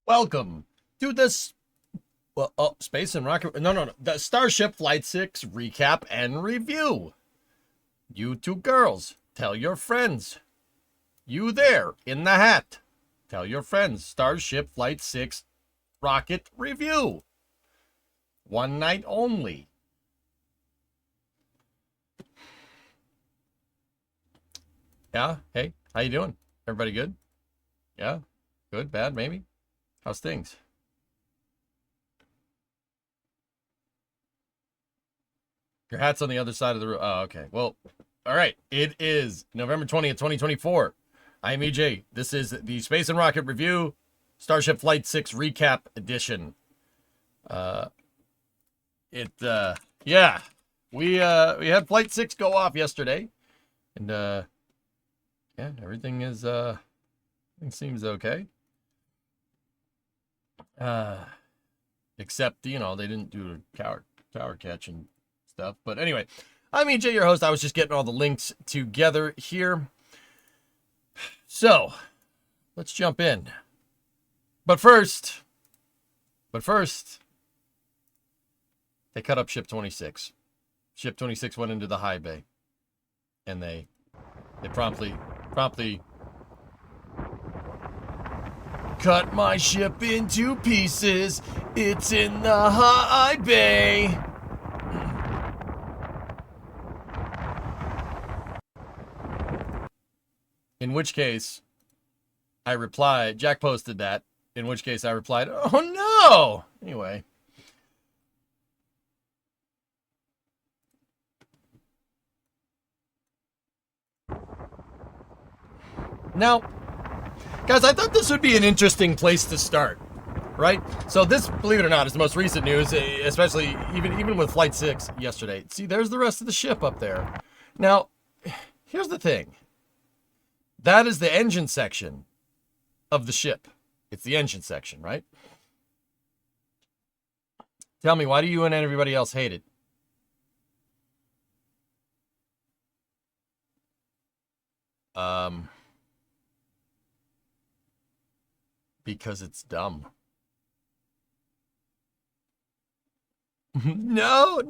Welcome to this, Space and Rocket. No. The Starship Flight 6 recap and review. You two girls, tell your friends. You there in the hat, tell your friends. Starship Flight 6 rocket review. One night only. Yeah, hey, how you doing? Everybody good? Yeah, good, bad, maybe? How's things? Your hat's on the other side of the room. Oh, okay. Well, all right. It is November 20th, 2024. I'm EJ. This is the Space and Rocket Review Starship Flight 6 Recap Edition. Yeah. We had Flight 6 go off yesterday. And, yeah, everything seems okay. Except, they didn't do a tower catch and stuff. But anyway, I'm EJ, your host. I was just getting all the links together here. So, let's jump in. But first, they cut up Ship 26. Ship 26 went into the high bay. And they promptly cut my ship into pieces. It's in the high bay. In which case, I replied, Jack posted that, in which case I replied, oh no! Anyway. Now, guys, I thought this would be an interesting place to start, right? So this, believe it or not, is the most recent news, especially even with Flight 6 yesterday. See, there's the rest of the ship up there. Now, here's the thing. That is the engine section of the ship. It's the engine section, right? Tell me, why do you and everybody else hate it? Because it's dumb. No.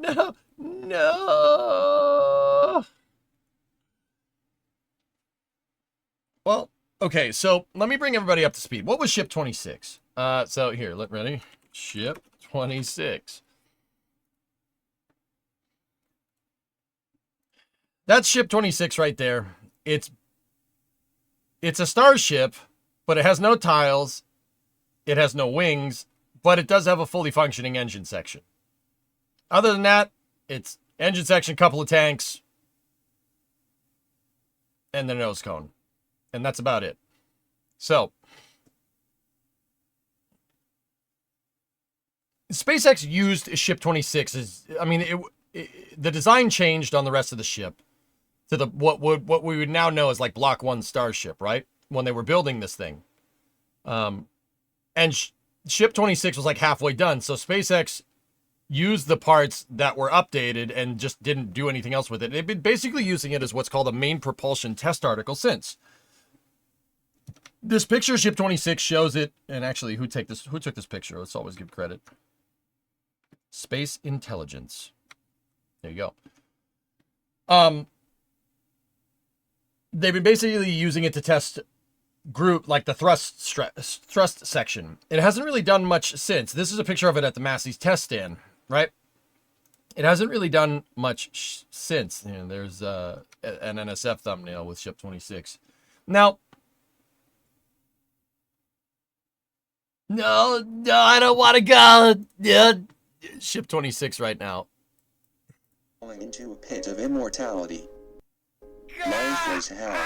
Well, okay, so let me bring everybody up to speed. What was Ship 26? So here, ready? Ship 26. That's Ship 26 right there. It's a starship, but it has no tiles. It has no wings, but it does have a fully functioning engine section. Other than that, it's engine section, couple of tanks, and the nose cone. And that's about it. So, SpaceX used Ship 26 the design changed on the rest of the ship to the what we would now know as like Block 1 Starship, right? When they were building this thing. And Ship 26 was like halfway done, so SpaceX used the parts that were updated and just didn't do anything else with it. They've been basically using it as what's called a main propulsion test article since. This picture, Ship 26, shows it, and actually, who took this picture? Let's always give credit. Space Intelligence. There you go. They've been basically using it to test like the thrust section. It hasn't really done much since. This is a picture of it at the Massey's test stand, right? It hasn't really done much since. There's an NSF thumbnail with Ship 26. Now, no, I don't want to go. Yeah, Ship 26 right now. Falling into a pit of immortality. Lifeless hell.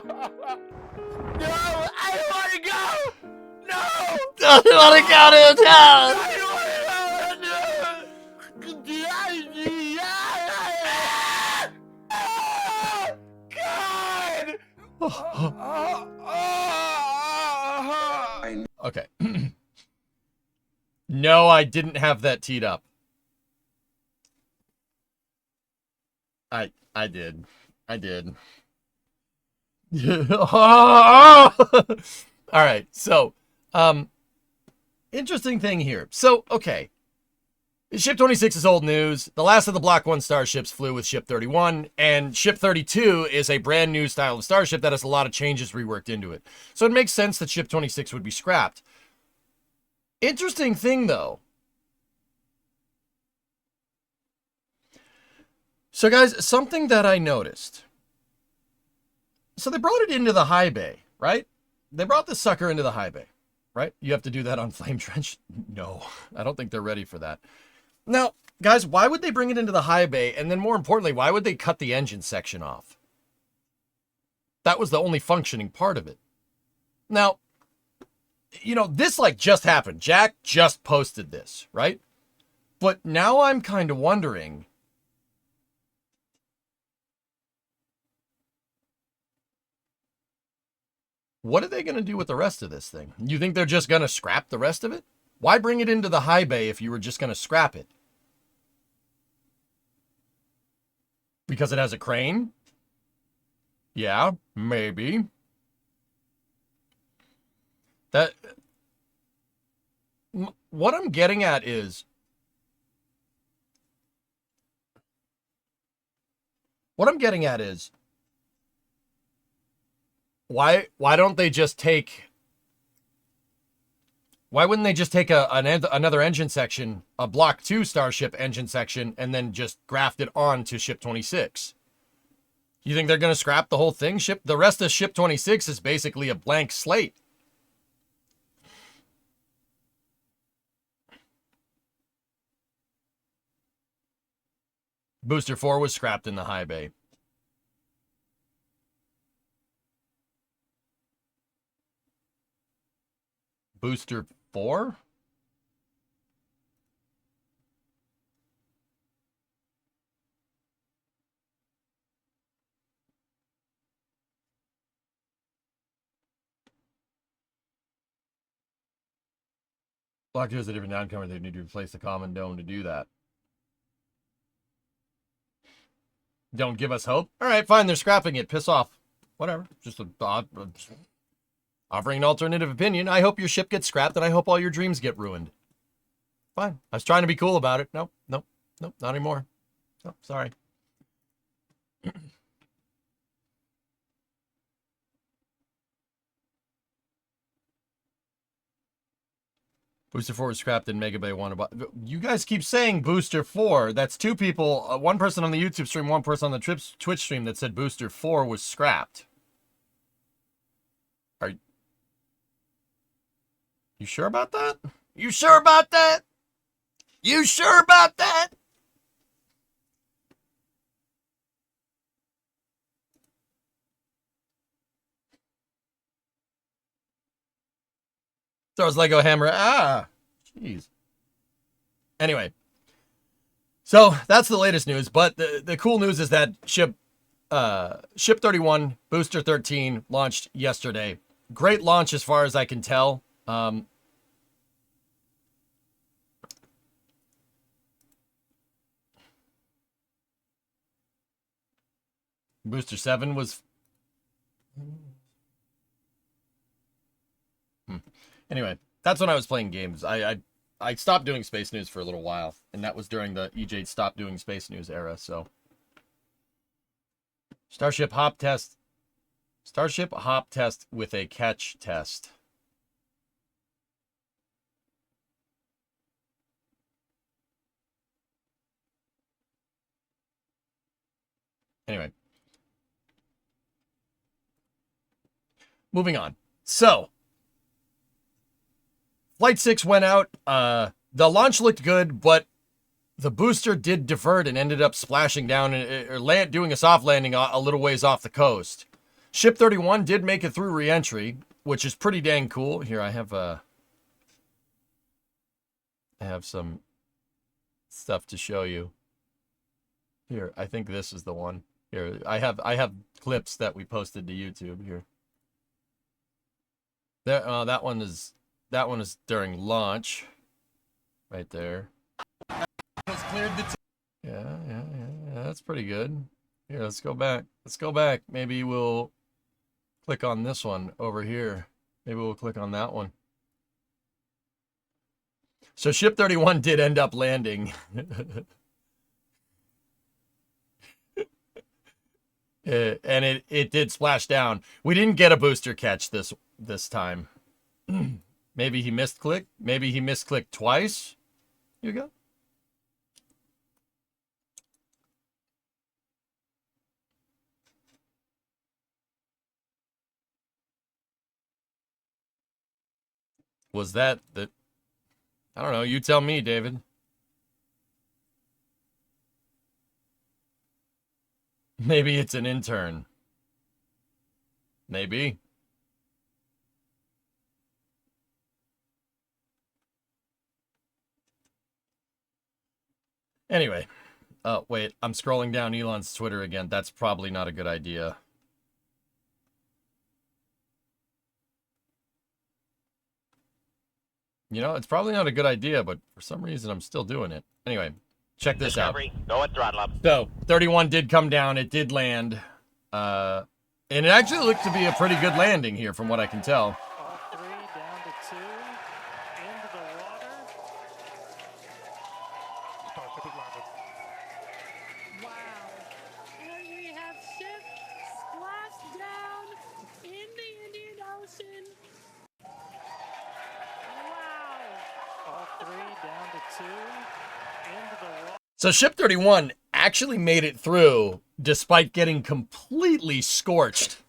No, I don't want to go. No, I don't want to go to the town. I don't want to. God. Okay. No, I didn't have that teed up. I did. All right. So, interesting thing here. So, okay. Ship 26 is old news. The last of the Block 1 starships flew with Ship 31, and Ship 32 is a brand new style of starship that has a lot of changes reworked into it. So it makes sense that Ship 26 would be scrapped. Interesting thing, though. So, guys, something that I noticed. So they brought it into the high bay, right? They brought the sucker into the high bay, right? You have to do that on Flame Trench? No, I don't think they're ready for that. Now, guys, why would they bring it into the high bay? And then more importantly, why would they cut the engine section off? That was the only functioning part of it. Now, you know, this like just happened. Jack just posted this, right? But now I'm kind of wondering, what are they going to do with the rest of this thing? You think they're just going to scrap the rest of it? Why bring it into the high bay if you were just going to scrap it? Because it has a crane? Yeah, maybe. That what I'm getting at is why don't they just take why wouldn't they just take another engine section, a Block 2 Starship engine section, and then just graft it on to Ship 26? You think they're going to scrap the whole thing? The rest of Ship 26 is basically a blank slate. Booster 4 was scrapped in the high bay. Booster 4? Block 2 is a different downcomer. They need to replace the common dome to do that. Don't give us hope? All right, fine. They're scrapping it. Piss off. Whatever. Just offering an alternative opinion. I hope your ship gets scrapped, and I hope all your dreams get ruined. Fine. I was trying to be cool about it. Nope, not anymore. Nope, sorry. Booster 4 was scrapped in Mega Bay 1. You guys keep saying Booster 4. That's two people, one person on the YouTube stream, one person on the Twitch stream that said Booster 4 was scrapped. Are you sure about that? You sure about that? You sure about that? Throws Lego hammer. Ah, jeez. Anyway, so that's the latest news. But the cool news is that Ship 31, Booster 13 launched yesterday. Great launch as far as I can tell. Booster 7 was... Anyway, that's when I was playing games. I stopped doing Space News for a little while, and that was during the EJ stopped doing Space News era, so... Starship hop test with a catch test. Anyway. Moving on. So, Flight 6 went out. The launch looked good, but the booster did divert and ended up splashing down or doing a soft landing a little ways off the coast. Ship 31 did make it through re-entry, which is pretty dang cool. Here, I have some stuff to show you. Here, I think this is the one. Here, I have clips that we posted to YouTube here. There, that one is during launch, right there. Yeah, that's pretty good. Here, let's go back. Maybe we'll click on this one over here. Maybe we'll click on that one. So Ship 31 did end up landing. And it did splash down. We didn't get a booster catch this time. Maybe he missed click. Maybe he misclicked twice. Here you go. Was that the... I don't know. You tell me, David. Maybe it's an intern. Maybe. Anyway. Oh, wait. I'm scrolling down Elon's Twitter again. That's probably not a good idea. You know, it's probably not a good idea, but for some reason I'm still doing it. Anyway, check this out. Go and throttle up. So, 31 did come down. It did land. And it actually looked to be a pretty good landing here from what I can tell. All three down to 2. Into the water. Starship is landed. Wow. And we have ship splashed down in the Indian Ocean. Wow. All three down to 2. Into the water. So Ship 31 actually made it through despite getting completely scorched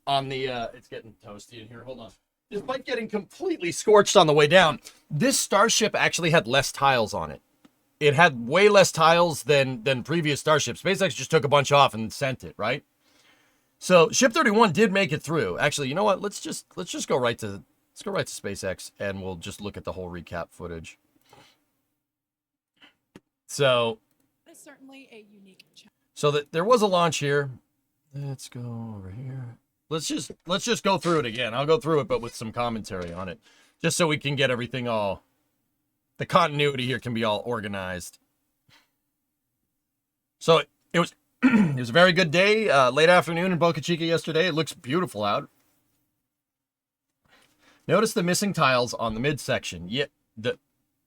on the, it's getting toasty in here, hold on. Despite getting completely scorched on the way down, this Starship actually had less tiles on it. It had way less tiles than previous Starships. SpaceX just took a bunch off and sent it, right? So Ship 31 did make it through. Actually, you know what? Let's just go right to SpaceX and we'll just look at the whole recap footage. So That's certainly a unique challenge. So there was a launch here. Let's go over here. Let's just go through it again. I'll go through it, but with some commentary on it, just so we can get everything all. The continuity here can be all organized. So it was it was a very good day. Late afternoon in Boca Chica yesterday. It looks beautiful out. Notice the missing tiles on the midsection. Yeah, the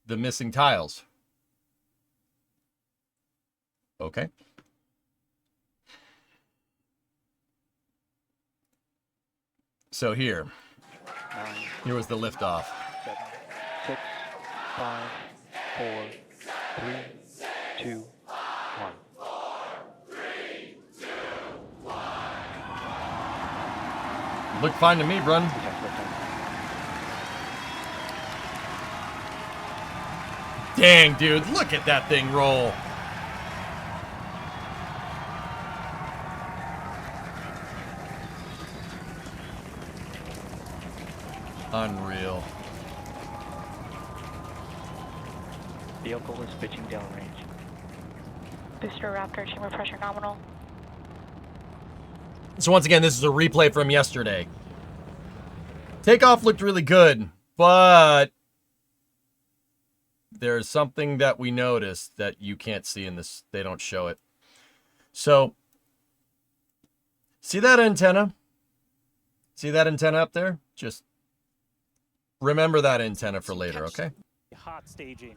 missing tiles. Okay. So here was the liftoff. 7, 6, 5, 4, 3, 2, 1. Looked fine to me, Brun. Dang, dude, look at that thing roll. Unreal. Vehicle is pitching downrange. Booster Raptor, chamber pressure nominal. So once again, this is a replay from yesterday. Takeoff looked really good, but there's something that we noticed that you can't see in this. They don't show it. So, see that antenna? See that antenna up there? Just remember that antenna for later, okay? Hot staging.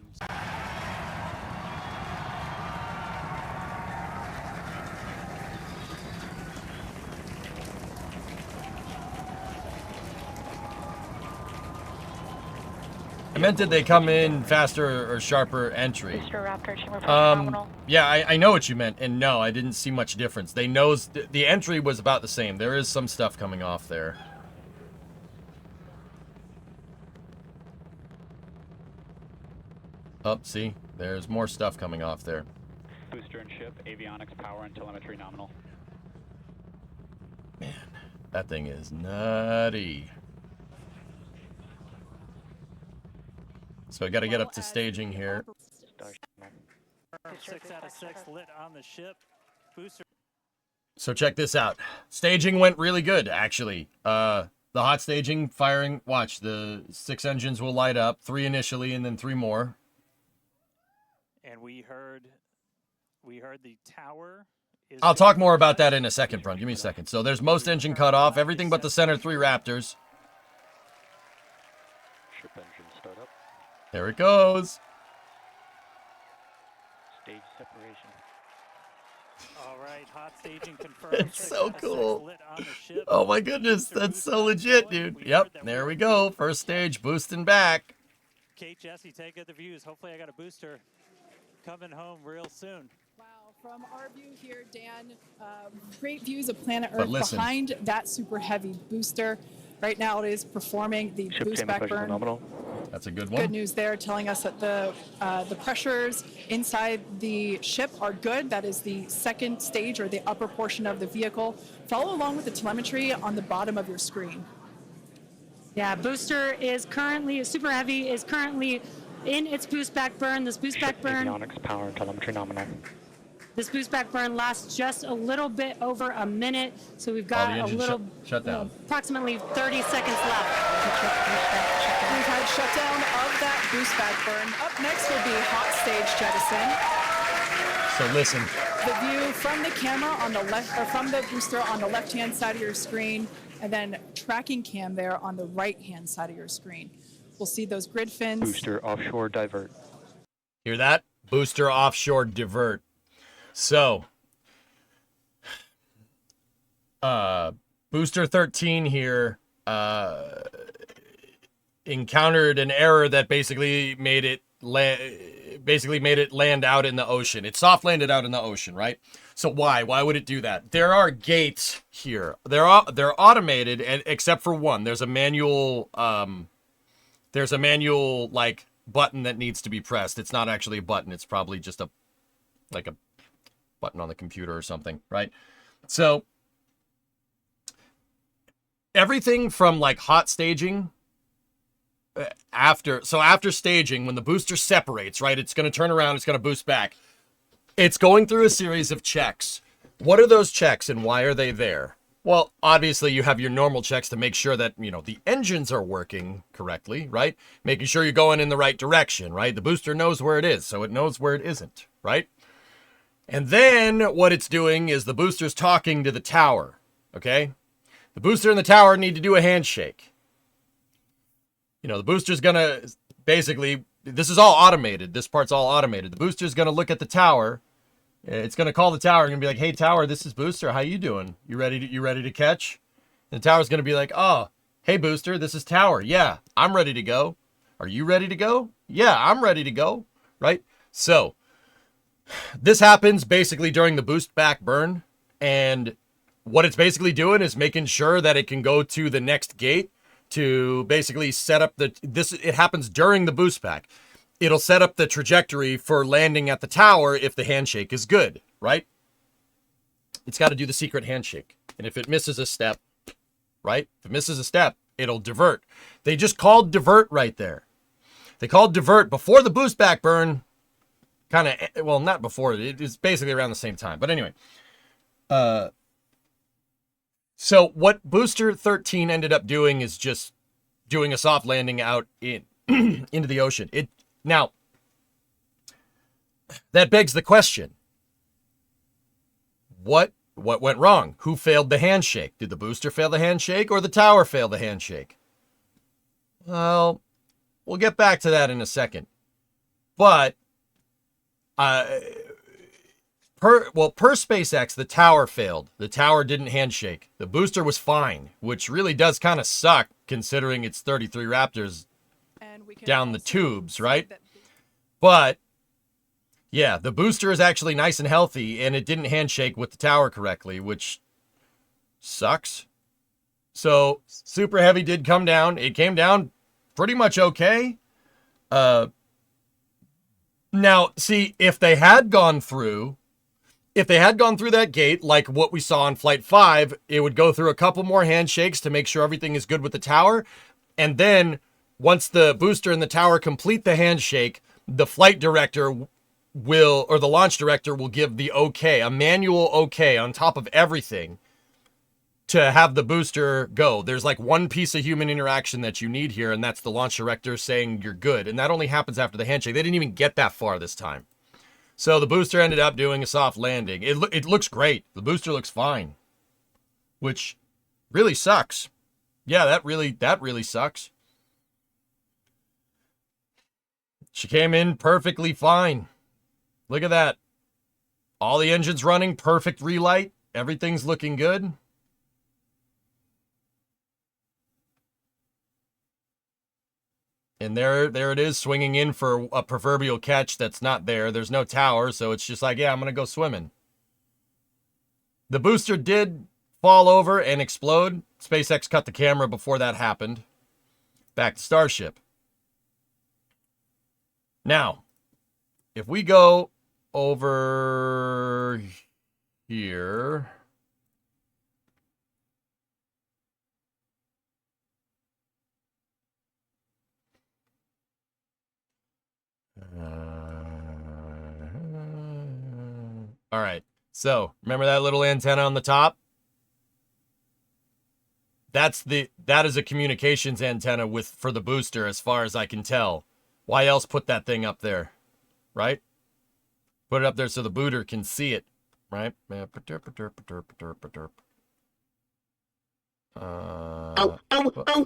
I meant did they come in faster or sharper entry? Booster Raptor, chamber pressure nominal. Yeah, I know what you meant, and no, I didn't see much difference. They knows the entry was about the same. There is some stuff coming off there. Oh, see, there's more stuff coming off there. Booster and ship, avionics, power, and telemetry nominal. Man, that thing is nutty. So I got to get up to staging here. Starship. 6 out of 6 lit on the ship. Booster. So check this out. Staging went really good, actually. The hot staging firing. Watch, the 6 engines will light up. 3 initially, and then 3 more. And we heard the tower is I'll talk good. more about that in a second, Brun. Give me a second. So there's most engine cut off, everything but the center 3 Raptors. Ship engine startup. There it goes. Stage separation. All right, hot staging confirmed. It's so 6 out of 6 cool. lit on the ship. Oh my goodness, Booster that's boost so back legit, going. dude. We Yep, heard that there we were go. good. First stage, boosting back. Kate, Jesse, take the views. Hopefully I got a booster coming home real soon. Wow, from our view here, Dan, great views of planet But Earth listen. behind that super heavy booster. Right now it is performing the Ship boost chamber back pressure burn. nominal. That's a good Good one. news there, telling us that the pressures inside the ship are good. That is the second stage, or the upper portion of the vehicle. Follow along with the telemetry on the bottom of your screen. Yeah, booster is currently, super heavy is currently in its boost back burn. This boost back Ship burn, avionics power and telemetry nominal. this boost back burn lasts just a little bit over a minute. So we've got the a engine little, shut down. approximately 30 seconds left. We've had shutdown of that boost back burn. Up next will be hot stage jettison. So listen, The view from the camera on the left, or from the booster on the left-hand side of your screen, and then tracking cam there on the right-hand side of your screen. We'll see those grid fins. Booster offshore divert. hear that? Booster offshore divert. So, booster 13 here encountered an error that basically made it land out in the ocean. It soft landed out in the ocean, right? So why would it do that? There are gates here. They're automated, and except for one, there's a manual like button that needs to be pressed. It's not actually a button. It's probably just a button on the computer or something, right? So everything from like hot staging after staging, when the booster separates, right, it's going to turn around, it's going to boost back. It's going through a series of checks. What are those checks and why are they there? Well, obviously you have your normal checks to make sure that, the engines are working correctly, right? Making sure you're going in the right direction, right? The booster knows where it is, so it knows where it isn't, right? And then what it's doing is the booster's talking to the tower, okay? The booster and the tower need to do a handshake. The booster's going to basically, this is all automated. This part's all automated. The booster's going to look at the tower. It's going to call the tower and be like, "Hey, tower, this is Booster. How you doing? You ready to catch?" And the tower's going to be like, "Oh, hey, Booster, this is Tower. Yeah, I'm ready to go. Are you ready to go? Yeah, I'm ready to go." Right? So this happens basically during the boost back burn. And what it's basically doing is making sure that it can go to the next gate to basically set up it happens during the boost back. It'll set up the trajectory for landing at the tower if the handshake is good, right? It's got to do the secret handshake. And if it misses a step, right? If it misses a step, it'll divert. They just called divert right there. They called divert before the boost back burn. Well, not before. It's basically around the same time. But anyway. So what Booster 13 ended up doing is just doing a soft landing out into the ocean. Now, that begs the question. What went wrong? Who failed the handshake? Did the booster fail the handshake or the tower fail the handshake? Well, we'll get back to that in a second. But, per SpaceX, the tower failed. The tower didn't handshake. The booster was fine, which really does kind of suck considering it's 33 Raptors And we can down the also tubes, see right? that- But, yeah, the booster is actually nice and healthy, and it didn't handshake with the tower correctly, which sucks. So, Super Heavy did come down. It came down pretty much okay. Now, see, if they had gone through that gate, like what we saw on Flight 5, it would go through a couple more handshakes to make sure everything is good with the tower. And then once the booster and the tower complete the handshake, the flight director or the launch director will give the okay, a manual okay on top of everything to have the booster go. There's like one piece of human interaction that you need here, and that's the launch director saying you're good. And that only happens after the handshake. They didn't even get that far this time. So the booster ended up doing a soft landing. It looks great. The booster looks fine, which really sucks. Yeah, that really sucks. She came in perfectly fine. Look at that. All the engines running, perfect relight. Everything's looking good. And there it is, swinging in for a proverbial catch that's not there. There's no tower, so it's just like, yeah, I'm going to go swimming. The booster did fall over and explode. SpaceX cut the camera before that happened. Back to Starship. Now, if we go over here... all right. So, remember that little antenna on the top? That is a communications antenna for the booster, as far as I can tell. Why else put that thing up there? Right? Put it up there so the booter can see it, right?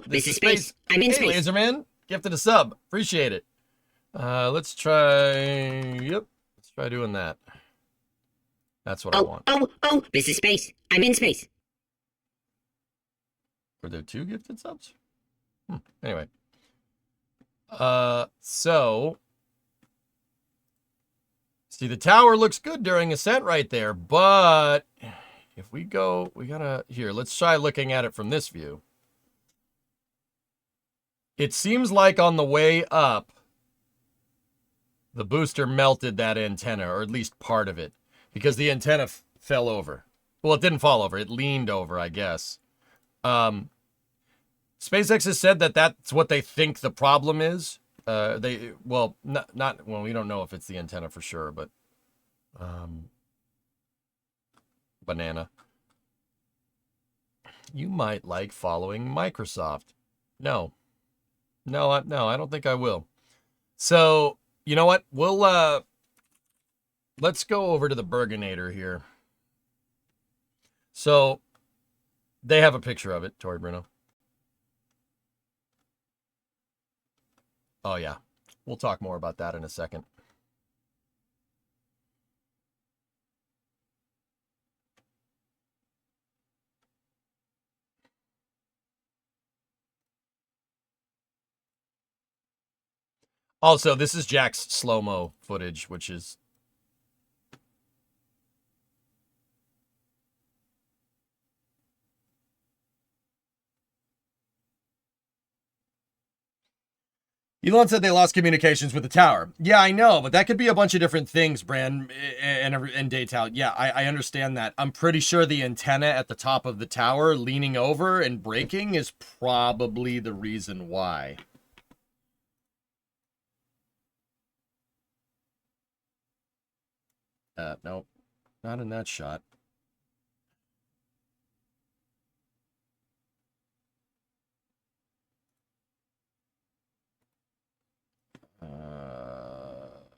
This is space. I'm in space. Hey, Laserman, gifted a sub. Appreciate it. Let's try. Yep, let's try doing that. That's what I want. This is space. I'm in space. Were there 2 gifted subs? Anyway. So. See, the tower looks good during ascent right there, but if we go, here, let's try looking at it from this view. It seems like on the way up, the booster melted that antenna, or at least part of it, because the antenna fell over. Well, it didn't fall over. It leaned over, I guess. SpaceX has said that that's what they think the problem is. Well, we don't know if it's the antenna for sure, but banana. You might like following Microsoft. No, I don't think I will. So, you know what? We'll let's go over to the Burgonator here. So, they have a picture of it, Tori Bruno. Oh, yeah. We'll talk more about that in a second. Also, this is Jack's slow-mo footage, which is... Elon said they lost communications with the tower. Yeah, I know, but that could be a bunch of different things, Brand and Daytal. Yeah, I understand that. I'm pretty sure the antenna at the top of the tower leaning over and breaking is probably the reason why. Nope, not in that shot.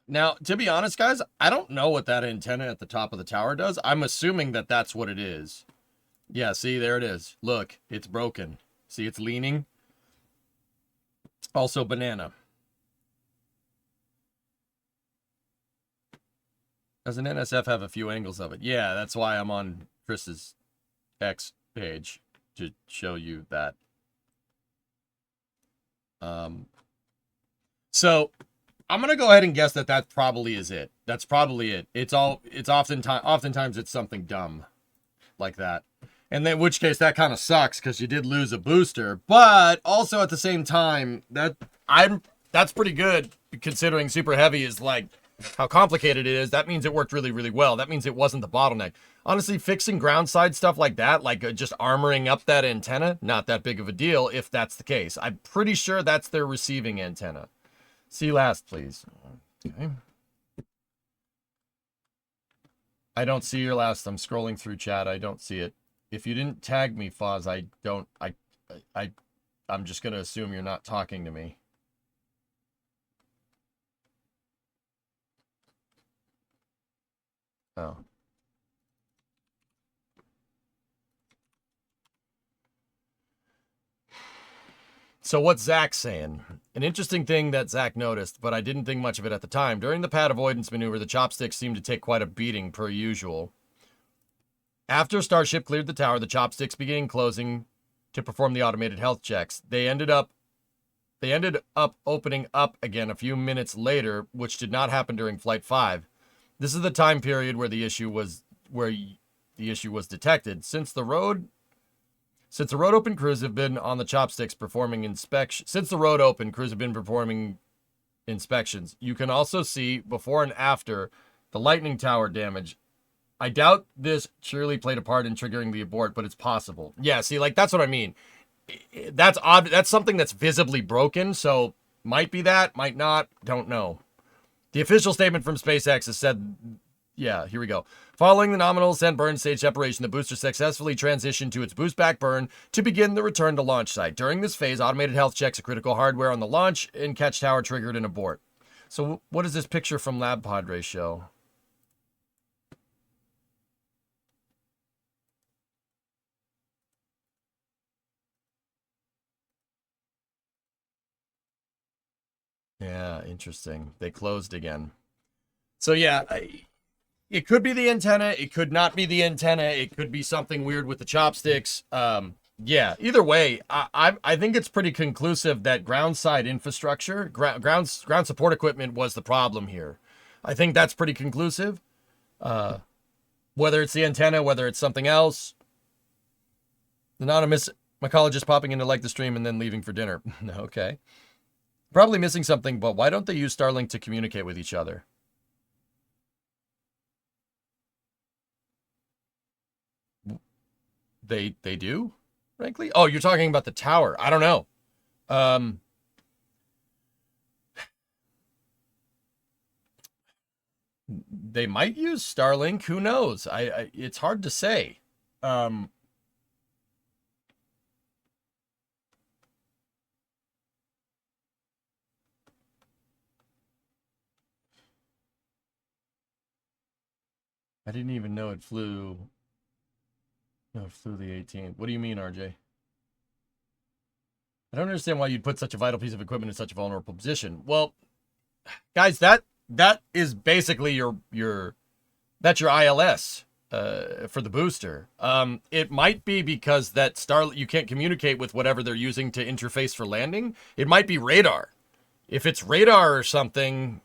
Now, to be honest, guys, I don't know what that antenna at the top of the tower does. I'm assuming that that's what it is. Yeah, see, there it is. Look, it's broken. See, it's leaning. Also, banana. Does an NSF have a few angles of it? Yeah, that's why I'm on Chris's X page, to show you that. So I'm gonna go ahead and guess that that probably is it. That's probably it. It's oftentimes it's something dumb like that. And then, in which case that kind of sucks because you did lose a booster, but also at the same time that's pretty good considering Super Heavy is like how complicated it is. That means it worked really, really well. That means it wasn't the bottleneck. Honestly, fixing ground side stuff like that, like just armoring up that antenna, not that big of a deal if that's the case. I'm pretty sure that's their receiving antenna. See last, please. Okay. I don't see your last. I'm scrolling through chat. I don't see it. If you didn't tag me, Foz, I'm just going to assume you're not talking to me. Oh. So what's Zach saying? An interesting thing that Zach noticed, but I didn't think much of it at the time. During the pad avoidance maneuver, the chopsticks seemed to take quite a beating per usual. After Starship cleared the tower, the chopsticks began closing to perform the automated health checks. They ended up opening up again a few minutes later, which did not happen during Flight 5. This is the time period where the issue was detected. Since the road open, crews have been on the chopsticks performing inspections. Since the road open, crews have been performing inspections. You can also see before and after the lightning tower damage. I doubt this surely played a part in triggering the abort, but it's possible. Yeah, see, like, that's what I mean. That's odd. That's something that's visibly broken, so might be that, might not, don't know. The official statement from SpaceX has said, yeah, here we go. Following the nominal ascent burn stage separation, the booster successfully transitioned to its boost back burn to begin the return to launch site. During this phase, automated health checks of critical hardware on the launch and catch tower triggered an abort. So what does this picture from Lab Padre show? Yeah, interesting. They closed again. So yeah, it could be the antenna. It could not be the antenna. It could be something weird with the chopsticks. Yeah, either way, I think it's pretty conclusive that ground side infrastructure, ground support equipment was the problem here. I think that's pretty conclusive. Whether it's the antenna, whether it's something else. Anonymous mycologist popping in to like the stream and then leaving for dinner. Okay. Probably missing something, but why don't they use Starlink to communicate with each other? They do, frankly. Oh, you're talking about the tower. I don't know. They might use Starlink. Who knows? It's hard to say. I didn't even know it flew. No, it flew the 18th. What do you mean, RJ? I don't understand why you'd put such a vital piece of equipment in such a vulnerable position. Well, guys, that is basically that's your ILS for the booster. It might be because you can't communicate with whatever they're using to interface for landing. It might be radar. If it's radar or something,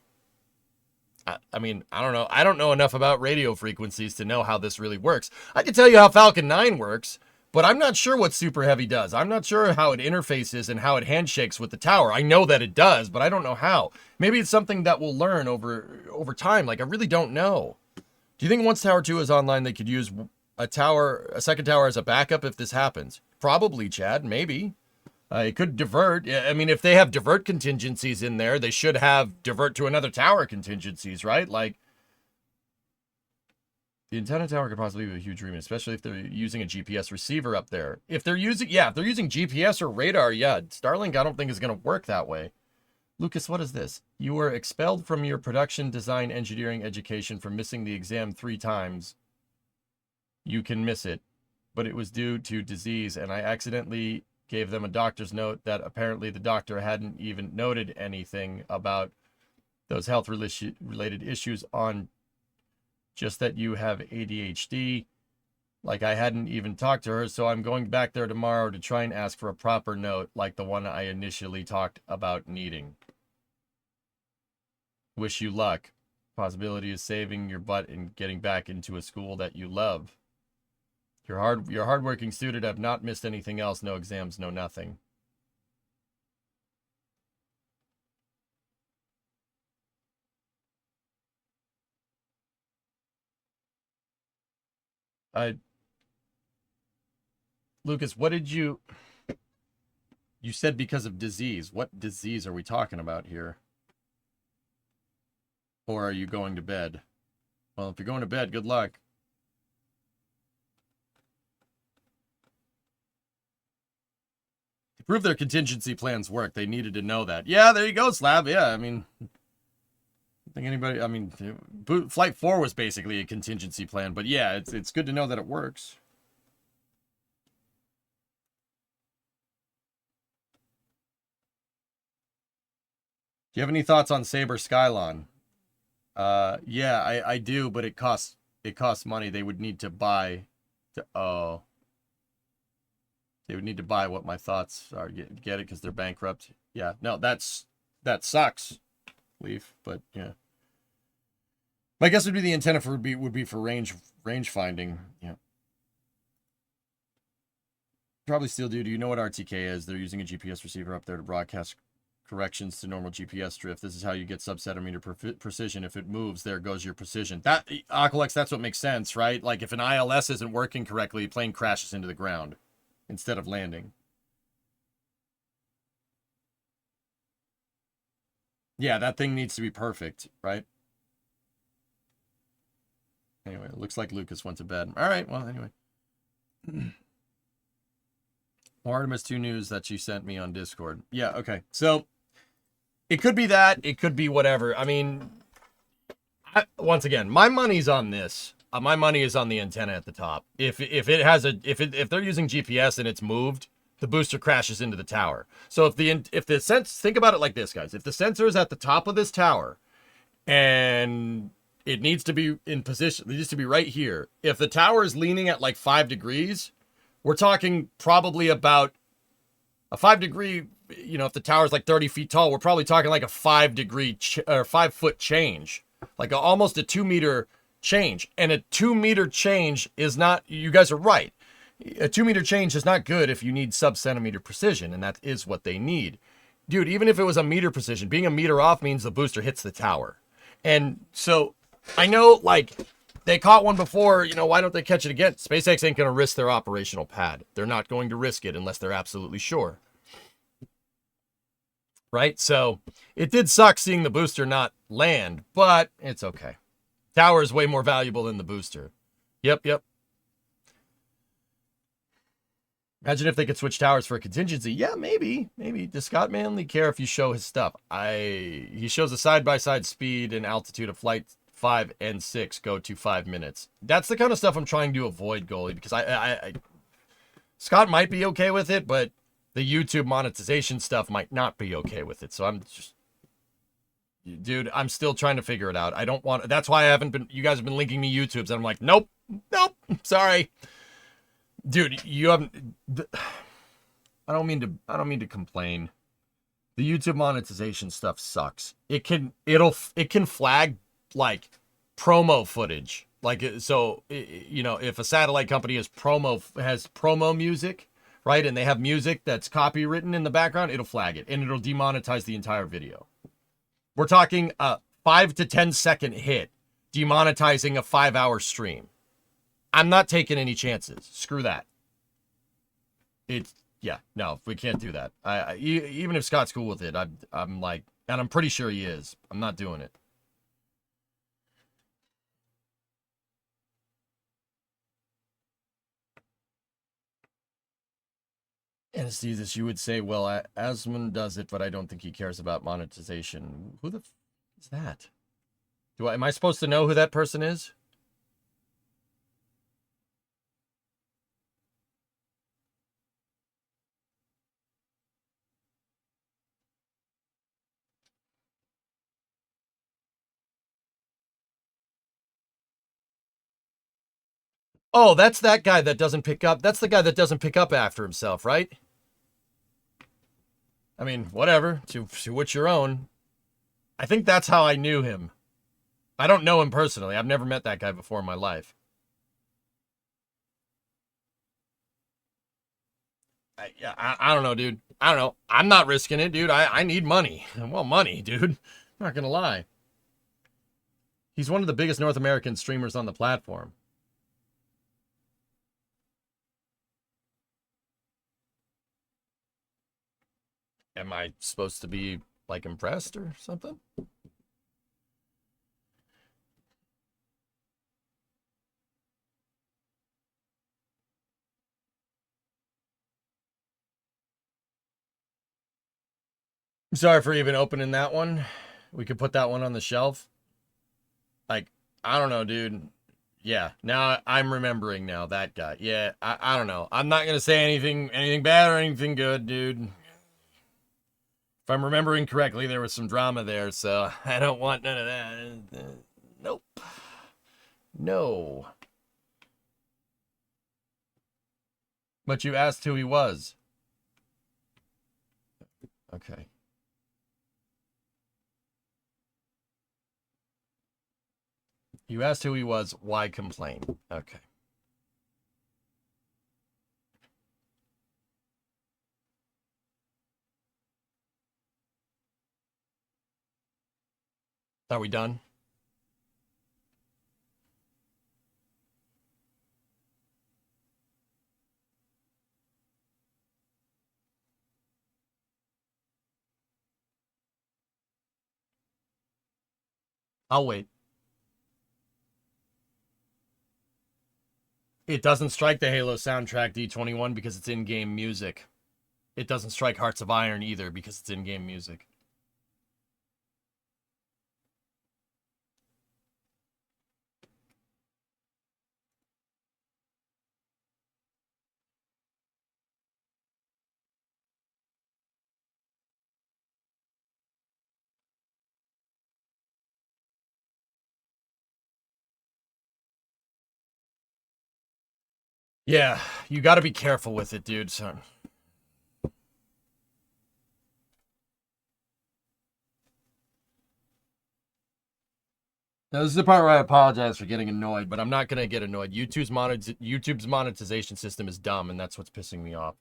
I mean, I don't know. I don't know enough about radio frequencies to know how this really works. I can tell you how Falcon 9 works, but I'm not sure what Super Heavy does. I'm not sure how it interfaces and how it handshakes with the tower. I know that it does, but I don't know how. Maybe it's something that we'll learn over time. Like, I really don't know. Do you think once Tower 2 is online, they could use a second tower as a backup if this happens? Probably, Chad. Maybe. It could divert. I mean, if they have divert contingencies in there, they should have divert to another tower contingencies, right? Like, the antenna tower could possibly be a huge remit, especially if they're using a GPS receiver up there. If they're using GPS or radar, yeah, Starlink I don't think is going to work that way. Lucas, what is this? You were expelled from your production design engineering education for missing the exam 3 times. You can miss it, but it was due to disease, and I accidentally gave them a doctor's note that apparently the doctor hadn't even noted anything about those health-related issues on, just that you have ADHD. Like, I hadn't even talked to her, so I'm going back there tomorrow to try and ask for a proper note like the one I initially talked about needing. Wish you luck. Possibility is saving your butt and getting back into a school that you love. Your hardworking student have not missed anything else. No exams, no nothing. Lucas, what did you said because of disease. What disease are we talking about here? Or are you going to bed? Well, if you're going to bed, good luck. To prove their contingency plans work, they needed to know that. Yeah, there you go, Slab. Yeah, I mean, think anybody, I mean, Flight 4 was basically a contingency plan, but yeah, it's good to know that it works. Do you have any thoughts on Sabre Skylon? Yeah, I do, but it costs money. They would need to buy they would need to buy what my thoughts are. Get it because they're bankrupt. Yeah, no, that sucks, Leaf, but yeah. My guess would be the antenna would be for range finding. Yeah. Probably still do. Do you know what RTK is? They're using a GPS receiver up there to broadcast corrections to normal GPS drift. This is how you get sub-centimeter precision. If it moves, there goes your precision. That, Aqualex, that's what makes sense, right? Like if an ILS isn't working correctly, plane crashes into the ground instead of landing. Yeah, that thing needs to be perfect, right? Anyway, it looks like Lucas went to bed. All right, well, anyway. More Artemis 2 news that you sent me on Discord. Yeah, okay. So, it could be that. It could be whatever. I mean, once again, my money's on this. My money is on the antenna at the top. If they're using GPS and it's moved, the booster crashes into the tower. So think about it like this, guys. If the sensor is at the top of this tower and it needs to be in position, it needs to be right here. If the tower is leaning at like 5 degrees, we're talking probably about a 5 degree, if the tower is like 30 feet tall, we're probably talking like a 5 degree or 5 foot change, like almost a 2 meter change. And a 2 meter change is not, you guys are right. A 2 meter change is not good if you need sub-centimeter precision, and that is what they need. Dude, even if it was a meter precision, being a meter off means the booster hits the tower. And so I know, like, they caught one before, why don't they catch it again? SpaceX ain't going to risk their operational pad. They're not going to risk it unless they're absolutely sure. Right? So it did suck seeing the booster not land, but it's okay. Tower is way more valuable than the booster. Yep. Imagine if they could switch towers for a contingency. Yeah, maybe. Does Scott Manley care if you show his stuff? He shows a side-by-side speed and altitude of flight 5 and 6 go to 5 minutes. That's the kind of stuff I'm trying to avoid, goalie, because Scott might be okay with it, but the YouTube monetization stuff might not be okay with it. So I'm just, dude, I'm still trying to figure it out. I don't want, that's why you guys have been linking me YouTubes, and I'm like, nope, sorry. Dude, you haven't, I don't mean to complain. The YouTube monetization stuff sucks. It can flag like promo footage. Like, so, if a satellite company has promo music, right, and they have music that's copywritten in the background, it'll flag it and it'll demonetize the entire video. We're talking a 5 to 10 second hit demonetizing a 5-hour stream. I'm not taking any chances. Screw that. No, we can't do that. Even if Scott's cool with it, I'm like, and I'm pretty sure he is. I'm not doing it. Anesthesis, you would say, well, Asmund does it, but I don't think he cares about monetization. Who the f is that? Am I supposed to know who that person is? Oh, that's that guy that doesn't pick up. That's the guy that doesn't pick up after himself, right? I mean, whatever. To what's your own. I think that's how I knew him. I don't know him personally. I've never met that guy before in my life. I don't know, dude. I don't know. I'm not risking it, dude. I need money. I want money, dude. I'm not going to lie. He's one of the biggest North American streamers on the platform. Am I supposed to be, like, impressed or something? Sorry for even opening that one. We could put that one on the shelf. I don't know, dude. Yeah, now I'm remembering now that guy. Yeah, I don't know. I'm not gonna say anything bad or anything good, dude. If I'm remembering correctly, there was some drama there, so I don't want none of that. Nope. No. But you asked who he was. Okay. You asked who he was. Why complain? Okay. Are we done? I'll wait. It doesn't strike the Halo soundtrack D21 because it's in-game music. It doesn't strike Hearts of Iron either because it's in-game music. Yeah, you got to be careful with it, dude. So. Now, this is the part where I apologize for getting annoyed, but I'm not going to get annoyed. YouTube's monetization system is dumb, and that's what's pissing me off.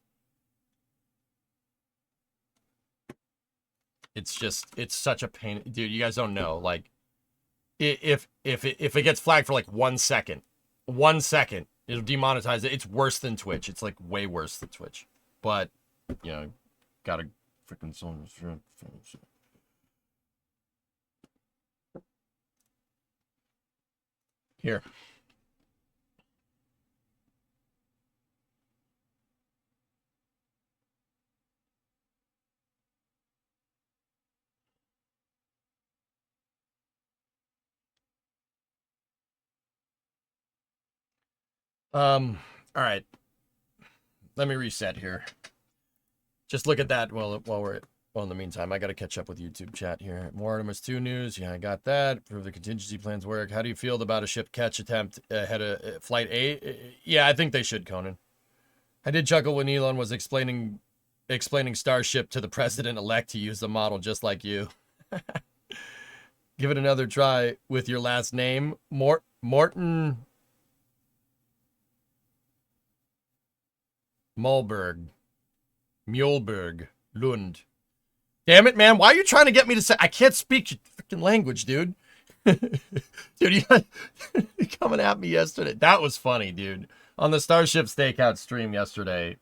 It's just, it's such a pain. Dude, you guys don't know. Like, if it gets flagged for like 1 second, it'll demonetize it. It's worse than Twitch. It's like way worse than Twitch. But, you know, gotta freaking song. Here. All right. Let me reset here. Just look at that while in the meantime, I got to catch up with YouTube chat here. More Artemis 2 news. Yeah, I got that. Prove the contingency plans work. How do you feel about a ship catch attempt ahead of Flight 8? Yeah, I think they should, Conan. I did chuckle when Elon was explaining Starship to the president-elect to use the model just like you. Give it another try with your last name. Morton Muehlberg Lund. Damn it, man. Why are you trying to get me to say... I can't speak your freaking language, dude. Dude, you coming at me yesterday. That was funny, dude. On the Starship Stakeout stream yesterday.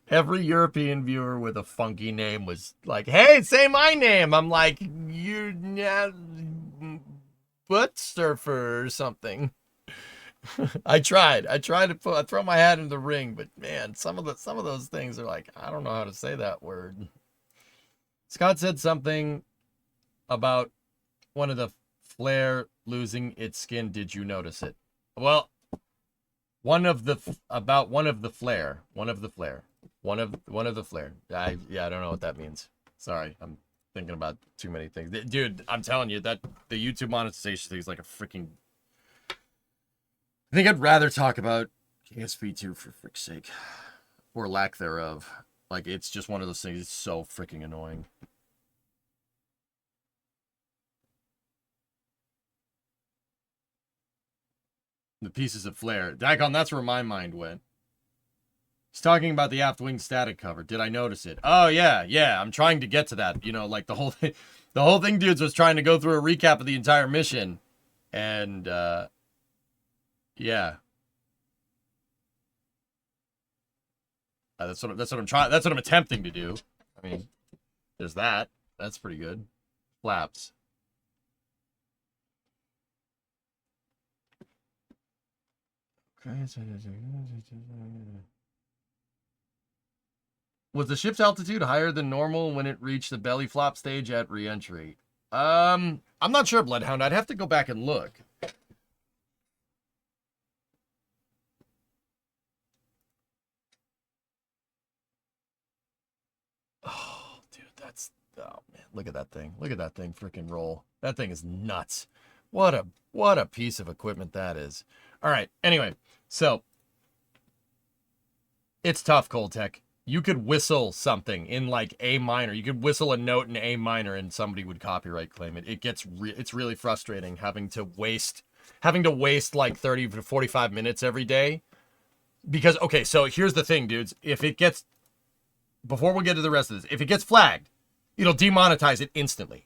Every European viewer with a funky name was like, hey, say my name. I'm like, you butt surfer or something. I tried to throw my hat in the ring, but man, some of those things are like, I don't know how to say that word. Scott said something about one of the flare losing its skin. Did you notice it? Well, one of the flare. I don't know what that means. Sorry, I'm thinking about too many things. Dude, I'm telling you that the YouTube monetization thing is like a freaking... I think I'd rather talk about KSP2 for frick's sake. Or lack thereof. Like, it's just one of those things. It's so freaking annoying. The pieces of flare. Dagon, that's where my mind went. He's talking about the aft wing static cover. Did I notice it? Oh, yeah. I'm trying to get to that. You know, like the whole thing, dudes, was trying to go through a recap of the entire mission. And, yeah. That's what I'm trying. That's what I'm attempting to do. I mean, there's that. That's pretty good. Flaps. Okay. Was the ship's altitude higher than normal when it reached the belly flop stage at re-entry? I'm not sure, Bloodhound. I'd have to go back and look. Oh, dude, oh man, look at that thing. Look at that thing freaking roll. That thing is nuts. What a piece of equipment that is. All right. Anyway, so it's tough, Coltech. You could whistle something in like A minor. You could whistle a note in A minor and somebody would copyright claim it. It's really frustrating having to waste like 30 to 45 minutes every day. Because okay, so here's the thing, dudes. Before we get to the rest of this, if it gets flagged, it'll demonetize it instantly.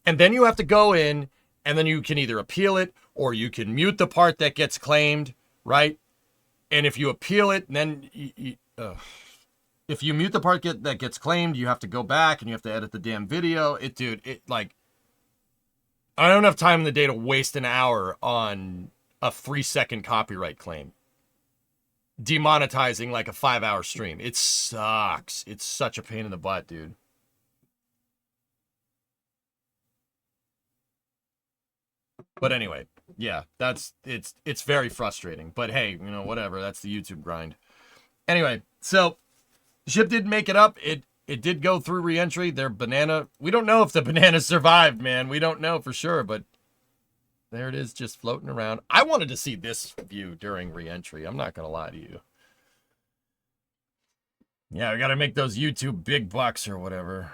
And then you have to go in and then you can either appeal it or you can mute the part that gets claimed, right? And if you appeal it, then if you mute the part that gets claimed, you have to go back and you have to edit the damn video. I don't have time in the day to waste an hour on a 3-second copyright claim. Demonetizing like a 5-hour stream. It sucks. It's such a pain in the butt, dude. But anyway, yeah, it's very frustrating. But hey, whatever. That's the YouTube grind. Anyway, so the ship did make it up. It did go through reentry. Their banana. We don't know if the banana survived, man. We don't know for sure, but there it is, just floating around. I wanted to see this view during reentry. I'm not gonna lie to you. Yeah, we gotta make those YouTube big bucks or whatever.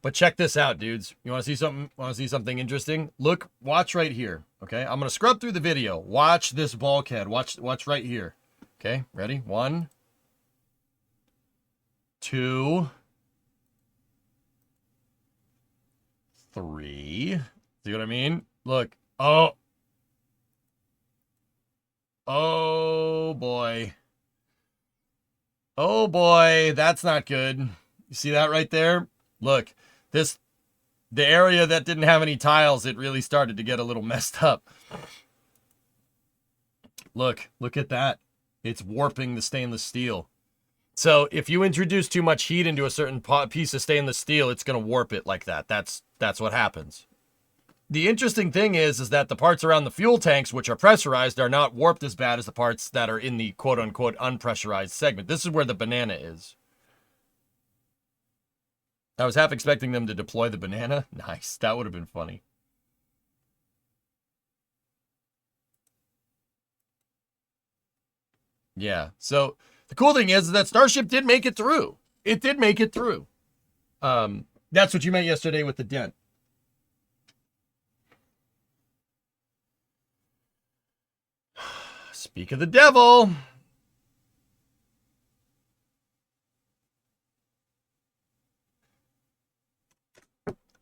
But check this out, dudes. You want to see something? Want to see something interesting? Look, watch right here. Okay, I'm gonna scrub through the video. Watch this bulkhead. Watch right here. Okay, ready? 1, 2, 3. See what I mean? Look. Oh boy. Oh boy, that's not good. You see that right there? Look, the area that didn't have any tiles, it really started to get a little messed up. Look at that. It's warping the stainless steel. So if you introduce too much heat into a certain piece of stainless steel, it's going to warp it like that. That's what happens. The interesting thing is that the parts around the fuel tanks, which are pressurized, are not warped as bad as the parts that are in the quote-unquote unpressurized segment. This is where the banana is. I was half expecting them to deploy the banana. Nice. That would have been funny. Yeah. So the cool thing is that Starship did make it through. It did make it through. That's what you meant yesterday with the dent. Speak of the devil.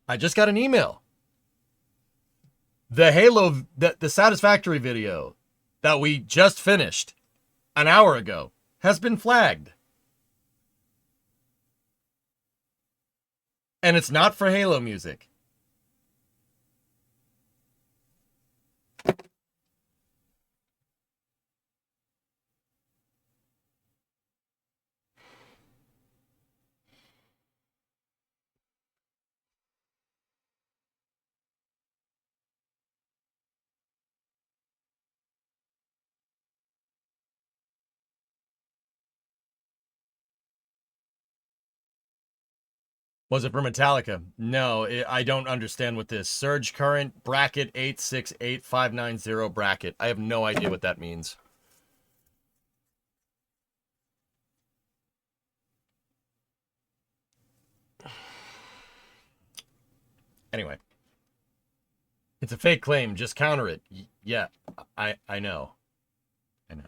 I just got an email. The Halo, the Satisfactory video that we just finished an hour ago has been flagged. And it's not for Halo music. Was it for Metallica? No, I don't understand what this. Surge current bracket 868590 bracket. I have no idea what that means. Anyway. It's a fake claim. Just counter it. Yeah, I know. I know.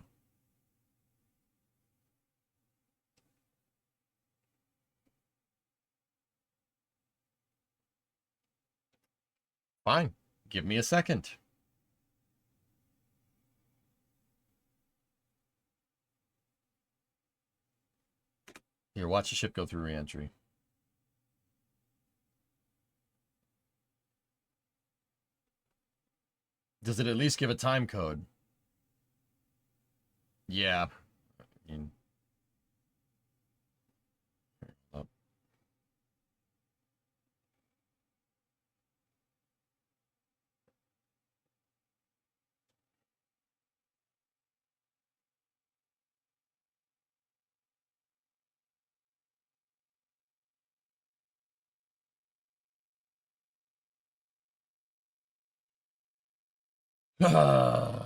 Fine. Give me a second. Here, watch the ship go through reentry. Does it at least give a time code? Yeah. I mean, I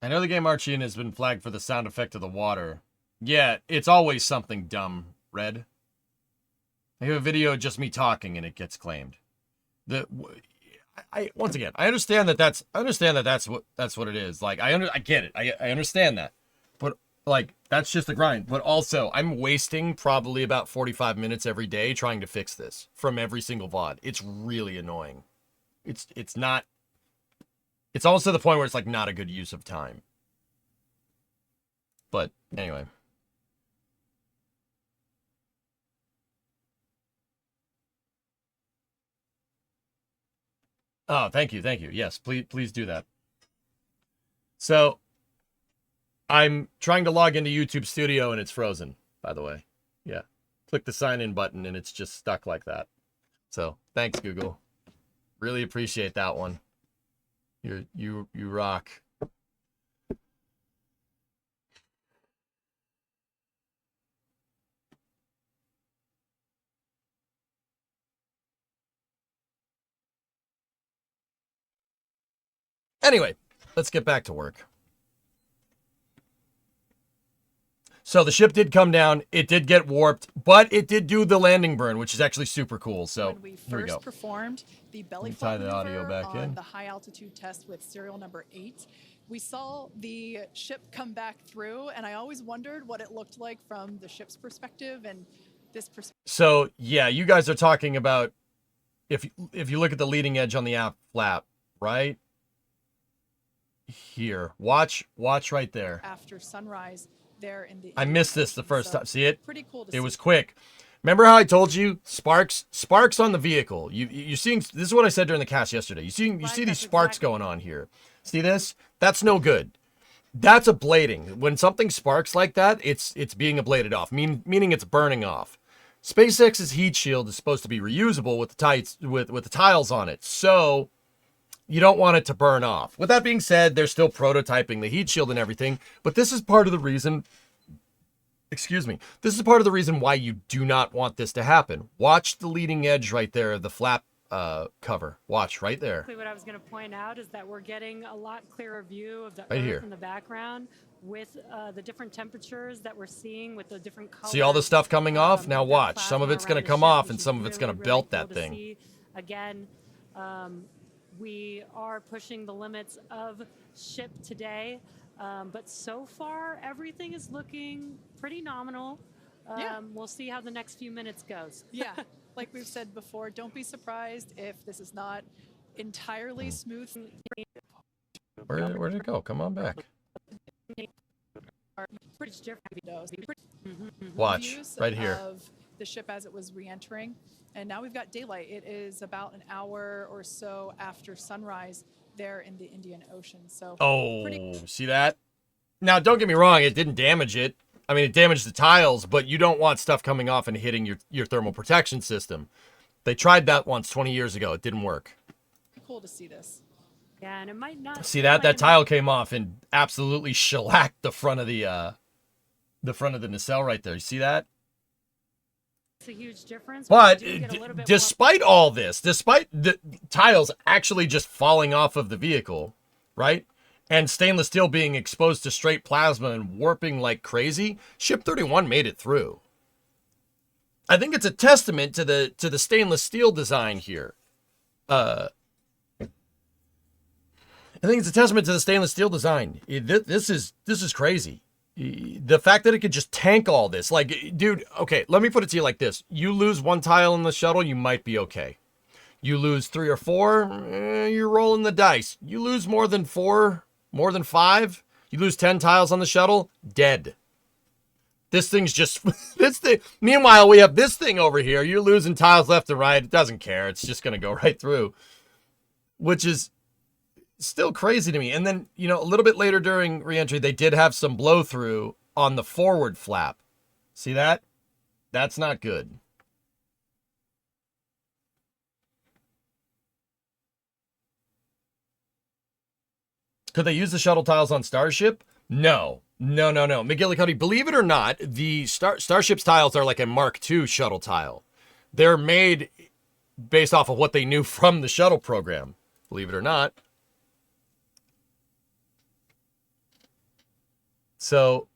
know the game Archie has been flagged for the sound effect of the water. Yeah, it's always something dumb, Red. I have a video of just me talking and it gets claimed. Once again, I understand that that's what it is. Like I get it. I understand that. But like that's just the grind. But also, I'm wasting probably about 45 minutes every day trying to fix this from every single VOD. It's really annoying. It's not. It's almost to the point where it's like not a good use of time. But anyway. Oh, thank you. Yes, please do that. So, I'm trying to log into YouTube Studio and it's frozen, by the way. Yeah. Click the sign in button and it's just stuck like that. So, thanks Google. Really appreciate that one. You rock. Anyway, let's get back to work. So the ship did come down. It did get warped, but it did do the landing burn, which is actually super cool. So when we here we go. first performed the belly tie flop the audio maneuver back on in. the high altitude test with serial number 8, we saw the ship come back through, and I always wondered what it looked like from the ship's perspective and this perspective. So yeah, you guys are talking about if you look at the leading edge on the aft flap, right? Here, watch right there. After sunrise, there in the. I missed this the first time. See it? Pretty cool to it see. was quick. Remember how I told you sparks on the vehicle? You're seeing. This is what I said during the cast yesterday. You see these sparks going on here. See this? That's no good. That's ablating. When something sparks like that, it's being ablated off, meaning it's burning off. SpaceX's heat shield is supposed to be reusable with the tiles on it, so you don't want it to burn off. With that being said, they're still prototyping the heat shield and everything, but this is part of the reason. Excuse me. This is part of the reason why you do not want this to happen. Watch the leading edge right there, the flap cover. Watch right there. What I was going to point out is that we're getting a lot clearer view of the Right Earth here. in the background with the different temperatures that we're seeing with the different colors. See all the stuff coming off? Now the watch. Some of plasma it's going to around the come ship, off which and is some of it's going to really, belt really that cool to thing. see. Again, we are pushing the limits of ship today, but so far everything is looking pretty nominal. Yeah. We'll see how the next few minutes goes. Yeah, like we've said before, don't be surprised if this is not entirely smooth. Where did it go? Come on back. Pretty different. Watch Views right here. Of the ship as it was re-entering, and now we've got daylight. It is about an hour or so after sunrise there in the Indian Ocean. So See that? Now, don't get me wrong. It didn't damage it. I mean, it damaged the tiles, but you don't want stuff coming off and hitting your thermal protection system. They tried that once 20 years ago. It didn't work. cool to see this. Yeah, and it might not See that? That tile came off and absolutely shellacked the front of the nacelle right there. You see that? It's a huge difference. But we do get a little bit despite all this, despite the tiles actually just falling off of the vehicle, right? And stainless steel being exposed to straight plasma and warping like crazy, Ship 31 made it through. I think it's a testament to the stainless steel design here. I think it's a testament to the stainless steel design. This is crazy. The fact that it could just tank all this, like, dude, okay, let me put it to you like this. You lose one tile in the shuttle, you might be okay. You lose 3 or 4, you're rolling the dice. You lose more than 4, more than 5, you lose 10 tiles on the shuttle, dead. This thing's just, this thing. Meanwhile, we have this thing over here. You're losing tiles left and right. It doesn't care. It's just going to go right through, which is still crazy to me. And then, you know, a little bit later during reentry, they did have some blow through on the forward flap. See that? That's not good. Could they use the shuttle tiles on Starship? No. No. McGillicuddy, believe it or not, the Starship's tiles are like a Mark II shuttle tile. They're made based off of what they knew from the shuttle program, believe it or not. So,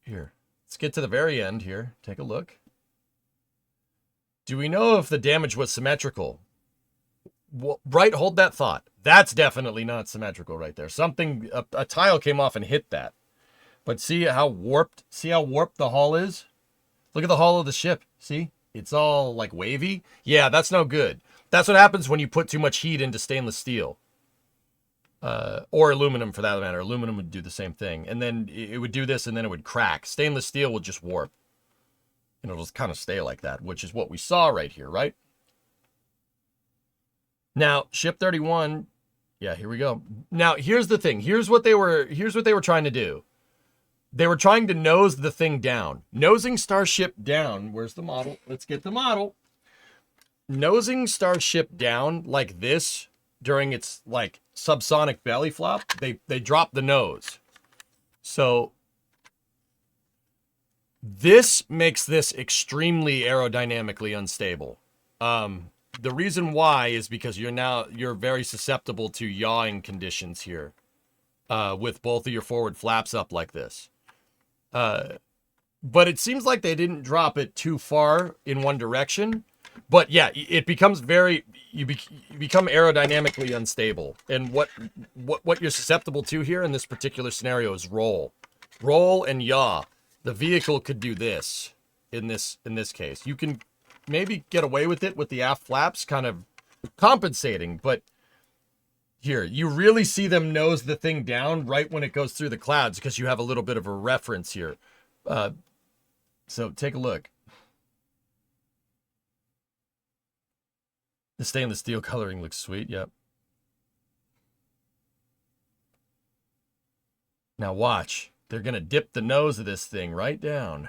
here, let's get to the very end here. Take a look. Do we know if the damage was symmetrical? Well, right, hold that thought. That's definitely not symmetrical right there. Something, a tile came off and hit that. But see how warped the hull is? Look at the hull of the ship. See? It's all like wavy. Yeah, that's no good. That's what happens when you put too much heat into stainless steel. Or aluminum for that matter. Aluminum would do the same thing. And then it would do this and then it would crack. Stainless steel would just warp. And it'll just kind of stay like that, which is what we saw right here, right? Now, ship 31, yeah, here we go. Now, here's the thing. Here's what they were trying to do. They were trying to nose the thing down. Nosing Starship down. Where's the model? Let's get the model. Nosing Starship down like this during its like subsonic belly flop, they drop the nose. So this makes this extremely aerodynamically unstable. The reason why is because you're very susceptible to yawing conditions here, with both of your forward flaps up like this. But it seems like they didn't drop it too far in one direction. But yeah, it becomes you become aerodynamically unstable. And what you're susceptible to here in this particular scenario is roll and yaw. The vehicle could do this in this case. You can maybe get away with it with the aft flaps kind of compensating, but here, you really see them nose the thing down right when it goes through the clouds because you have a little bit of a reference here. So take a look. The stainless steel coloring looks sweet, yep. Now watch. They're going to dip the nose of this thing right down.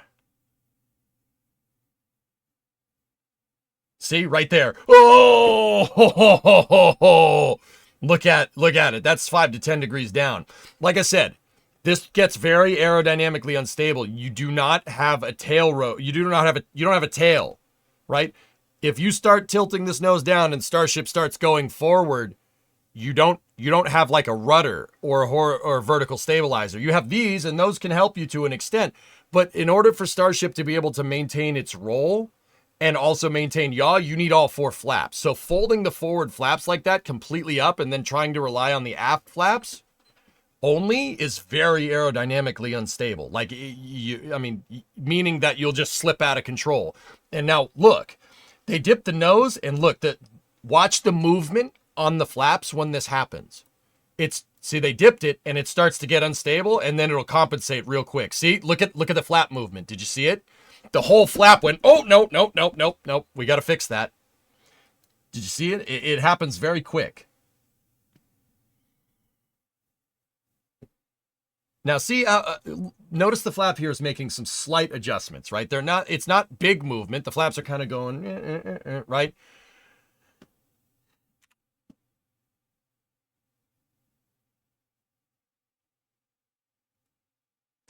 See, right there. Oh, ho, ho, ho, ho, ho. Look at it. That's 5 to 10 degrees down. Like I said, this gets very aerodynamically unstable. You do not have a tail row. You don't have a tail, right? If you start tilting this nose down and Starship starts going forward, you don't have like a rudder or a vertical stabilizer. You have these, and those can help you to an extent. But in order for Starship to be able to maintain its roll and also maintain yaw, you need all 4 flaps. So folding the forward flaps like that completely up and then trying to rely on the aft flaps only is very aerodynamically unstable. Like, meaning that you'll just slip out of control. And now look, they dip the nose and look, watch the movement on the flaps when this happens. See, they dipped it and it starts to get unstable and then it'll compensate real quick. See, look at the flap movement. Did you see it? The whole flap went, oh, nope. We got to fix that. Did you see it? It happens very quick. Now, see, notice the flap here is making some slight adjustments, right? It's not big movement. The flaps are kind of going, right?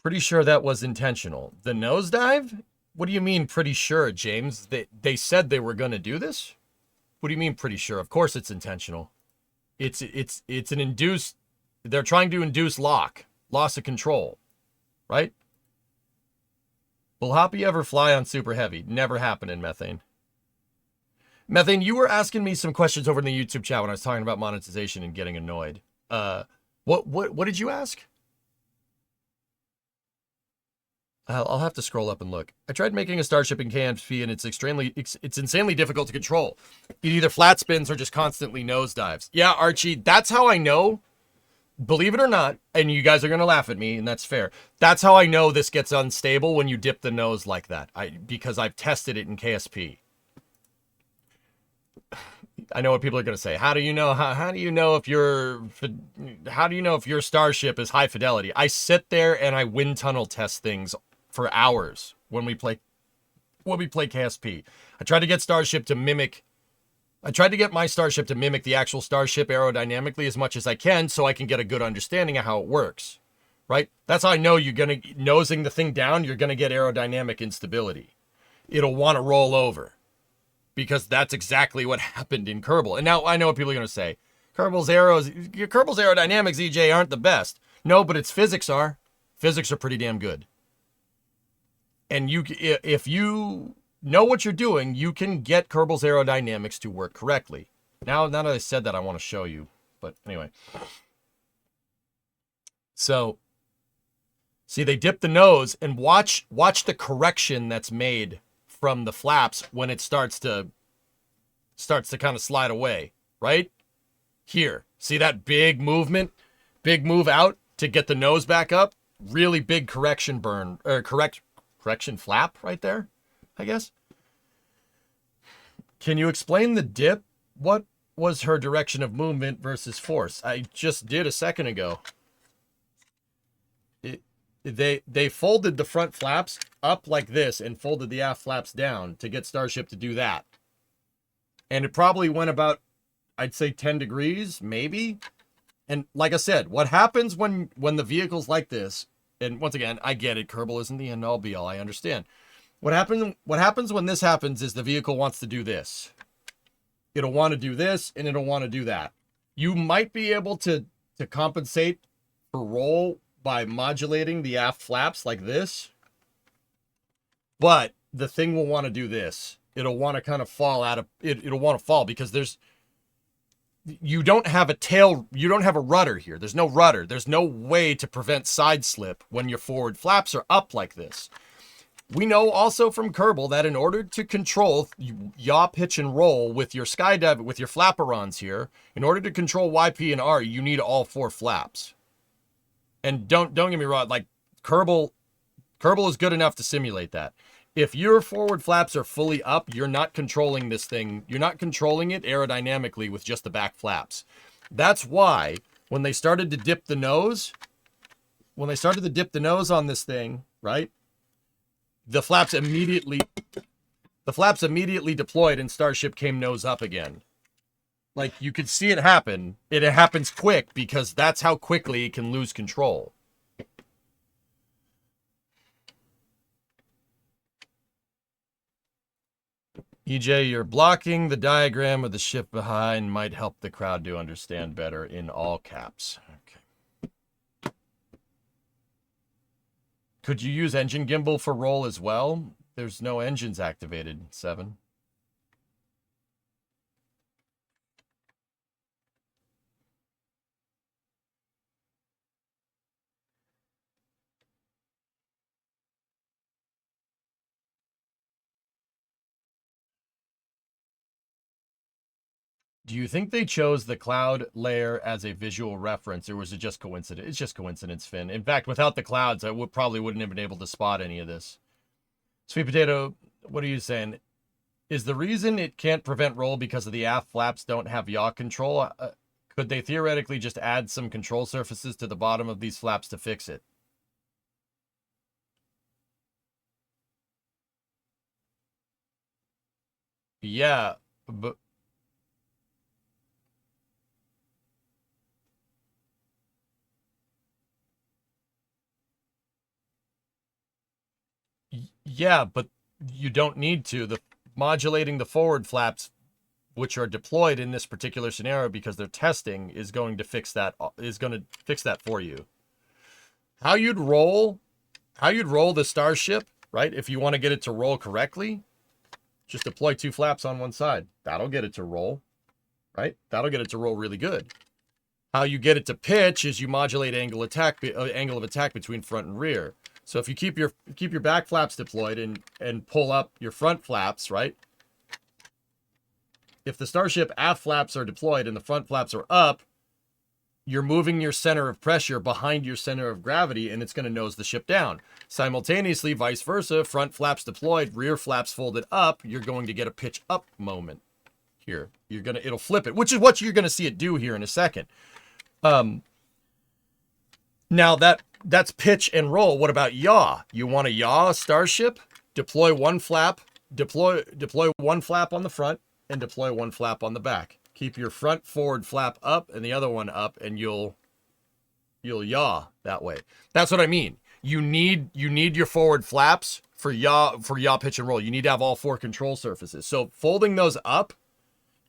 Pretty sure that was intentional. The nosedive? What do you mean pretty sure, James? They said they were going to do this? What do you mean pretty sure? Of course it's intentional. It's an induced, they're trying to induce loss of control, right? Will Hoppy ever fly on Super Heavy? Never happen in Methane. Methane, you were asking me some questions over in the YouTube chat when I was talking about monetization and getting annoyed. What did you ask? I'll have to scroll up and look. I tried making a Starship in KMP and it's insanely difficult to control. It either flat spins or just constantly nosedives. Yeah, Archie, that's how I know. Believe it or not, and you guys are going to laugh at me, and that's fair. That's how I know this gets unstable when you dip the nose like that. Because I've tested it in KSP. I know what people are going to say. How do you know? How do you know if your Starship is high fidelity? I sit there and I wind tunnel test things for hours when we play KSP. I tried to get my Starship to mimic the actual Starship aerodynamically as much as I can so I can get a good understanding of how it works, right? That's how I know you're nosing the thing down, you're going to get aerodynamic instability. It'll want to roll over. because that's exactly what happened in Kerbal. And now I know what people are going to say. Kerbal's aerodynamics, EJ, aren't the best. No, but its physics are. Physics are pretty damn good. And if you know what you're doing, you can get Kerbal's aerodynamics to work correctly. Now that I said that, I want to show you. But anyway. So, see, they dip the nose, and watch the correction that's made from the flaps when it starts to kind of slide away, right? Here, see that big movement? Big move out to get the nose back up? Really big correction burn, or correction flap right there, I guess. Can you explain the dip? What was her direction of movement versus force? I just did a second ago. They folded the front flaps up like this and folded the aft flaps down to get Starship to do that. And it probably went about, I'd say 10 degrees, maybe. And like I said, what happens when the vehicle's like this, and once again, I get it, Kerbal isn't the end all be all, I understand. What happens when this happens is the vehicle wants to do this. It'll want to do this, and it'll want to do that. You might be able to compensate for roll by modulating the aft flaps like this. But the thing will want to do this. It'll want to kind of fall out of it. It'll want to fall because you don't have a tail. You don't have a rudder here. There's no rudder. There's no way to prevent side slip when your forward flaps are up like this. We know also from Kerbal that in order to control yaw, pitch, and roll with your skydive, with your flaperons here, in order to control YP and R, you need all 4 flaps. And don't get me wrong, like Kerbal is good enough to simulate that. If your forward flaps are fully up, you're not controlling this thing. You're not controlling it aerodynamically with just the back flaps. That's why when they started to dip the nose, on this thing, right? The flaps immediately deployed and Starship came nose up again. Like, you could see it happen. It happens quick because that's how quickly it can lose control. EJ, you're blocking the diagram of the ship behind might help the crowd to understand better in all caps. Okay. Could you use engine gimbal for roll as well? There's no engines activated, 7. Do you think they chose the cloud layer as a visual reference, or was it just coincidence? It's just coincidence, Finn. In fact, without the clouds, I probably wouldn't have been able to spot any of this. Sweet Potato, what are you saying? Is the reason it can't prevent roll because of the aft flaps don't have yaw control? Could they theoretically just add some control surfaces to the bottom of these flaps to fix it? Yeah, but... Yeah, but you don't need to. The modulating the forward flaps, which are deployed in this particular scenario because they're testing, is going to fix that. Is going to fix that for you. How you'd roll the Starship, right? If you want to get it to roll correctly, just deploy 2 flaps on one side. That'll get it to roll, right? That'll get it to roll really good. How you get it to pitch is you modulate angle of attack between front and rear. So if you keep your back flaps deployed and pull up your front flaps, right? If the Starship aft flaps are deployed and the front flaps are up, you're moving your center of pressure behind your center of gravity, and it's going to nose the ship down. Simultaneously, vice versa, front flaps deployed, rear flaps folded up, you're going to get a pitch up moment here. It'll flip it, which is what you're going to see it do here in a second. Now that's pitch and roll. What about yaw? You want to yaw a Starship? Deploy one flap, deploy one flap on the front, and deploy one flap on the back. Keep your front forward flap up and the other one up, and you'll yaw that way. That's what I mean. you need your forward flaps for yaw pitch and roll. You need to have all 4 control surfaces. So folding those up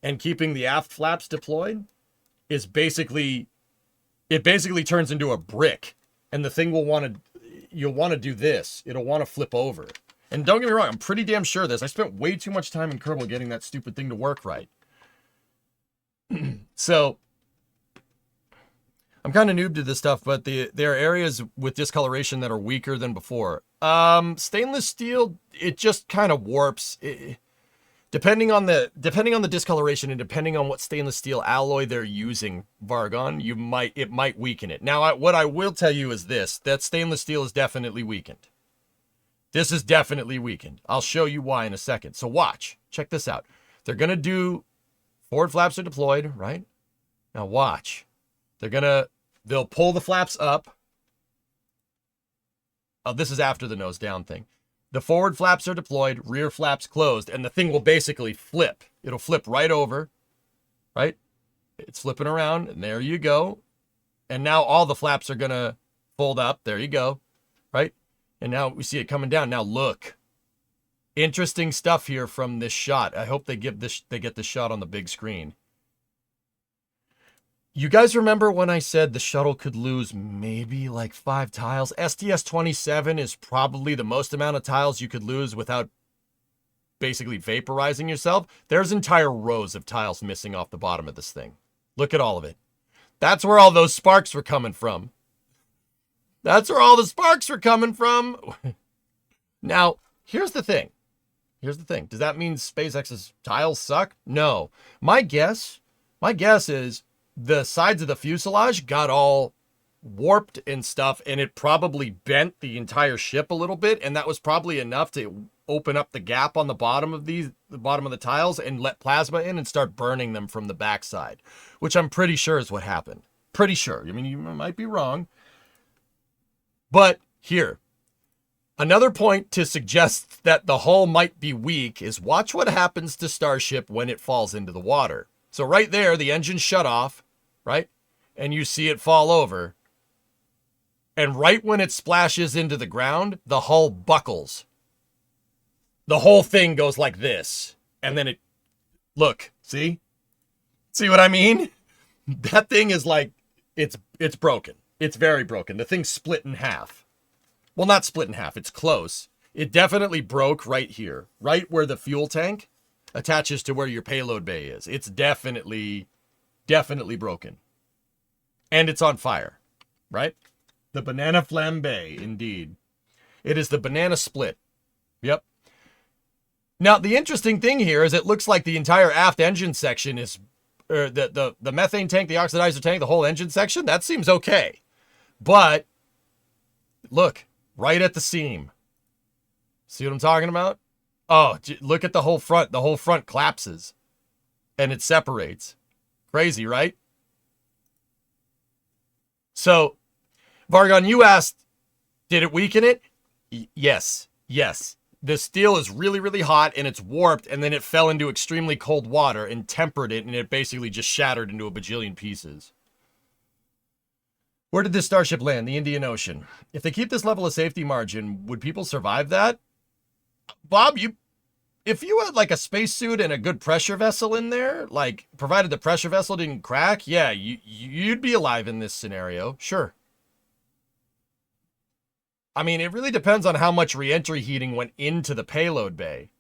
and keeping the aft flaps deployed is basically turns into a brick, and the thing you'll want to do this. It'll want to flip over. And don't get me wrong, I'm pretty damn sure of this. I spent way too much time in Kerbal getting that stupid thing to work right. So I'm kind of noob to this stuff, but there are areas with discoloration that are weaker than before. Stainless steel, it just kind of warps. Depending on the discoloration and depending on what stainless steel alloy they're using, Vargon, it might weaken it. Now, what I will tell you is this: that stainless steel is definitely weakened. This is definitely weakened. I'll show you why in a second. So watch. Check this out. They're gonna do forward flaps are deployed, right? Now watch. They'll pull the flaps up. Oh, this is after the nose down thing. The forward flaps are deployed, rear flaps closed, and the thing will basically flip. It'll flip right over, right? It's flipping around, and there you go. And now all the flaps are gonna fold up. There you go, right? And now we see it coming down. Now look. Interesting stuff here from this shot. I hope they get this shot on the big screen. You guys remember when I said the shuttle could lose maybe like 5 tiles? STS-27 is probably the most amount of tiles you could lose without basically vaporizing yourself. There's entire rows of tiles missing off the bottom of this thing. Look at all of it. That's where all those sparks were coming from. That's where all the sparks were coming from. Now, here's the thing. Does that mean SpaceX's tiles suck? No. My guess is the sides of the fuselage got all warped and stuff, and it probably bent the entire ship a little bit, and that was probably enough to open up the gap on the bottom of the tiles and let plasma in and start burning them from the backside, which I'm pretty sure is what happened. Pretty sure. I mean, you might be wrong. But here, another point to suggest that the hull might be weak is watch what happens to Starship when it falls into the water. So right there, the engine shut off, right? And you see it fall over. And right when it splashes into the ground, the hull buckles. The whole thing goes like this. And then look, see? See what I mean? That thing is like, it's broken. It's very broken. The thing's split in half. Well, not split in half. It's close. It definitely broke right here. Right where the fuel tank attaches to where your payload bay is. It's definitely broken. And it's on fire, right? The banana flambe, indeed. It is the banana split. Yep. Now, the interesting thing here is it looks like the entire aft engine section is, or the methane tank, the oxidizer tank, the whole engine section, that seems okay. But, look, right at the seam. See what I'm talking about? Oh, look at the whole front. The whole front collapses. And it separates. Crazy, right? So, Vargon, you asked, did it weaken it? Yes. Yes. The steel is really, really hot, and it's warped, and then it fell into extremely cold water and tempered it, and it basically just shattered into a bajillion pieces. Where did this Starship land? The Indian Ocean. If they keep this level of safety margin, would people survive that? Bob, if you had like a spacesuit and a good pressure vessel in there, like provided the pressure vessel didn't crack, yeah, you'd be alive in this scenario. Sure. I mean, it really depends on how much reentry heating went into the payload bay.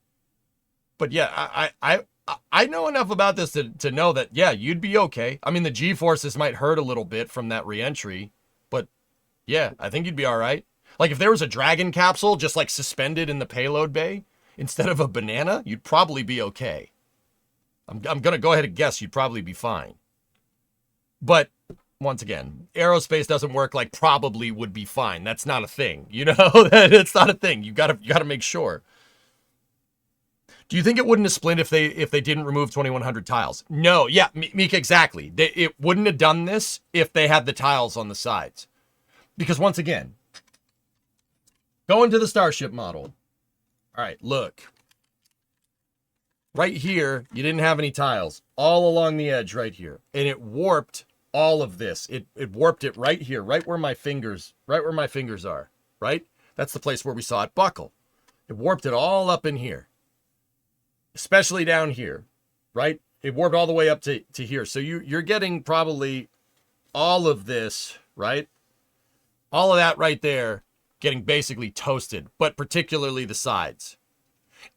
But yeah, I know enough about this to know that, yeah, you'd be okay. I mean, the G-forces might hurt a little bit from that reentry, but yeah, I think you'd be all right. Like if there was a Dragon capsule just like suspended in the payload bay instead of a banana, you'd probably be okay. I'm going to go ahead and guess you'd probably be fine. But once again, aerospace doesn't work like probably would be fine. That's not a thing. You know, it's not a thing. You gotta make sure. Do you think it wouldn't have split if they didn't remove 2100 tiles? No. Yeah, Mika, exactly. It wouldn't have done this if they had the tiles on the sides. Because once again, going to the Starship model. All right, look. Right here, you didn't have any tiles. All along the edge right here. And it warped all of this. It warped it right here, right where my fingers are. right? That's the place where we saw it buckle. It warped it all up in here, especially down here, right? It warped all the way up to here. So you're getting probably all of this, right? All of that right there getting basically toasted, but particularly the sides.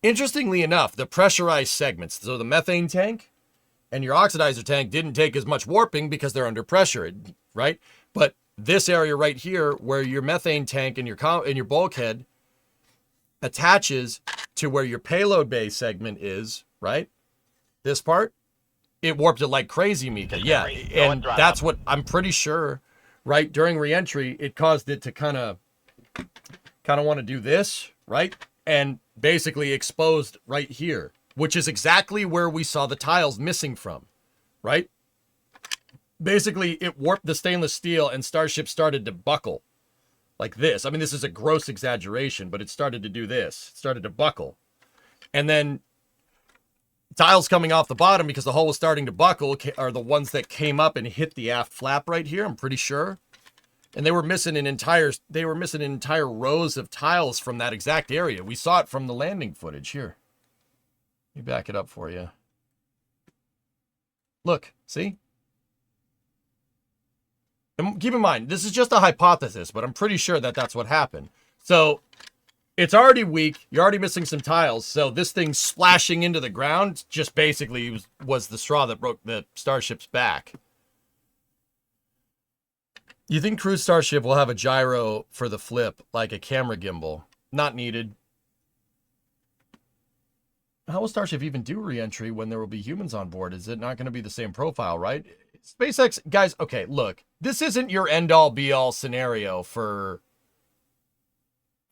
Interestingly enough, the pressurized segments, so the methane tank and your oxidizer tank didn't take as much warping because they're under pressure, right? But this area right here where your methane tank and your bulkhead attaches to where your payload bay segment is, right? This part, it warped it like crazy, Mika. Yeah, and that's what I'm pretty sure, right? During reentry, it caused it to kind of want to do this, right? And basically exposed right here, which is exactly where we saw the tiles missing from, right? Basically, it warped the stainless steel and Starship started to buckle like this. I mean, this is a gross exaggeration, but it started to do this. It started to buckle. And then tiles coming off the bottom because the hull was starting to buckle are the ones that came up and hit the aft flap right here, I'm pretty sure. And they were missing entire rows of tiles from that exact area. We saw it from the landing footage here. Let me back it up for you. Look, see? And keep in mind, this is just a hypothesis, but I'm pretty sure that that's what happened. So it's already weak. You're already missing some tiles. So this thing splashing into the ground just basically was the straw that broke the Starship's back. You think Cruise Starship will have a gyro for the flip, like a camera gimbal? Not needed. How will Starship even do reentry when there will be humans on board? Is it not going to be the same profile, right? SpaceX, guys, okay, look. This isn't your end-all, be-all scenario for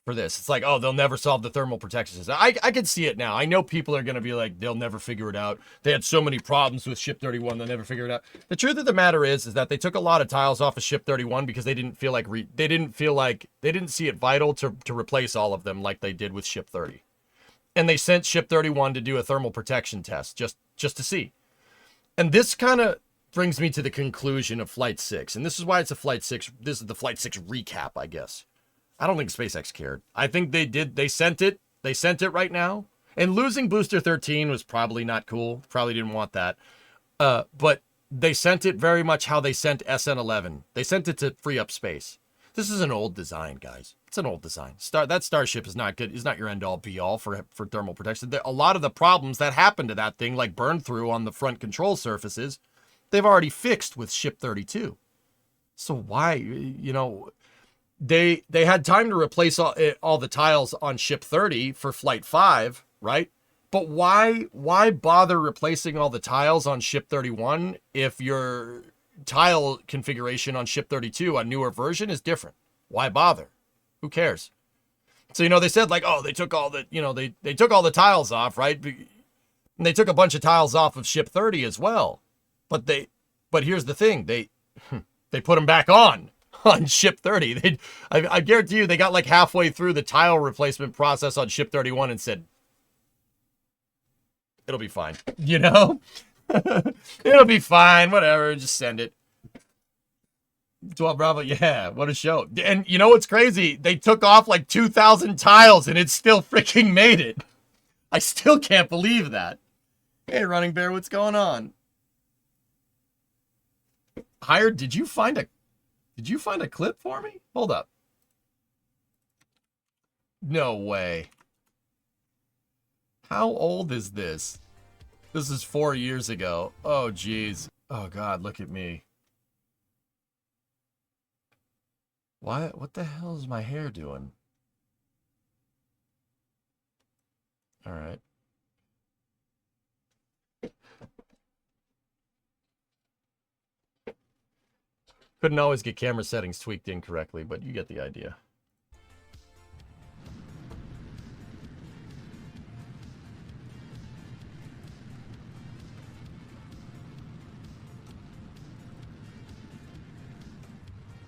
this. It's like, oh, they'll never solve the thermal protection system. I can see it now. I know people are going to be like, they'll never figure it out. They had so many problems with Ship 31, they'll never figure it out. The truth of the matter is that they took a lot of tiles off of Ship 31 because they didn't see it vital to replace all of them like they did with Ship 30. And they sent Ship 31 to do a thermal protection test just to see. And this kind of brings me to the conclusion of Flight 6. And this is why it's a Flight 6. This is the Flight 6 recap, I guess. I don't think SpaceX cared. I think they did. They sent it. They sent it right now. And losing Booster 13 was probably not cool. Probably didn't want that. But they sent it very much how they sent SN11. They sent it to free up space. This is an old design, guys. It's an old design. That Starship is not good. It's not your end-all, be-all for thermal protection. A lot of the problems that happened to that thing, like burn through on the front control surfaces, they've already fixed with Ship 32. So why, They had time to replace all the tiles on Ship 30 for Flight 5, right? But why bother replacing all the tiles on Ship 31 if your tile configuration on Ship 32, a newer version, is different? Why bother? Who cares? So, they said like, oh, they took all the, they took all the tiles off, right? And they took a bunch of tiles off of Ship 30 as well. But here's the thing. They put them back on Ship 30. I guarantee you they got like halfway through the tile replacement process on Ship 31 and said, it'll be fine. It'll be fine. Whatever. Just send it. 12 Bravo. Yeah. What a show. And you know what's crazy? They took off like 2,000 tiles and it still freaking made it. I still can't believe that. Hey, Running Bear, what's going on? Hired, did you find a clip for me? Hold up. No way. How old is this? This is 4 years ago. Oh, geez. Oh, God, look at me. What the hell is my hair doing? All right. Couldn't always get camera settings tweaked incorrectly, but you get the idea.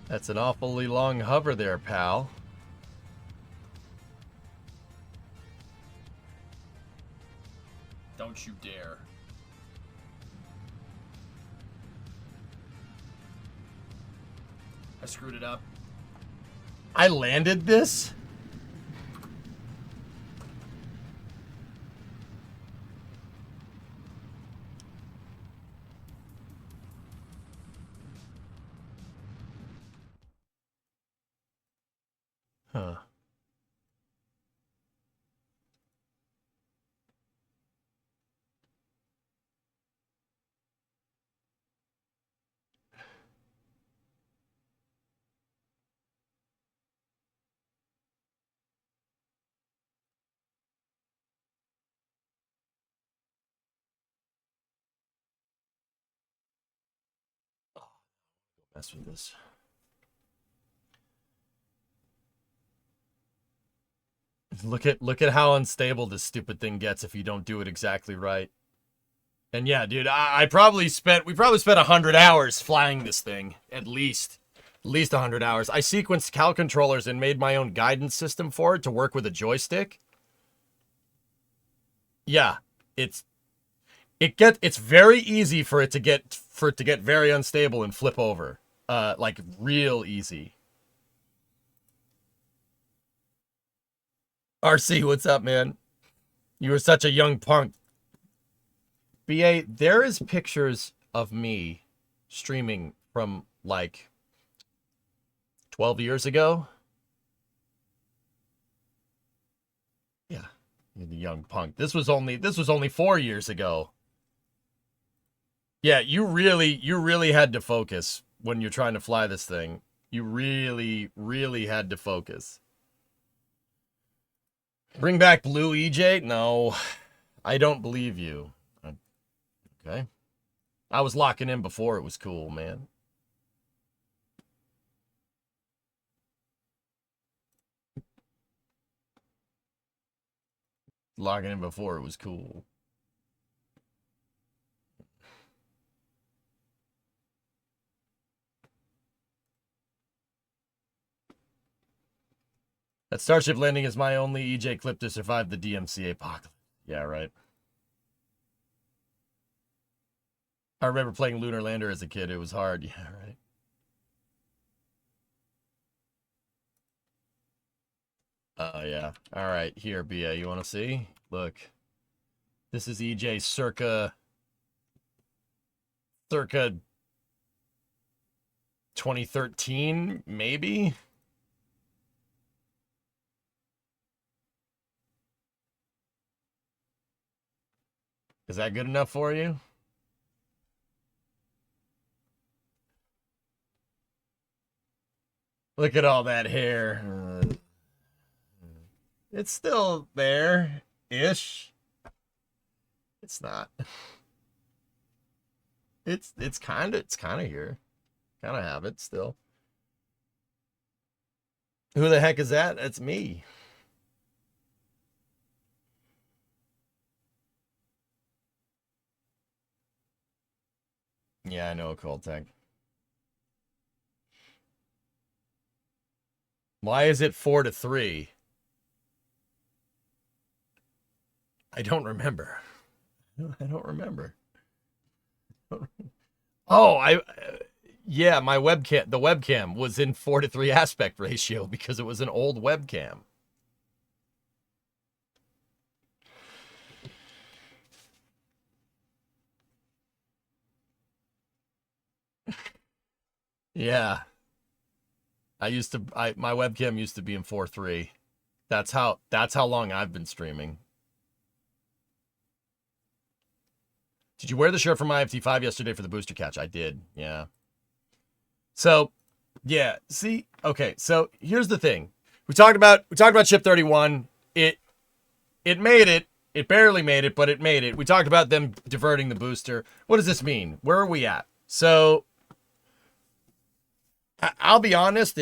That's an awfully long hover there, pal. Don't you dare. I screwed it up. I landed this? Huh. Mess with this. Look at how unstable this stupid thing gets if you don't do it exactly right. And yeah, dude, we probably spent 100 hours flying this thing, at least 100 hours. I sequenced Cal controllers and made my own guidance system for it to work with a joystick. Yeah, it's very easy for it to get very unstable and flip over. Like real easy. RC, what's up, man? You were such a young punk. BA, there is pictures of me streaming from like 12 years ago. Yeah, you're the young punk. This was only 4 years ago. Yeah, you really had to focus when you're trying to fly this thing. You really had to focus. Bring back Blue EJ? No, I don't believe you. Okay. I was locking in before it was cool, man. Locking in before it was cool. That Starship landing is my only EJ clip to survive the DMCA apocalypse. Yeah, right. I remember playing Lunar Lander as a kid. It was hard. Yeah, right. Yeah. All right. Here, BA. You want to see? Look. This is EJ circa 2013, maybe? Is that good enough for you? Look at all that hair. It's still there-ish. It's not. It's kind of here. Kind of have it still. Who the heck is that? It's me. Yeah, I know, Cold Tech. Why is it 4-3? I don't remember. I don't remember. Oh, yeah, my webcam, the webcam was in 4-3 aspect ratio because it was an old webcam. Yeah. My webcam used to be in 4:3. That's how long I've been streaming. Did you wear the shirt from IFT5 yesterday for the booster catch? I did. Yeah. So, yeah, see, okay. So, here's the thing. We talked about ship 31. It made it. It barely made it, but it made it. We talked about them diverting the booster. What does this mean? Where are we at? So, I'll be honest,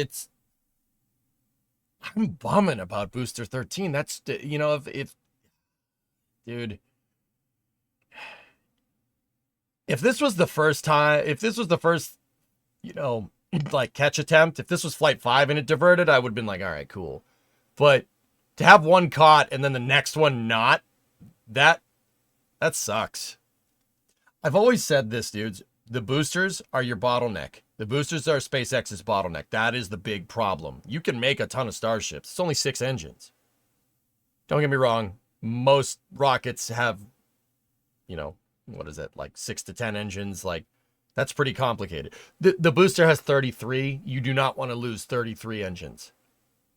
I'm bumming about Booster 13. That's, you know, dude, if this was the first, you know, like catch attempt, if this was flight 5 and it diverted, I would have been like, all right, cool. But to have one caught and then the next one not, that sucks. I've always said this, dudes. The boosters are your bottleneck. The boosters are SpaceX's bottleneck. That is the big problem. You can make a ton of Starships. It's only 6 engines. Don't get me wrong. Most rockets have, you know, what is it, like 6 to 10 engines? Like, that's pretty complicated. The booster has 33. You do not want to lose 33 engines.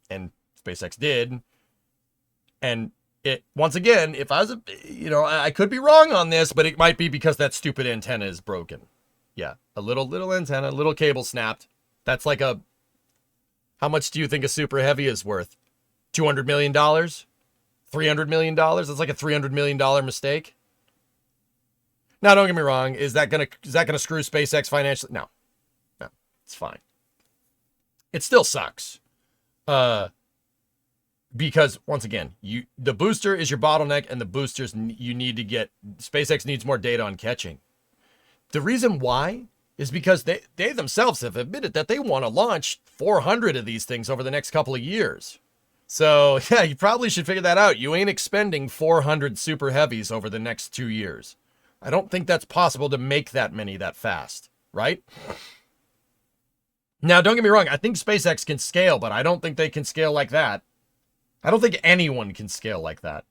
And SpaceX did. And it, once again, if I was, I could be wrong on this, but it might be because that stupid antenna is broken. Yeah, a little antenna, little cable snapped. That's like a, how much do you think a Super Heavy is worth? $200 million? $300 million? That's like a $300 million mistake. Now, don't get me wrong. Is that gonna screw SpaceX financially? No, it's fine. It still sucks. Because once again, the booster is your bottleneck, and the boosters you need to get. SpaceX needs more data on catching. The reason why is because they themselves have admitted that they want to launch 400 of these things over the next couple of years. So yeah, you probably should figure that out. You ain't expending 400 Super Heavies over the next 2 years. I don't think that's possible to make that many that fast, right? Now, don't get me wrong. I think SpaceX can scale, but I don't think they can scale like that. I don't think anyone can scale like that.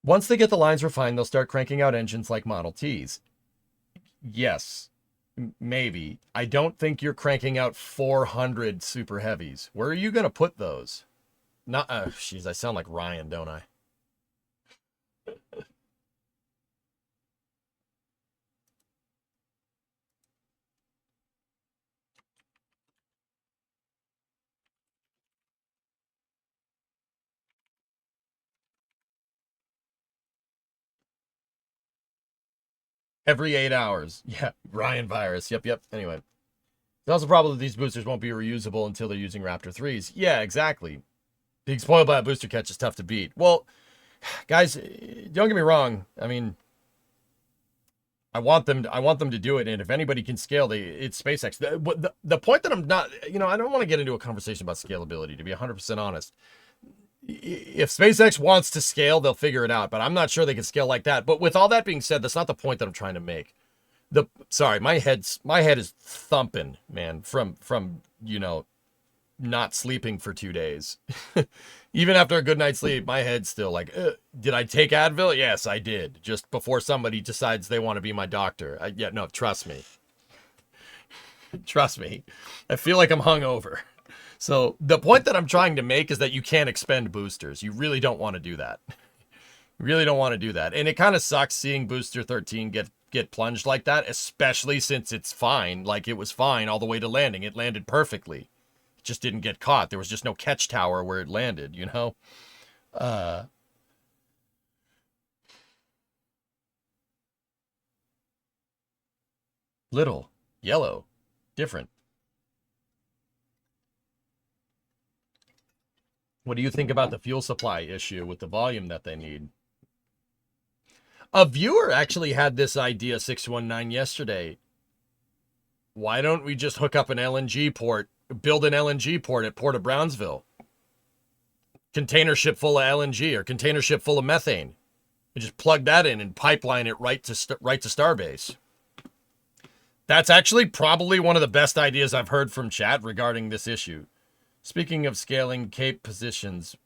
Once they get the lines refined, they'll start cranking out engines like Model Ts. Yes, maybe. I don't think you're cranking out 400 Super Heavies. Where are you going to put those? Not, jeez, I sound like Ryan, don't I? Every 8 hours. Yeah, Ryan virus. Yep. Anyway. There's also a problem that these boosters won't be reusable until they're using Raptor 3s. Yeah, exactly. Being spoiled by a booster catch is tough to beat. Well, guys, don't get me wrong. I mean, I want them to do it, and if anybody can scale, it's SpaceX. The point that I'm not, I don't want to get into a conversation about scalability, to be 100% honest. If SpaceX wants to scale, they'll figure it out, but I'm not sure they can scale like that. But with all that being said, that's not the point that I'm trying to make. Sorry, my head is thumping, man, from not sleeping for 2 days. Even after a good night's sleep, my head's still like, did I take Advil? Yes, I did. Just before somebody decides they want to be my doctor. No, trust me. Trust me. I feel like I'm hungover. So the point that I'm trying to make is that you can't expend boosters. You really don't want to do that. You really don't want to do that. And it kind of sucks seeing Booster 13 get plunged like that, especially since it's fine. Like, it was fine all the way to landing. It landed perfectly. It just didn't get caught. There was just no catch tower where it landed, Little, yellow, different. What do you think about the fuel supply issue with the volume that they need? A viewer actually had this idea, 619, yesterday. Why don't we just hook up an LNG port, build an LNG port at Port of Brownsville? Container ship full of LNG or container ship full of methane. We just plug that in and pipeline it right to Starbase. That's actually probably one of the best ideas I've heard from chat regarding this issue. Speaking of scaling Cape positions,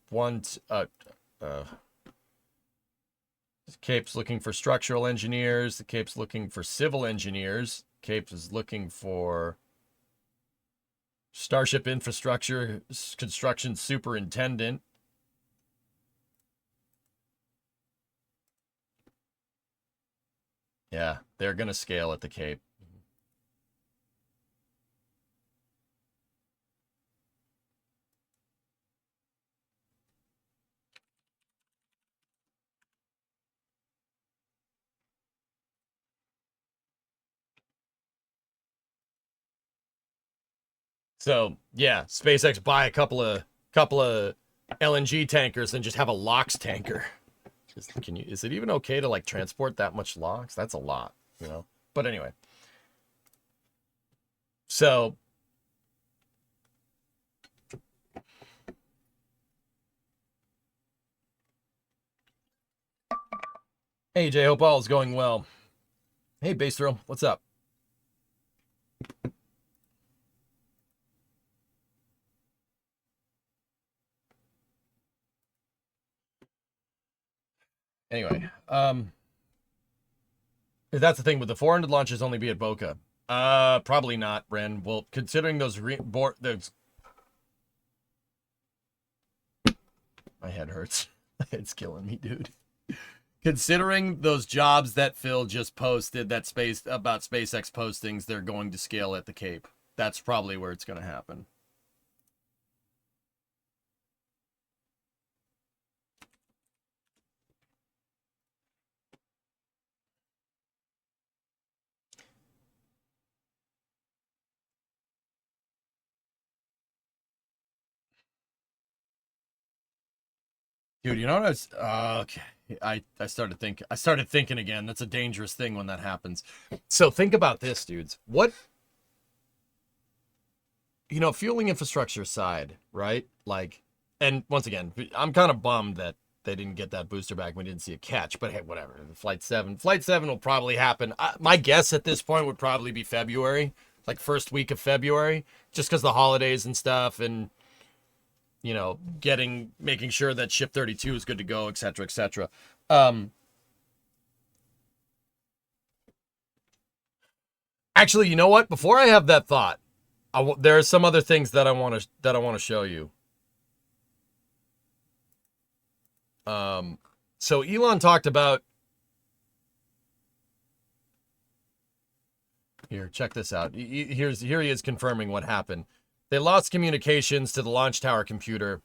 Cape's looking for structural engineers. The Cape's looking for civil engineers. Cape is looking for Starship infrastructure construction superintendent. Yeah, they're going to scale at the Cape. So yeah, SpaceX buy a couple of LNG tankers and just have a LOX tanker. Is it even okay to like transport that much LOX? That's a lot, But anyway. So hey Jay, hope all is going well. Hey Base Thrill, what's up? Anyway, that's the thing. With the 400 launches only be at Boca? Probably not, Ren. Well, considering those those... My head hurts. It's killing me, dude. Considering those jobs that Phil just posted, that about SpaceX postings, they're going to scale at the Cape. That's probably where it's going to happen. Dude, you know what I was... okay. I started thinking again. That's a dangerous thing when that happens. So think about this, dudes. What... You know, fueling infrastructure aside, right? Like, and once again, I'm kind of bummed that they didn't get that booster back. We didn't see a catch, but hey, whatever. Flight 7 will probably happen. My guess at this point would probably be February, like first week of February, just because the holidays and stuff, and you know, making sure that ship 32 is good to go, etc., etc. Actually, you know what? Before I have that thought, there are some other things that I want to show you. So Elon talked about... Here, check this out. Here he is confirming what happened. They lost communications to the launch tower computer.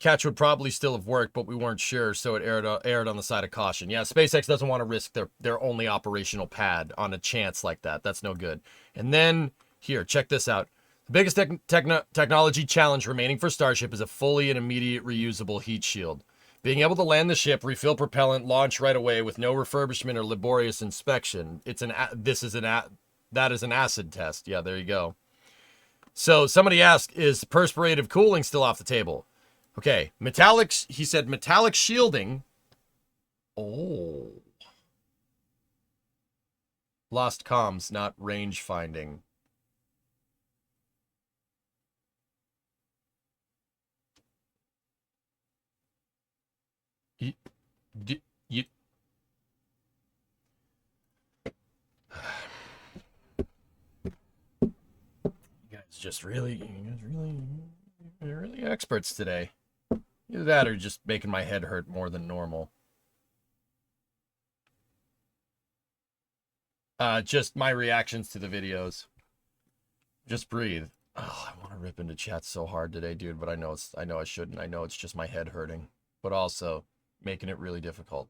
Catch would probably still have worked, but we weren't sure, so it aired on the side of caution. Yeah, SpaceX doesn't want to risk their only operational pad on a chance like that. That's no good. And then, here, check this out. The biggest technology challenge remaining for Starship is a fully and immediate reusable heat shield. Being able to land the ship, refill propellant, launch right away with no refurbishment or laborious inspection. That is an acid test. Yeah, there you go. So somebody asked, is perspirative cooling still off the table? Okay, he said metallic shielding. Oh. Lost comms, not range finding. You guys you're really experts today. Either that or just making my head hurt more than normal. Just my reactions to the videos. Just breathe. Oh, I want to rip into chat so hard today, dude, but I know I shouldn't. I know it's just my head hurting, but also making it really difficult.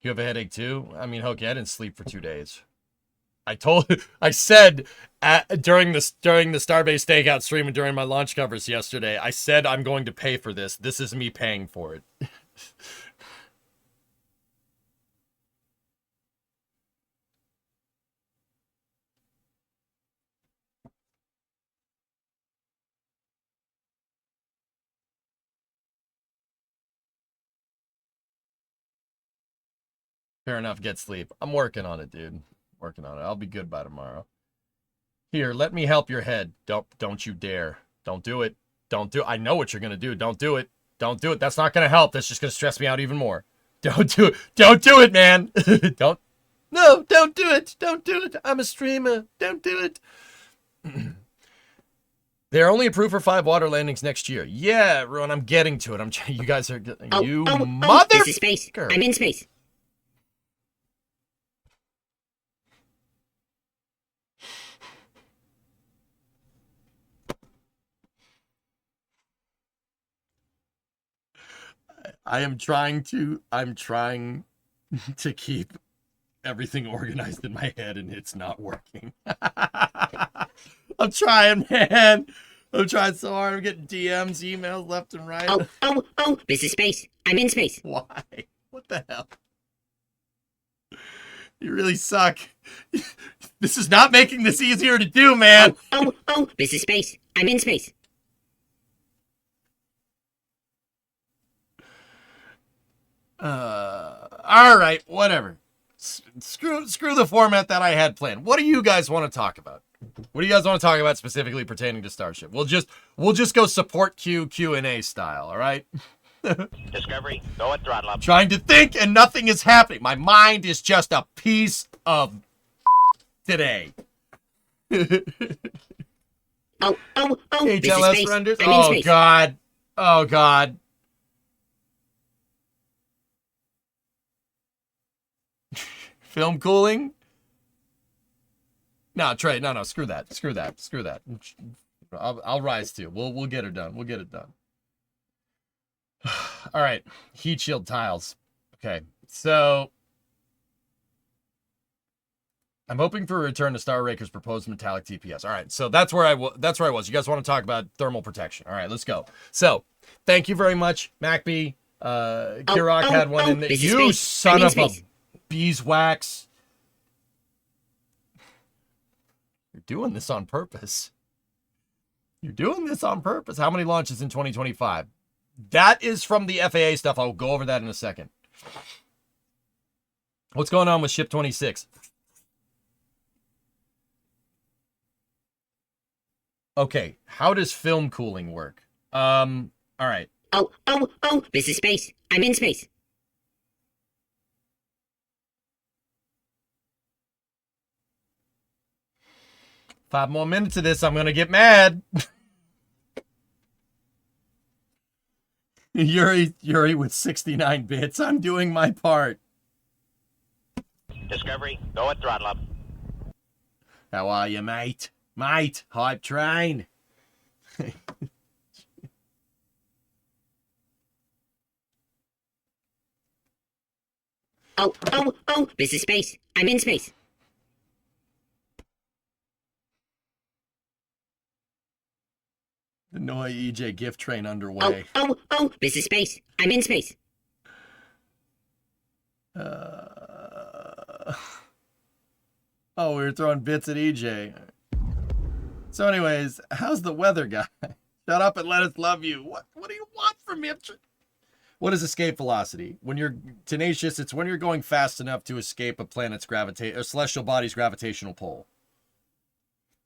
You have a headache too? I mean, okay, I didn't sleep for 2 days. I said during the Starbase Stakeout stream and during my launch covers yesterday, I said I'm going to pay for this. This is me paying for it. Fair enough, get sleep. I'm working on it, dude. Working on it. I'll be good by tomorrow. Here, let me help your head. Don't you dare. Don't do it. Don't do it. I know what you're going to do. Don't do it. Don't do it. That's not going to help. That's just going to stress me out even more. Don't do it. Don't do it, man. Don't do it. Don't do it. I'm a streamer. Don't do it. They're only approved for 5 water landings next year. Yeah, Ron, I'm getting to it. You guys are... mother... This is space. I'm in space. I'm trying to keep everything organized in my head, and it's not working. I'm trying, man. I'm trying so hard. I'm getting DMs, emails left and right. Oh, this is space. I'm in space. Why? What the hell? You really suck. This is not making this easier to do, man. Oh, this is space. I'm in space. All right, whatever. Screw the format that I had planned. What do you guys want to talk about? What do you guys want to talk about specifically pertaining to Starship? We'll just go support Q&A style, all right? Discovery, go at throttle up. Trying to think and nothing is happening. My mind is just a piece of today. Oh, this is HLS space. renders. I'm in Oh space. God. Oh God. Film cooling? No, Trey. No. Screw that. I'll rise to. We'll get her done. We'll get it done. All right. Heat shield tiles. Okay. So I'm hoping for a return to Star Raker's proposed metallic TPS. All right. So that's where I was. You guys want to talk about thermal protection? All right. Let's go. So thank you very much, MacB. Kirok had one in there. You son of a beeswax. You're doing this on purpose. You're doing this on purpose. How many launches in 2025? That is from the FAA stuff. I'll go over that in a second. What's going on with Ship 26? Okay, how does film cooling work? All right. Oh, this is space. I'm in space. Five more minutes of this, I'm gonna get mad. Yuri with 69 bits. I'm doing my part. Discovery, go at throttle up. How are you, mate? Mate, hype train. Oh, this is space. I'm in space. The Noi EJ gift train underway. Oh, this is space. I'm in space. Oh, we were throwing bits at EJ. So anyways, how's the weather, guy? Shut up and let us love you. What do you want from me? What is escape velocity? When you're tenacious, it's when you're going fast enough to escape a planet's or celestial body's gravitational pull.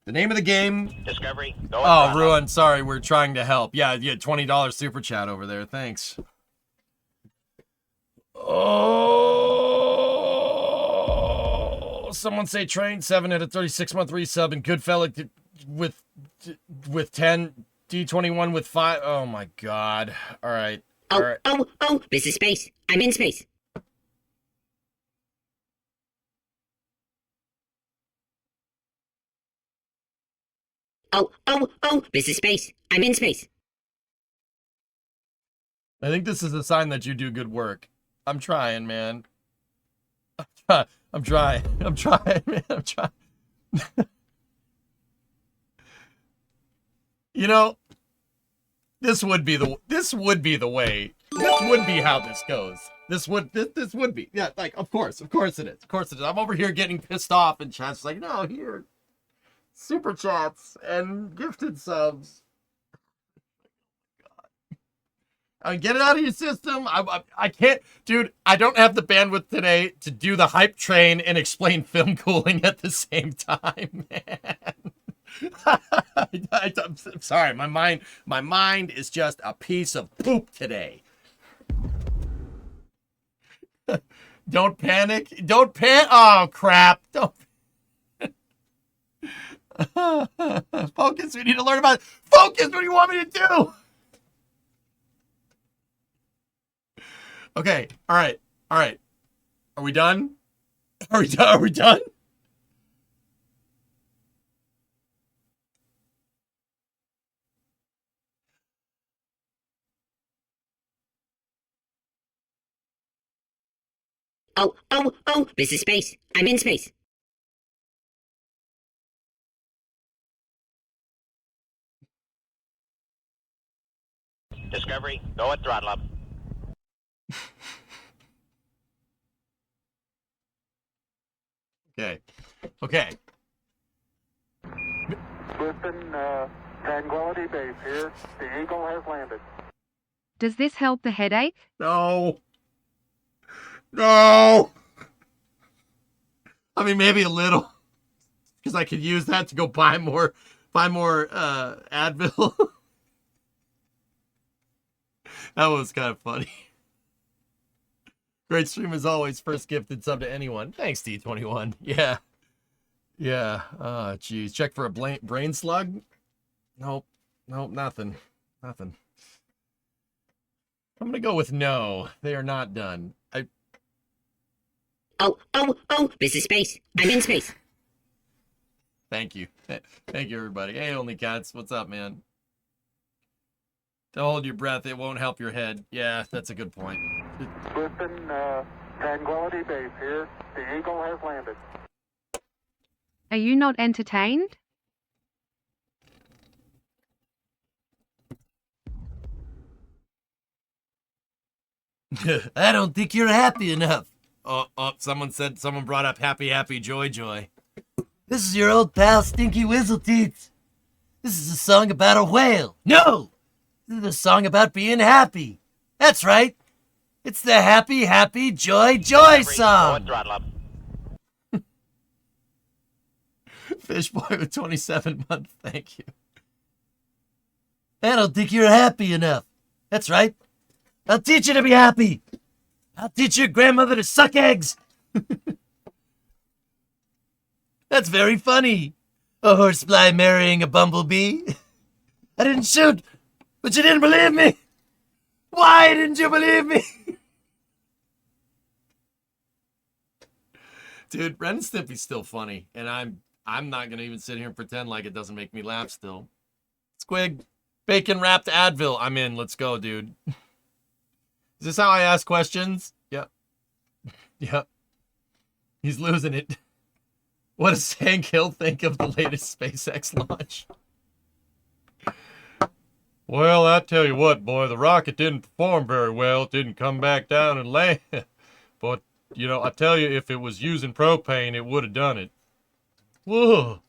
The name of the game. Discovery, go at throttle up. Ruin, sorry, we're trying to help. Yeah, you had $20 super chat over there. Thanks. Oh, someone say train 7 at a 36-month resub and Goodfella with 10, D21 with 5. Oh my God. All right. All right. Oh, this is space. I'm in space. Oh, this is space. I'm in space. I think this is a sign that you do good work. I'm trying, man. I'm trying, man. I'm trying. You know, this would be the way. This would be how this goes. This would be. Yeah, like of course it is. Of course it is. I'm over here getting pissed off and chat's like, no, here. Super chats and gifted subs. Get it out of your system. I can't, dude. I don't have the bandwidth today to do the hype train and explain film cooling at the same time, man. I'm sorry. My mind is just a piece of poop today. Don't panic. Don't panic. Oh crap! Don't. Focus. We need to learn about focus. What do you want me to do? Okay. All right. Are we done? Are we done? Oh, this is space. I'm in space. Discovery, go at throttle up. Okay. Houston, Tranquility Base here. The Eagle has landed. Does this help the headache? No. I mean, maybe a little, because I could use that to go buy more Advil. That was kind of funny. Great stream as always. First gifted sub to anyone. Thanks, D21. Yeah. Yeah. Oh, geez. Check for a brain slug? Nope. Nope, nothing. Nothing. I'm going to go with no. They are not done. Oh, this is space. I'm in space. Thank you. Thank you, everybody. Hey, Only Cats. What's up, man? Don't hold your breath. It won't help your head. Yeah, that's a good point. Houston, Tranquility Base here. The Eagle has landed. Are you not entertained? I don't think you're happy enough. Oh, someone brought up happy, joy. This is your old pal, Stinky Whistleteeth. This is a song about a whale. No! This is a song about being happy. That's right. It's the happy, joy song. Fish boy with 27 months, thank you. I don't think you're happy enough. That's right. I'll teach you to be happy. I'll teach your grandmother to suck eggs. That's very funny. A horsefly marrying a bumblebee. I didn't shoot, but you didn't believe me. Why didn't you believe me? Dude, Ren and Stimpy's still funny, and I'm not gonna even sit here and pretend like it doesn't make me laugh still. Squig, bacon wrapped Advil. I'm in. Let's go, dude. Is this how I ask questions? Yep. Yep. He's losing it. What does Hank Hill think of the latest SpaceX launch? Well, I tell you what, boy, the rocket didn't perform very well. It didn't come back down and land. But, you know, I tell you, if it was using propane, it would have done it. Whoa.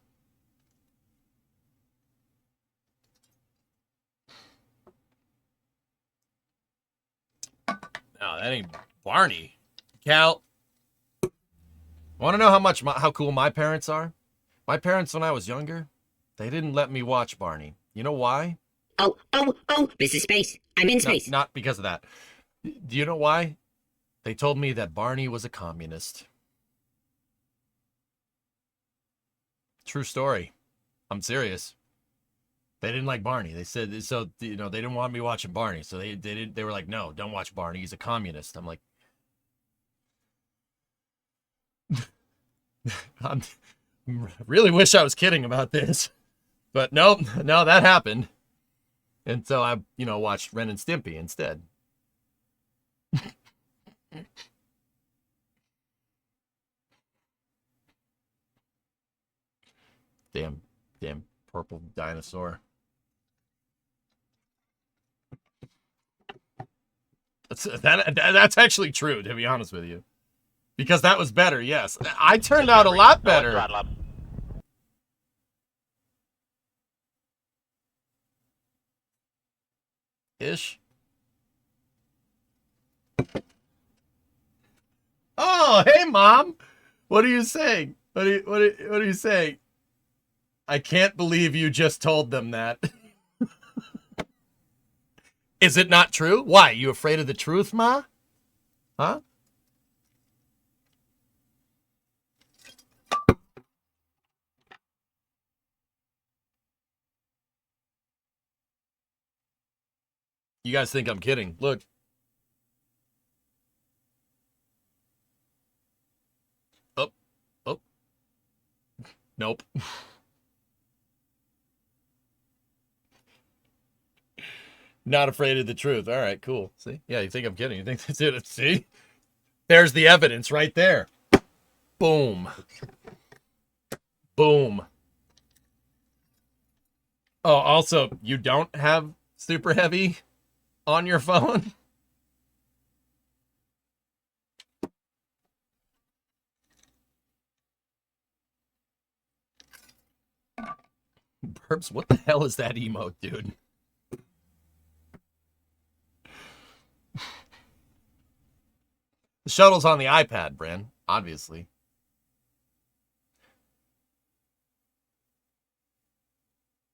No, that ain't Barney. Cal, want to know how cool my parents are? My parents, when I was younger, they didn't let me watch Barney. You know why? Oh, this is space. I'm in space. Not because of that. Do you know why? They told me that Barney was a communist. True story. I'm serious. They didn't like Barney. They said, so, you know, they didn't want me watching Barney. So they were like, no, don't watch Barney. He's a communist. I'm like, I really wish I was kidding about this. But no, that happened. And so I, you know, watched Ren and Stimpy instead. Damn purple dinosaur. That's actually true, to be honest with you. Because that was better, yes. I turned out a lot better. Ish. Oh, hey, Mom. What are you saying? What are you saying? I can't believe you just told them that. Is it not true? Why? You afraid of the truth, Ma? Huh? You guys think I'm kidding. Look. Oh. Nope. Not afraid of the truth. All right, cool. See? Yeah, you think I'm kidding. You think that's it. See? There's the evidence right there. Boom. Boom. Oh, also, you don't have Super Heavy on your phone? Burps, what the hell is that emote, dude? The shuttle's on the iPad, Bran, obviously.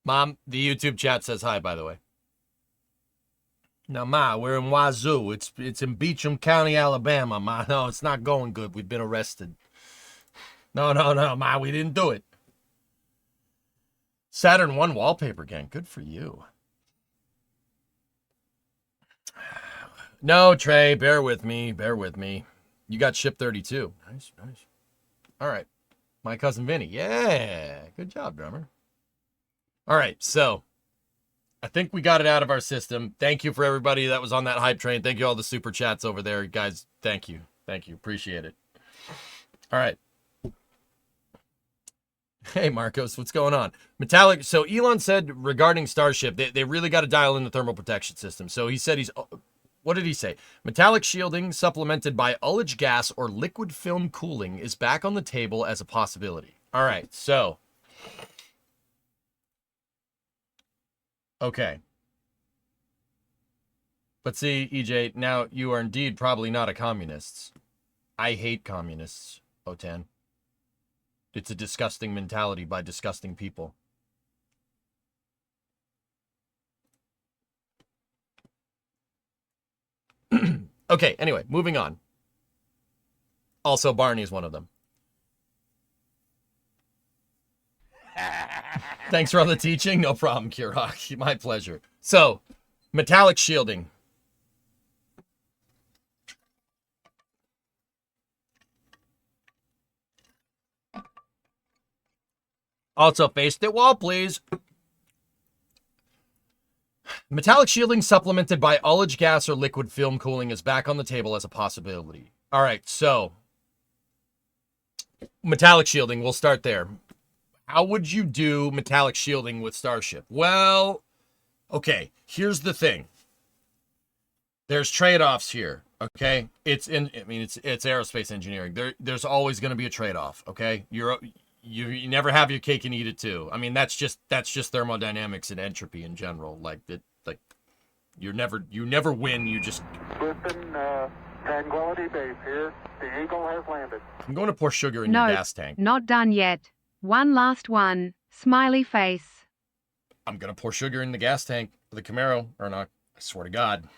Mom, the YouTube chat says hi, by the way. Now, Ma, we're in Wazoo. It's in Beecham County, Alabama, Ma. No, it's not going good. We've been arrested. No, Ma, we didn't do it. Saturn 1 wallpaper gang. Good for you. No, Trey, bear with me. Bear with me. You got ship 32. Nice. All right. My cousin Vinny. Yeah. Good job, drummer. All right, so I think we got it out of our system. Thank you for everybody that was on that hype train. Thank you all the super chats over there. Guys, thank you. Appreciate it. All right. Hey, Marcos, what's going on? Metallic. So Elon said regarding Starship, they really got to dial in the thermal protection system. So he said what did he say? Metallic shielding supplemented by ullage gas or liquid film cooling is back on the table as a possibility. All right, so. Okay. But see, EJ, now you are indeed probably not a communist. I hate communists, O10. It's a disgusting mentality by disgusting people. Okay, anyway, moving on. Also, Barney is one of them. Thanks for all the teaching. No problem, Kirok. My pleasure. So, metallic shielding. Also, face the wall, please. Metallic shielding supplemented by ullage gas or liquid film cooling is back on the table as a possibility. All right, so metallic shielding, we'll start there. How would you do metallic shielding with Starship? Well, okay, here's the thing. There's trade-offs here, okay? It's aerospace engineering. There's always going to be a trade-off, okay? You never have your cake and eat it too. I mean, that's just thermodynamics and entropy in general. Like you never win. You just. Listen, Tranquility Base here. The Eagle has landed. I'm going to pour sugar in your gas tank. Not done yet. One last one. Smiley face. I'm going to pour sugar in the gas tank of the Camaro, or not. I swear to God.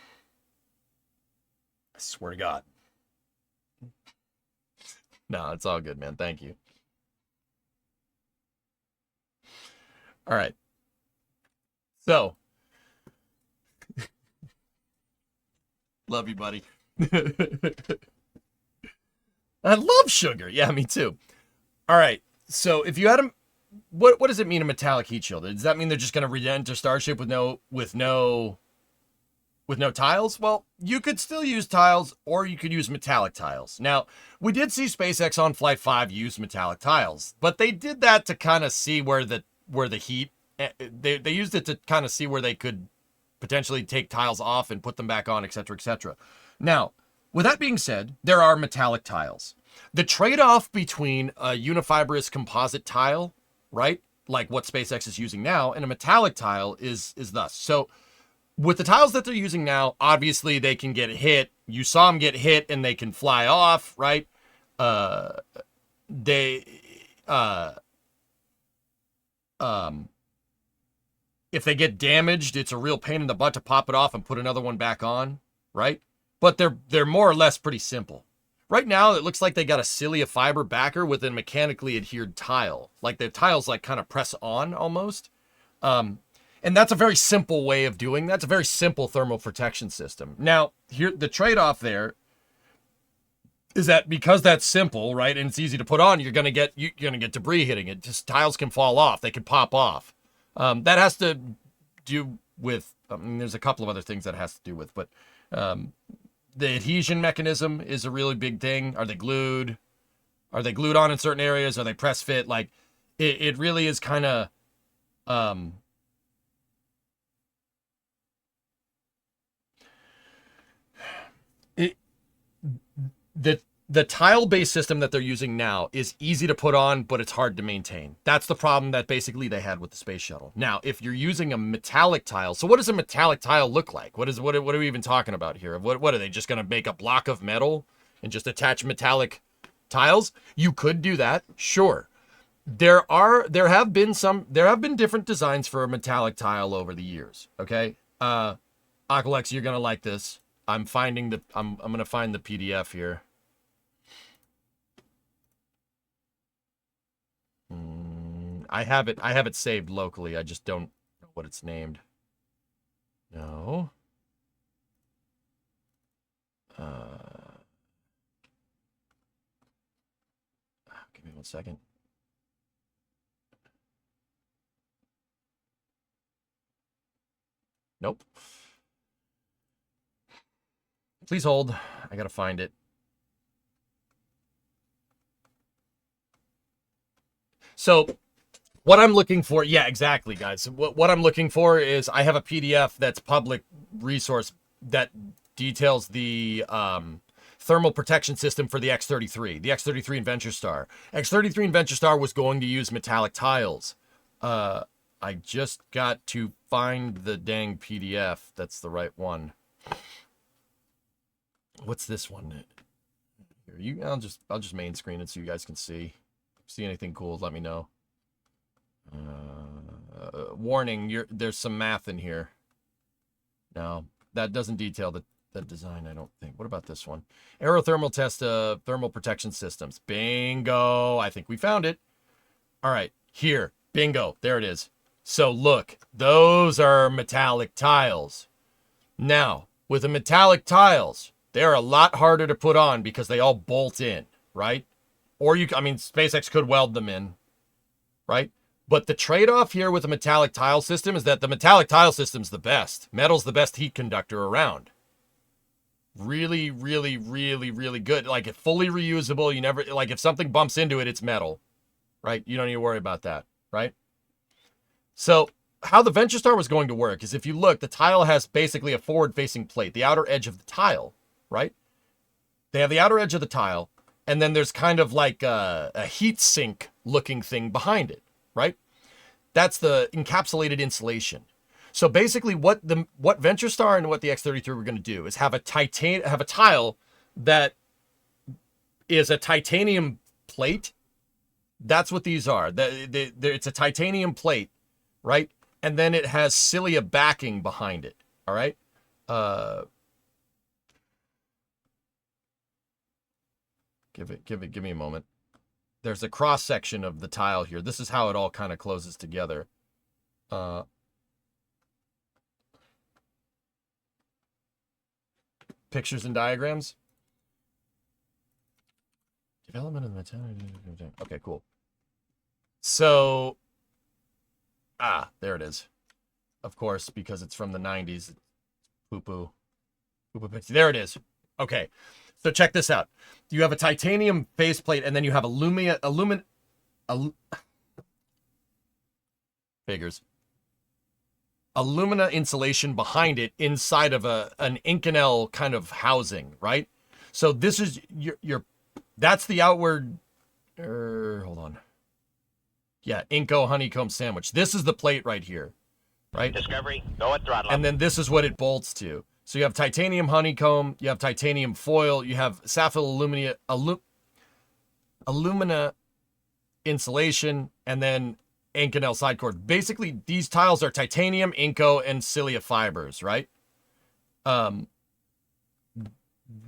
No, it's all good, man. Thank you. All right. So, love you, buddy. I love sugar. Yeah, me too. All right. So, if you had a, what does it mean a metallic heat shield? Does that mean they're just going to re-enter Starship with no tiles? Well, you could still use tiles, or you could use metallic tiles. Now, we did see SpaceX on Flight 5 use metallic tiles, but they did that to kind of see where the heat, they used it to kind of see where they could potentially take tiles off and put them back on, etc., etc. Now, with that being said, there are metallic tiles. The trade-off between a unifibrous composite tile, right, like what SpaceX is using now, and a metallic tile is thus. So, with the tiles that they're using now, obviously they can get hit. You saw them get hit and they can fly off, right? If they get damaged, it's a real pain in the butt to pop it off and put another one back on, right? But they're more or less pretty simple. Right now, it looks like they got a cilia fiber backer with a mechanically adhered tile. Like the tiles like kind of press on almost. And that's a very simple way of doing that. That's a very simple thermal protection system. Now, here the trade-off there is that because that's simple, right, and it's easy to put on, you're gonna get debris hitting it. Just tiles can fall off. They can pop off. That has to do with, there's a couple of other things that it has to do with, but the adhesion mechanism is a really big thing. Are they glued? Are they glued on in certain areas? Are they press fit? Like, it really is kind of, the tile-based system that they're using now is easy to put on, but it's hard to maintain. That's the problem that basically they had with the space shuttle. Now, if you're using a metallic tile, so what does a metallic tile look like? What are we even talking about here? What are they just going to make a block of metal and just attach metallic tiles? You could do that, sure. there have been different designs for a metallic tile over the years. Okay, Aqualex, you're gonna like this. I'm gonna find the PDF here. I have it saved locally. I just don't know what it's named. No. Give me 1 second. Nope. Please hold. I gotta find it. So what I'm looking for, yeah, exactly, guys. What I'm looking for is I have a PDF that's public resource that details the thermal protection system for the X-33, the X-33 and Venture Star. X-33 and Venture Star was going to use metallic tiles. I just got to find the dang PDF. That's the right one. What's this one? Here, I'll just main screen it so you guys can see. See anything cool, let me know. Warning, there's some math in here. No, that doesn't detail the design, I don't think. What about this one? Aerothermal test thermal protection systems. Bingo. I think we found it. All right, here. Bingo. There it is. So look, those are metallic tiles. Now, with the metallic tiles, they're a lot harder to put on because they all bolt in, right? Or SpaceX could weld them in, right? But the trade-off here with a metallic tile system is that the metallic tile system's the best. Metal's the best heat conductor around. Really, really, really, really good. Like, it's fully reusable. You never, like, if something bumps into it, it's metal, right? You don't need to worry about that, right? So how the Venture Star was going to work is, if you look, the tile has basically a forward-facing plate, the outer edge of the tile, right? They have the outer edge of the tile, and then there's kind of like a heat sink looking thing behind it, right? That's the encapsulated insulation. So basically what Venture Star and what the X-33 were going to do is have a tile that is a titanium plate. That's what these are. It's a titanium plate, right? And then it has cilia backing behind it, all right? Give me a moment. There's a cross section of the tile here. This is how it all kind of closes together. Pictures and diagrams. Development of the material. Okay, cool. So, there it is. Of course, because it's from the 90s. Poo-poo. Poo-poo picture. There it is. Okay. So check this out. You have a titanium faceplate, and then you have alumina insulation behind it inside of an Inconel kind of housing, right? So this is that's the outward, hold on. Yeah, Inco honeycomb sandwich. This is the plate right here, right? Discovery, go at throttle. And then this is what it bolts to. So you have titanium honeycomb, you have titanium foil, you have sapphire alumina insulation, and then Inconel side cord. Basically, these tiles are titanium, Inco, and cilia fibers, right?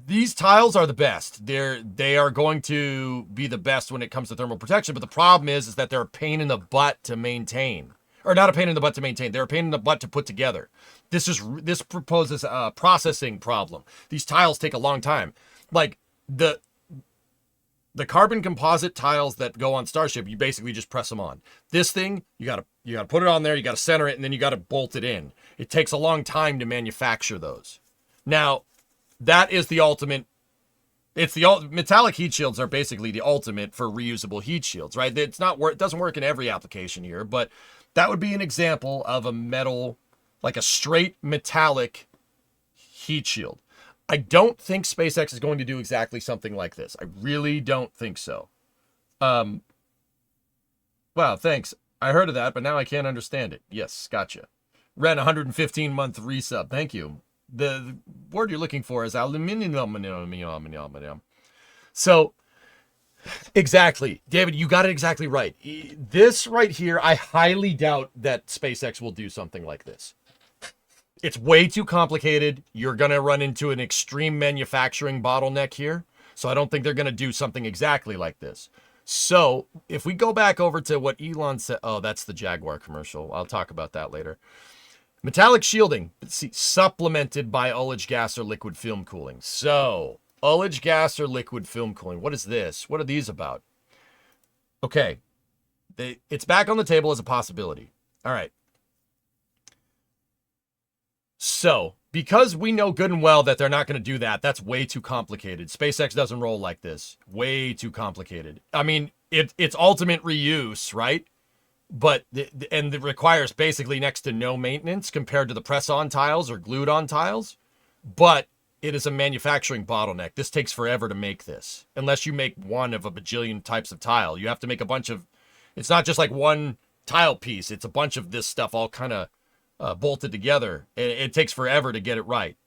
These tiles are the best. They are going to be the best when it comes to thermal protection, but the problem is that they're a pain in the butt to maintain. Or not a pain in the butt to maintain. They're a pain in the butt to put together. This proposes a processing problem. These tiles take a long time. Like the carbon composite tiles that go on Starship, you basically just press them on. This thing, you gotta put it on there, you gotta center it, and then you gotta bolt it in. It takes a long time to manufacture those. Now, that is the ultimate. Metallic heat shields are basically the ultimate for reusable heat shields, right? It doesn't work in every application here, but that would be an example of a metal, like a straight metallic heat shield. I don't think SpaceX is going to do exactly something like this. I really don't think so. Wow, thanks. I heard of that, but now I can't understand it. Yes, gotcha. Ren, 115-month resub. Thank you. The word you're looking for is aluminium. So, Exactly. David, you got it exactly right. This right here, I highly doubt that SpaceX will do something like this. It's way too complicated. You're going to run into an extreme manufacturing bottleneck here. So I don't think they're going to do something exactly like this. So if we go back over to what Elon said, oh, that's the Jaguar commercial. I'll talk about that later. Metallic shielding, see, supplemented by ullage gas or liquid film cooling. So ullage gas or liquid film cooling. What is this? What are these about? Okay. It's back on the table as a possibility. All right. So, because we know good and well that they're not going to do that, that's way too complicated. SpaceX doesn't roll like this. Way too complicated. I mean, it's ultimate reuse, right? But, and it requires basically next to no maintenance compared to the press-on tiles or glued-on tiles. But it is a manufacturing bottleneck. This takes forever to make this. Unless you make one of a bajillion types of tile. You have to make a bunch of... It's not just like one tile piece. It's a bunch of this stuff all kind of bolted together. It takes forever to get it right.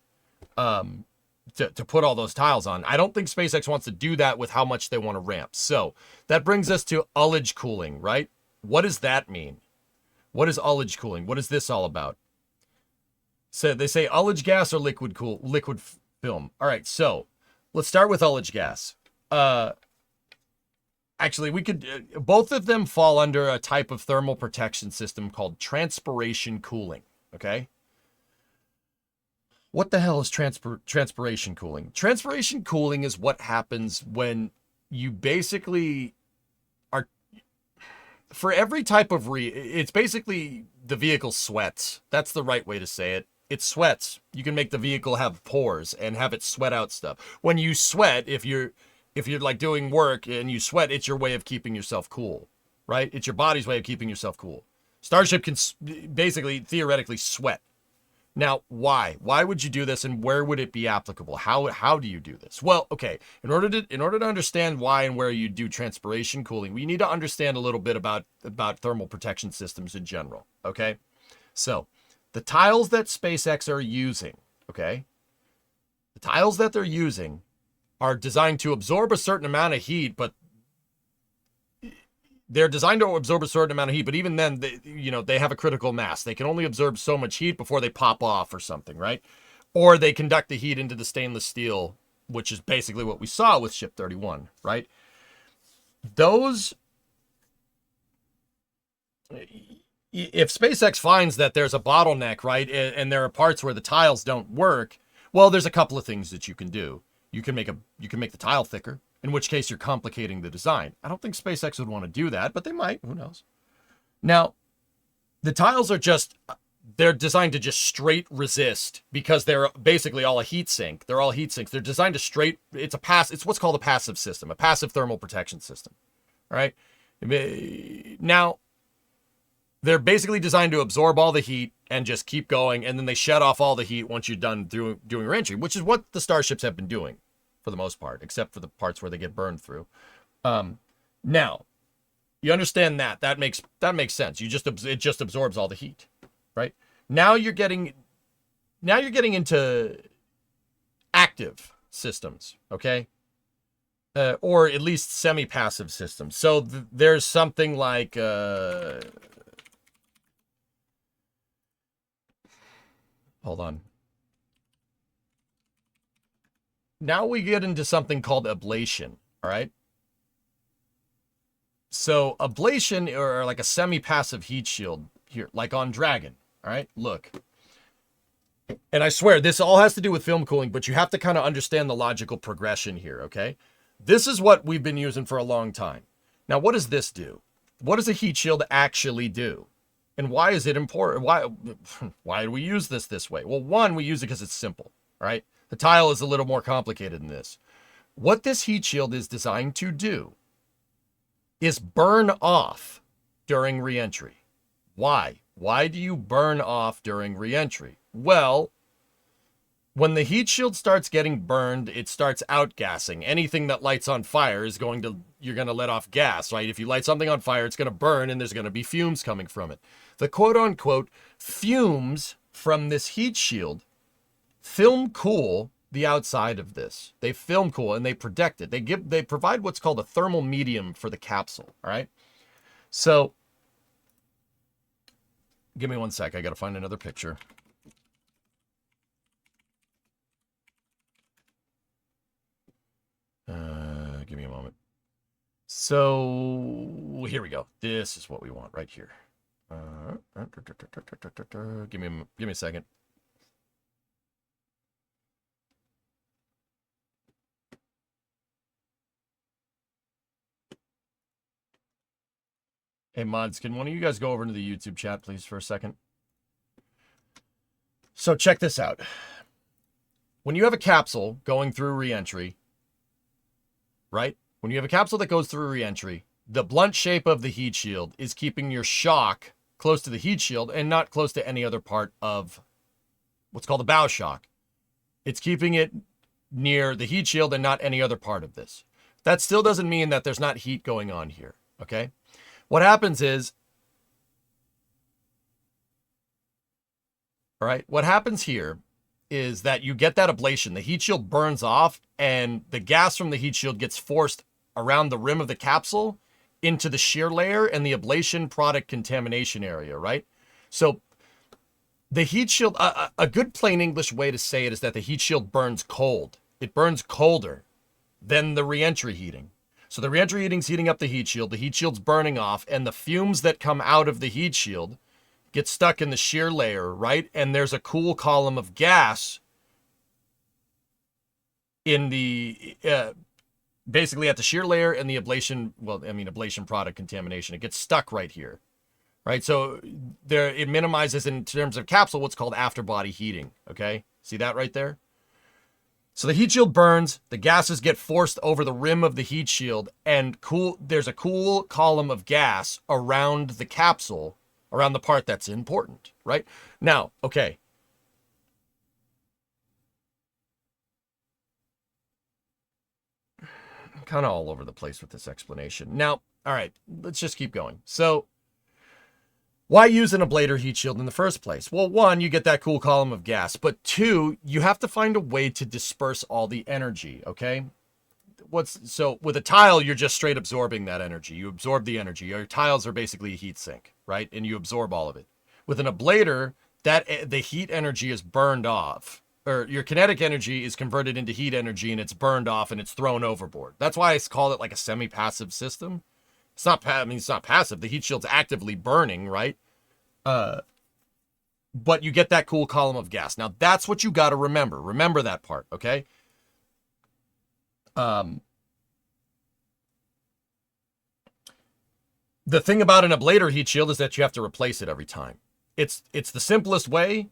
To put all those tiles on. I don't think SpaceX wants to do that with how much they want to ramp. So that brings us to ullage cooling, right? What does that mean? What is ullage cooling? What is this all about? So they say ullage gas or liquid film. All right, so let's start with ullage gas. Actually, we could, both of them fall under a type of thermal protection system called transpiration cooling, okay? What the hell is transpiration cooling? Transpiration cooling is what happens when you basically are, for every type of it's basically the vehicle sweats. That's the right way to say it. It sweats. You can make the vehicle have pores and have it sweat out stuff. When you sweat, if you're like doing work and you sweat, it's your way of keeping yourself cool, right? It's your body's way of keeping yourself cool. Starship can basically, theoretically, sweat. Now, why? Why would you do this, and where would it be applicable? How do you do this? Well, okay, in order to understand why and where you do transpiration cooling, we need to understand a little bit about thermal protection systems in general, okay? So, the tiles that SpaceX are using, okay? The tiles that they're using are designed to absorb a certain amount of heat, but they're designed to absorb a certain amount of heat, but even then, they have a critical mass. They can only absorb so much heat before they pop off or something, right? Or they conduct the heat into the stainless steel, which is basically what we saw with Ship 31, right? If SpaceX finds that there's a bottleneck, right, and there are parts where the tiles don't work, well, there's a couple of things that you can do. You can make the tile thicker, in which case you're complicating the design. I don't think SpaceX would want to do that, but they might. Who knows? Now, the tiles they're designed to just straight resist because they're basically all a heat sink. They're all heat sinks. They're designed to it's what's called a passive system, a passive thermal protection system. All right? Now, they're basically designed to absorb all the heat and just keep going, and then they shut off all the heat once you're done doing reentry, which is what the Starships have been doing for the most part, except for the parts where they get burned through. Now, you understand that makes sense. It just absorbs all the heat, right? Now you're getting into active systems, okay? Or at least semi-passive systems. So there's something like hold on. Now we get into something called ablation, all right? So ablation, or like a semi-passive heat shield here, like on Dragon, all right? Look. And I swear, this all has to do with film cooling, but you have to kind of understand the logical progression here, okay? This is what we've been using for a long time. Now, what does this do? What does a heat shield actually do? And why is it important? Why do we use this way? Well, one, we use it because it's simple, right? The tile is a little more complicated than this. What this heat shield is designed to do is burn off during reentry. Why? Why do you burn off during reentry? Well, when the heat shield starts getting burned, it starts outgassing. Anything that lights on fire you're going to let off gas, right? If you light something on fire, it's going to burn and there's going to be fumes coming from it. The quote unquote fumes from this heat shield film cool the outside of this. They film cool and they protect it. They provide what's called a thermal medium for the capsule. All right. So give me one sec. I got to find another picture. Give me a moment. So here we go. This is what we want right here. Give me a second. Hey mods, can one of you guys go over into the YouTube chat, please, for a second? So check this out. When you have a capsule going through reentry, right? When you have a capsule that goes through reentry, the blunt shape of the heat shield is keeping your shock close to the heat shield and not close to any other part of what's called the bow shock. It's keeping it near the heat shield and not any other part of this. That still doesn't mean that there's not heat going on here, okay? What happens is, all right, what happens here is that you get that ablation. The heat shield burns off and the gas from the heat shield gets forced around the rim of the capsule into the shear layer and the ablation product contamination area, right? So the heat shield, a good plain English way to say it is that the heat shield burns cold. It burns colder than the reentry heating. So the reentry heating's heating up the heat shield's burning off, and the fumes that come out of the heat shield get stuck in the shear layer, right? And there's a cool column of gas in the, basically at the shear layer and the ablation, ablation product contamination. It gets stuck right here, right? So there, it minimizes in terms of capsule what's called afterbody heating, okay? See that right there? So the heat shield burns, the gases get forced over the rim of the heat shield, and there's a cool column of gas around the capsule, around the part that's important, right? Now, okay. I'm kind of all over the place with this explanation. Now, all right, let's just keep going. So why use an ablator heat shield in the first place? Well, one, you get that cool column of gas, but two, you have to find a way to disperse all the energy, okay? So with a tile, you're just straight absorbing that energy. You absorb the energy. Your tiles are basically a heat sink, right? And you absorb all of it. With an ablator, the heat energy is burned off, or your kinetic energy is converted into heat energy and it's burned off and it's thrown overboard. That's why I call it like a semi-passive system. It's not, it's not passive. The heat shield's actively burning, right? But you get that cool column of gas. Now, that's what you got to remember. Remember that part, okay? The thing about an ablator heat shield is that you have to replace it every time. It's the simplest way,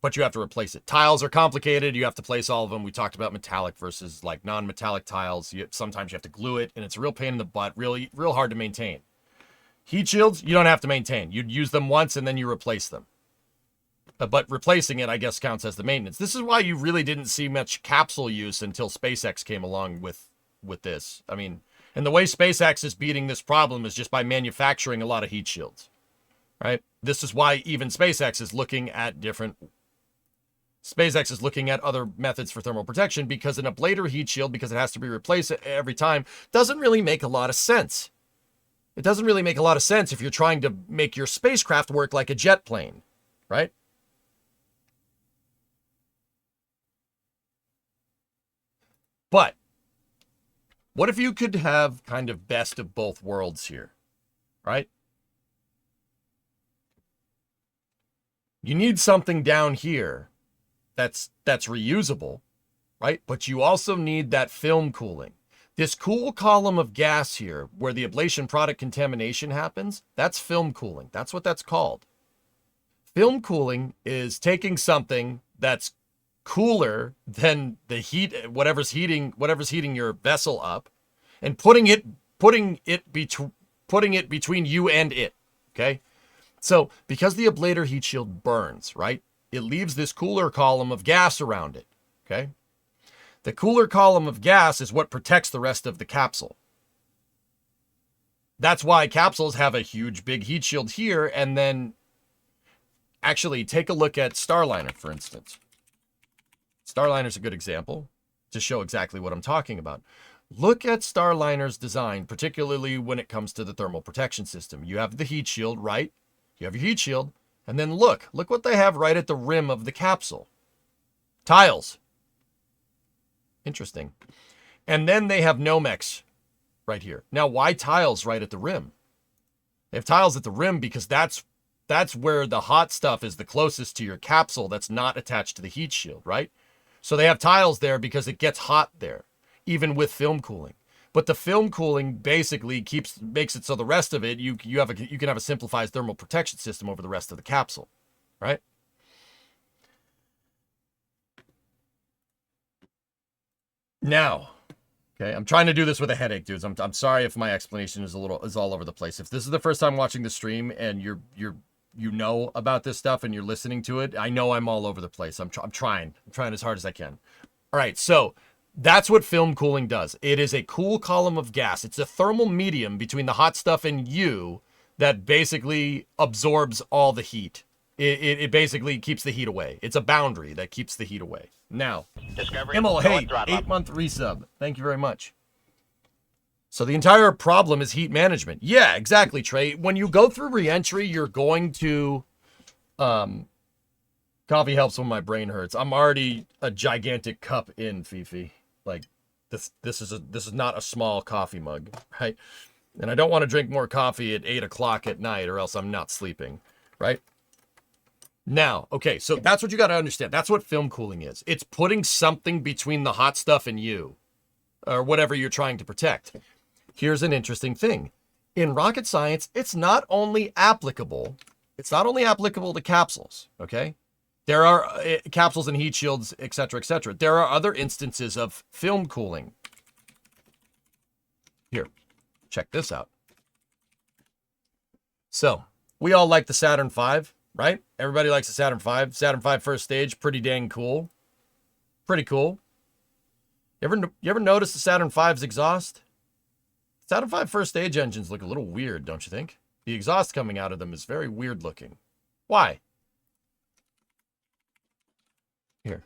but you have to replace it. Tiles are complicated. You have to place all of them. We talked about metallic versus like non-metallic tiles. Sometimes you have to glue it, and it's a real pain in the butt, real hard to maintain. Heat shields, you don't have to maintain. You'd use them once, and then you replace them. But replacing it, I guess, counts as the maintenance. This is why you really didn't see much capsule use until SpaceX came along with this. I mean, and the way SpaceX is beating this problem is just by manufacturing a lot of heat shields, right? This is why even SpaceX is looking at other methods for thermal protection, because an ablator heat shield, because it has to be replaced every time, doesn't really make a lot of sense. It doesn't really make a lot of sense if you're trying to make your spacecraft work like a jet plane, right? But what if you could have kind of best of both worlds here, right? You need something down here that's reusable, right? But you also need that film cooling. This cool column of gas here, where the ablation product contamination happens, that's film cooling. That's what that's called. Film cooling is taking something that's cooler than the heat, whatever's heating your vessel up, and putting it between you and it. Okay, so because the ablator heat shield burns, right, it leaves this cooler column of gas around it. Okay, the cooler column of gas is what protects the rest of the capsule. That's why capsules have a huge big heat shield here, and then actually take a look at Starliner, for instance. Starliner's a good example to show exactly what I'm talking about. Look at Starliner's design, particularly when it comes to the thermal protection system. You have the heat shield, right? You have your heat shield. And then look what they have right at the rim of the capsule. Tiles. Interesting. And then they have Nomex right here. Now, why tiles right at the rim? They have tiles at the rim because that's where the hot stuff is the closest to your capsule that's not attached to the heat shield, right? So they have tiles there because it gets hot there, even with film cooling. But the film cooling basically makes it so the rest of it, you can have a simplified thermal protection system over the rest of the capsule, right? Now, okay, I'm trying to do this with a headache, dudes. I'm sorry if my explanation is all over the place. If this is the first time watching the stream and you know about this stuff and you're listening to it, I know I'm all over the place. I'm trying as hard as I can. All right, so that's what film cooling does. It is a cool column of gas. It's a thermal medium between the hot stuff and you that basically absorbs all the heat. It basically keeps the heat away. It's a boundary that keeps the heat away. Now, Himmel, hey, 8-month resub. Thank you very much. So the entire problem is heat management. Yeah, exactly, Trey. When you go through reentry, you're going to... Coffee helps when my brain hurts. I'm already a gigantic cup in, Fifi. Like, this is not a small coffee mug, right? And I don't want to drink more coffee at 8 o'clock at night or else I'm not sleeping, right? Now, okay, so that's what you got to understand. That's what film cooling is. It's putting something between the hot stuff and you, or whatever you're trying to protect. Here's an interesting thing. In rocket science, it's not only applicable to capsules, okay? There are capsules and heat shields, etc., etc. There are other instances of film cooling. Here, check this out. So, we all like the Saturn V, right? Everybody likes the Saturn V. Saturn V first stage, pretty dang cool. Pretty cool. You ever notice the Saturn V's exhaust? Saturn V first stage engines look a little weird, don't you think? The exhaust coming out of them is very weird looking. Why? Here.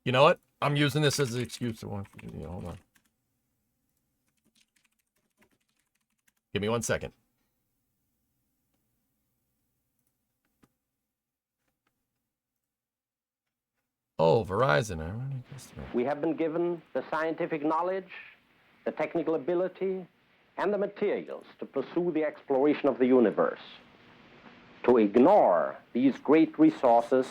You know what? I'm using this as an excuse to one. Hold on. Give me 1 second. Oh, Verizon. We have been given the scientific knowledge, the technical ability, and the materials to pursue the exploration of the universe. To ignore these great resources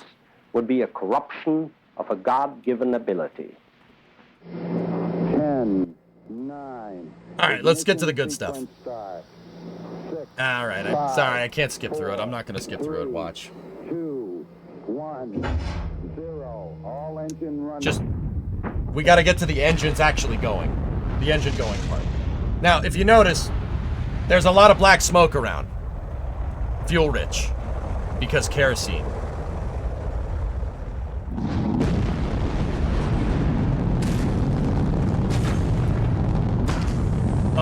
would be a corruption of a God-given ability. 10, 9. All right, let's get to the good stuff. All right, I'm sorry, I can't skip through it. I'm not going to skip through it. Watch. 2, 1, 0. All engine running. Just, we got to get to the engines actually going. The engine going part. Now, if you notice, there's a lot of black smoke around. Fuel rich. Because kerosene.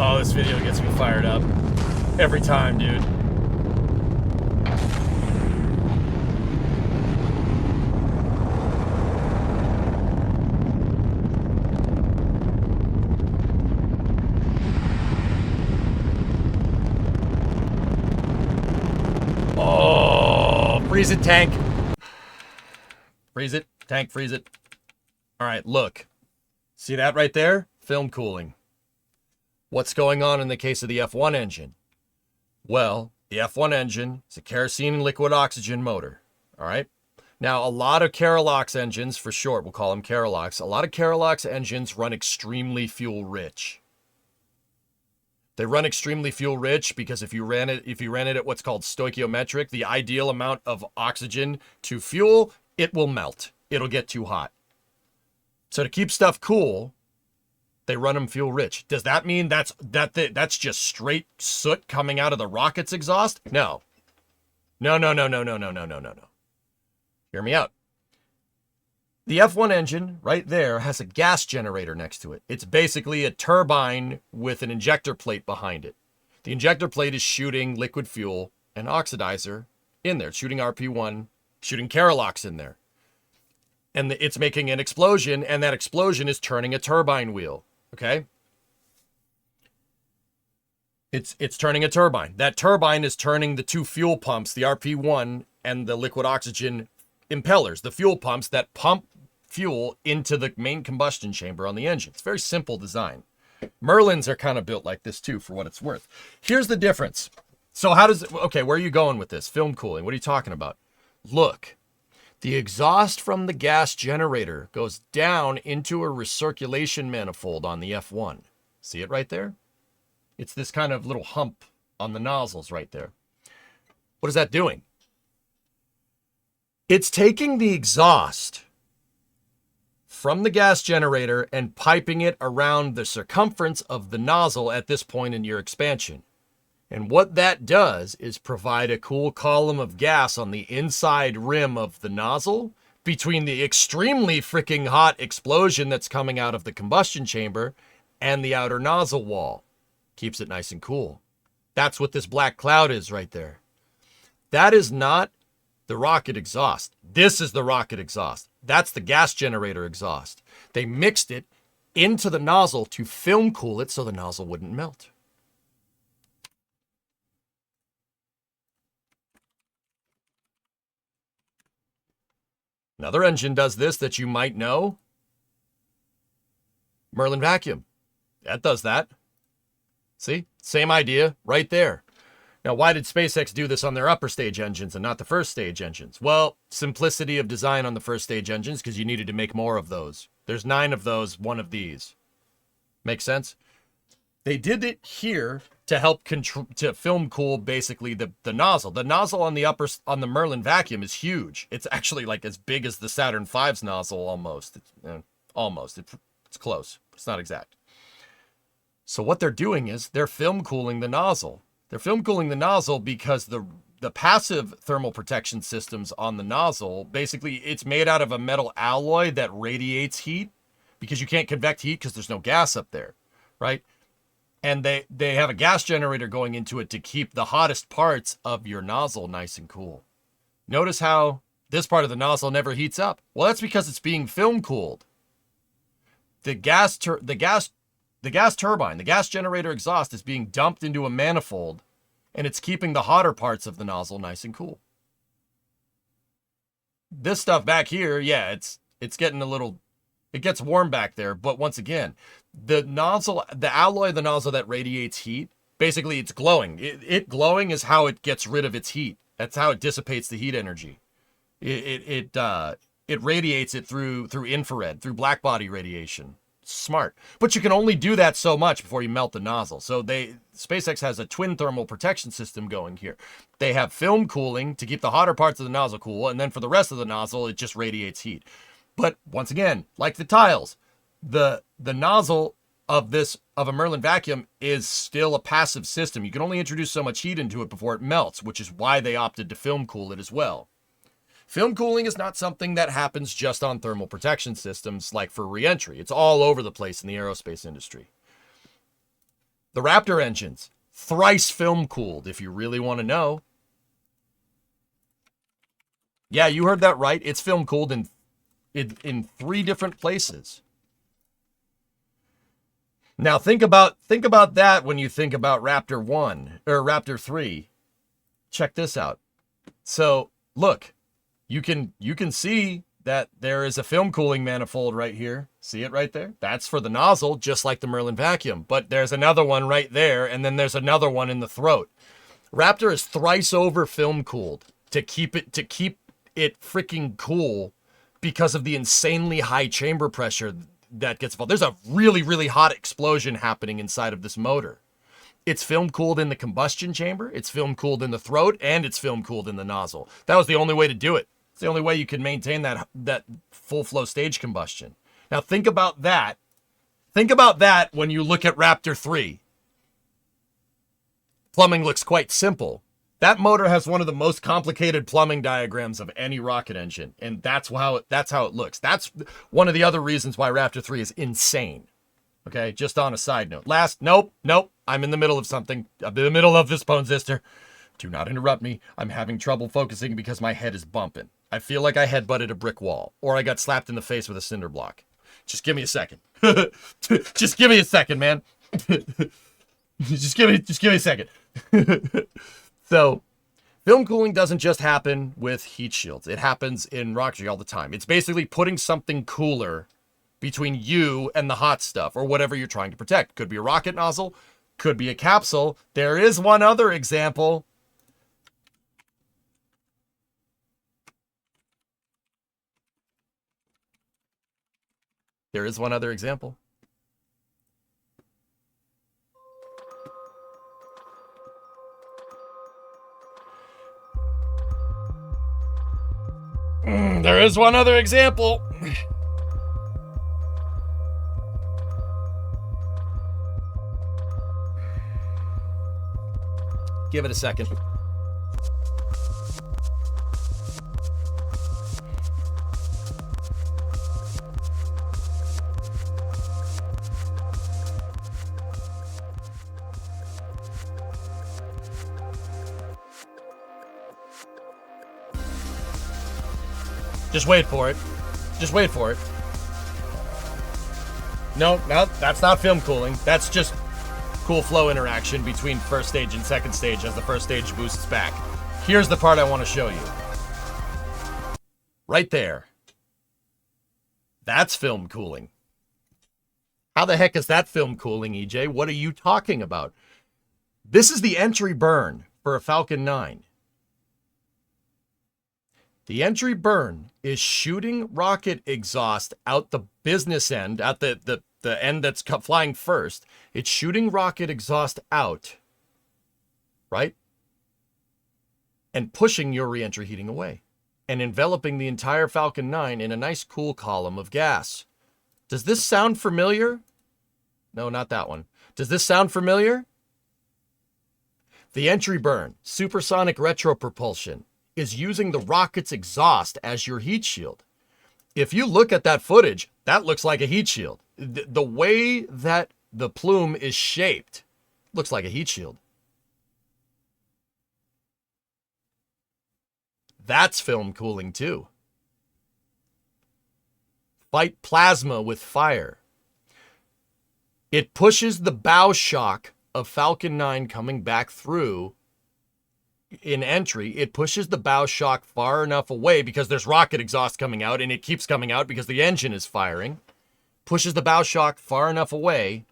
Oh, this video gets me fired up. Every time, dude. Oh, freeze it, tank. Freeze it, tank, freeze it. All right, look. See that right there? Film cooling. What's going on in the case of the F1 engine? Well, the F1 engine is a kerosene and liquid oxygen motor, all right? Now, a lot of Kerolox engines, for short, we'll call them Kerolox, a lot of Kerolox engines run extremely fuel-rich. They run extremely fuel-rich because if you ran it at what's called stoichiometric, the ideal amount of oxygen to fuel, it will melt. It'll get too hot. So to keep stuff cool, they run them fuel rich. Does that mean that's just straight soot coming out of the rocket's exhaust? No. No. Hear me out. The F1 engine right there has a gas generator next to it. It's basically a turbine with an injector plate behind it. The injector plate is shooting liquid fuel and oxidizer in there. It's shooting RP1, shooting Kerolox in there. and it's making an explosion, and that explosion is turning a turbine wheel. Okay? It's turning a turbine. That turbine is turning the two fuel pumps, the RP1 and the liquid oxygen impellers, the fuel pumps that pump fuel into the main combustion chamber on the engine. It's very simple design. Merlins are kind of built like this too, for what it's worth. Here's the difference. So how does it, okay, where are you going with this? Film cooling, what are you talking about? Look, the exhaust from the gas generator goes down into a recirculation manifold on the F1. See it right there? It's this kind of little hump on the nozzles right there. What is that doing? It's taking the exhaust from the gas generator and piping it around the circumference of the nozzle at this point in your expansion. And what that does is provide a cool column of gas on the inside rim of the nozzle between the extremely freaking hot explosion that's coming out of the combustion chamber and the outer nozzle wall. Keeps it nice and cool. That's what this black cloud is right there. That is not the rocket exhaust. This is the rocket exhaust. That's the gas generator exhaust. They mixed it into the nozzle to film cool it so the nozzle wouldn't melt. Another engine does this that you might know. Merlin Vacuum. That does that. See? Same idea right there. Now, why did SpaceX do this on their upper stage engines and not the first stage engines? Well, simplicity of design on the first stage engines, because you needed to make more of those. There's 9 of those, 1 of these. Make sense? They did it here to help to film cool basically the nozzle. The nozzle on the Merlin Vacuum is huge. It's actually like as big as the Saturn V's nozzle almost. It's close. It's not exact. So what they're doing is they're film cooling the nozzle. They're film cooling the nozzle because the passive thermal protection systems on the nozzle, basically it's made out of a metal alloy that radiates heat because you can't convect heat because there's no gas up there, right? And they have a gas generator going into it to keep the hottest parts of your nozzle nice and cool. Notice how this part of the nozzle never heats up. Well, that's because it's being film cooled. The gas turbine, the gas generator exhaust is being dumped into a manifold, and it's keeping the hotter parts of the nozzle nice and cool. This stuff back here, yeah, it's getting a little, it gets warm back there, but once again, the nozzle, the alloy of the nozzle that radiates heat, basically it's glowing. It glowing is how it gets rid of its heat. That's how it dissipates the heat energy. It radiates it through infrared, through black body radiation. Smart. But you can only do that so much before you melt the nozzle. So SpaceX has a twin thermal protection system going here. They have film cooling to keep the hotter parts of the nozzle cool, and then for the rest of the nozzle, it just radiates heat. But once again, like the tiles, the nozzle of a Merlin Vacuum is still a passive system. You can only introduce so much heat into it before it melts, which is why they opted to film cool it as well. Film cooling is not something that happens just on thermal protection systems like for reentry. It's all over the place in the aerospace industry. The Raptor engines, thrice film cooled, if you really want to know. Yeah, you heard that right. It's film cooled in 3 different places. Now think about that when you think about Raptor 1 or Raptor 3. Check this out. So look, you can see that there is a film cooling manifold right here. See it right there? That's for the nozzle, just like the Merlin Vacuum. But there's another one right there, and then there's another one in the throat. Raptor is thrice over film cooled to keep it freaking cool because of the insanely high chamber pressure that gets involved. There's a really, really hot explosion happening inside of this motor. It's film cooled in the combustion chamber, it's film cooled in the throat, and it's film cooled in the nozzle. That was the only way to do it. It's the only way you can maintain that full flow stage combustion. Now think about that. Think about that when you look at Raptor 3. Plumbing looks quite simple. That motor has one of the most complicated plumbing diagrams of any rocket engine, and that's how it looks. That's one of the other reasons why Raptor 3 is insane. Okay, just on a side note. Nope, I'm in the middle of something. I'm in the middle of this, Ponesistor. Do not interrupt me. I'm having trouble focusing because my head is bumping. I feel like I headbutted a brick wall, or I got slapped in the face with a cinder block. Just give me a second. Just give me a second, man. just give me a second. So, film cooling doesn't just happen with heat shields. It happens in rocketry all the time. It's basically putting something cooler between you and the hot stuff, or whatever you're trying to protect. Could be a rocket nozzle, could be a capsule. There is one other example. There is one other example. There is one other example. Give it a second. Just wait for it. Just wait for it. No, that's not film cooling. That's just cool flow interaction between first stage and second stage as the first stage boosts back. Here's the part I want to show you. Right there. That's film cooling. How the heck is that film cooling, EJ? What are you talking about? This is the entry burn for a Falcon 9. The entry burn is shooting rocket exhaust out the business end, at the end that's flying first. It's shooting rocket exhaust out, right? And pushing your reentry heating away and enveloping the entire Falcon 9 in a nice cool column of gas. Does this sound familiar? No, not that one. Does this sound familiar? The entry burn, supersonic retropropulsion, is using the rocket's exhaust as your heat shield. If you look at that footage, that looks like a heat shield. The way that the plume is shaped looks like a heat shield. That's film cooling too. Fight plasma with fire. It pushes the bow shock of Falcon 9 coming back through in entry. It pushes the bow shock far enough away because there's rocket exhaust coming out, and it keeps coming out because the engine is firing. Pushes the bow shock far enough away.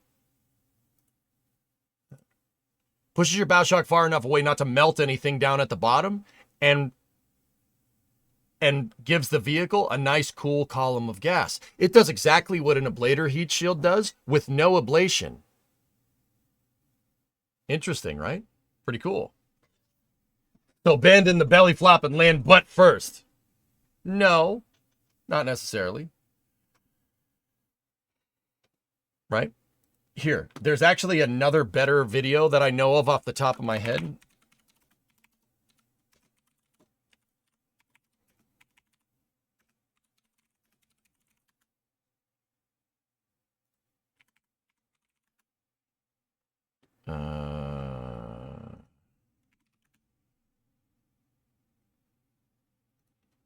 Pushes your bow shock far enough away not to melt anything down at the bottom, and gives the vehicle a nice cool column of gas. It does exactly what an ablator heat shield does with no ablation. Interesting, right? Pretty cool. So bend in the belly flop and land butt first. No, not necessarily. Right? Here, there's actually another better video that I know of off the top of my head.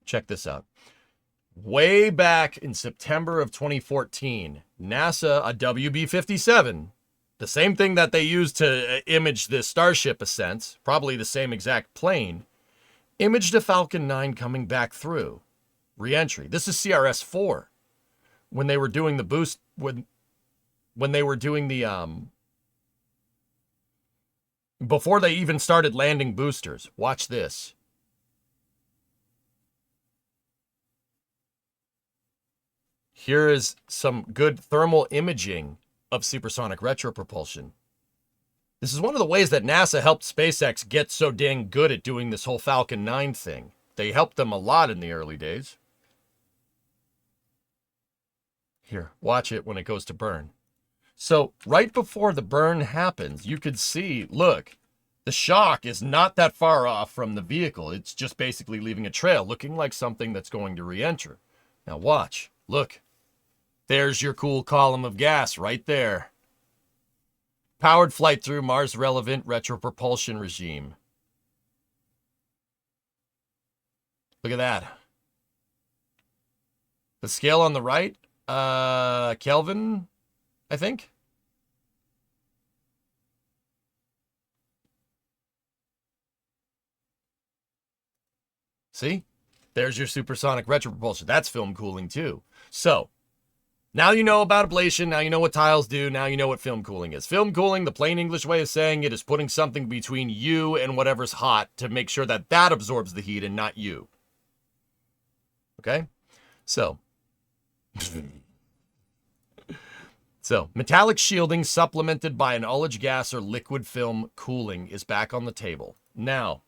Check this out. Way back in September of 2014, NASA, a WB-57, the same thing that they used to image the Starship ascent, probably the same exact plane, imaged a Falcon 9 coming back through. Re-entry. This is CRS-4. When they were doing the boost, when they were doing the, before they even started landing boosters. Watch this. Here is some good thermal imaging of supersonic retropropulsion. This is one of the ways that NASA helped SpaceX get so dang good at doing this whole Falcon 9 thing. They helped them a lot in the early days. Here, watch it when it goes to burn. So right before the burn happens, you could see, look, the shock is not that far off from the vehicle. It's just basically leaving a trail, looking like something that's going to re-enter. Now watch, look. There's your cool column of gas right there. Powered flight through Mars-relevant retropropulsion regime. Look at that. The scale on the right, Kelvin, I think. See? There's your supersonic retropropulsion. That's film cooling too. So, now you know about ablation. Now you know what tiles do. Now you know what film cooling is. Film cooling, the plain English way of saying it, is putting something between you and whatever's hot to make sure that that absorbs the heat and not you. Okay? So, metallic shielding supplemented by an ullage gas or liquid film cooling is back on the table. Now,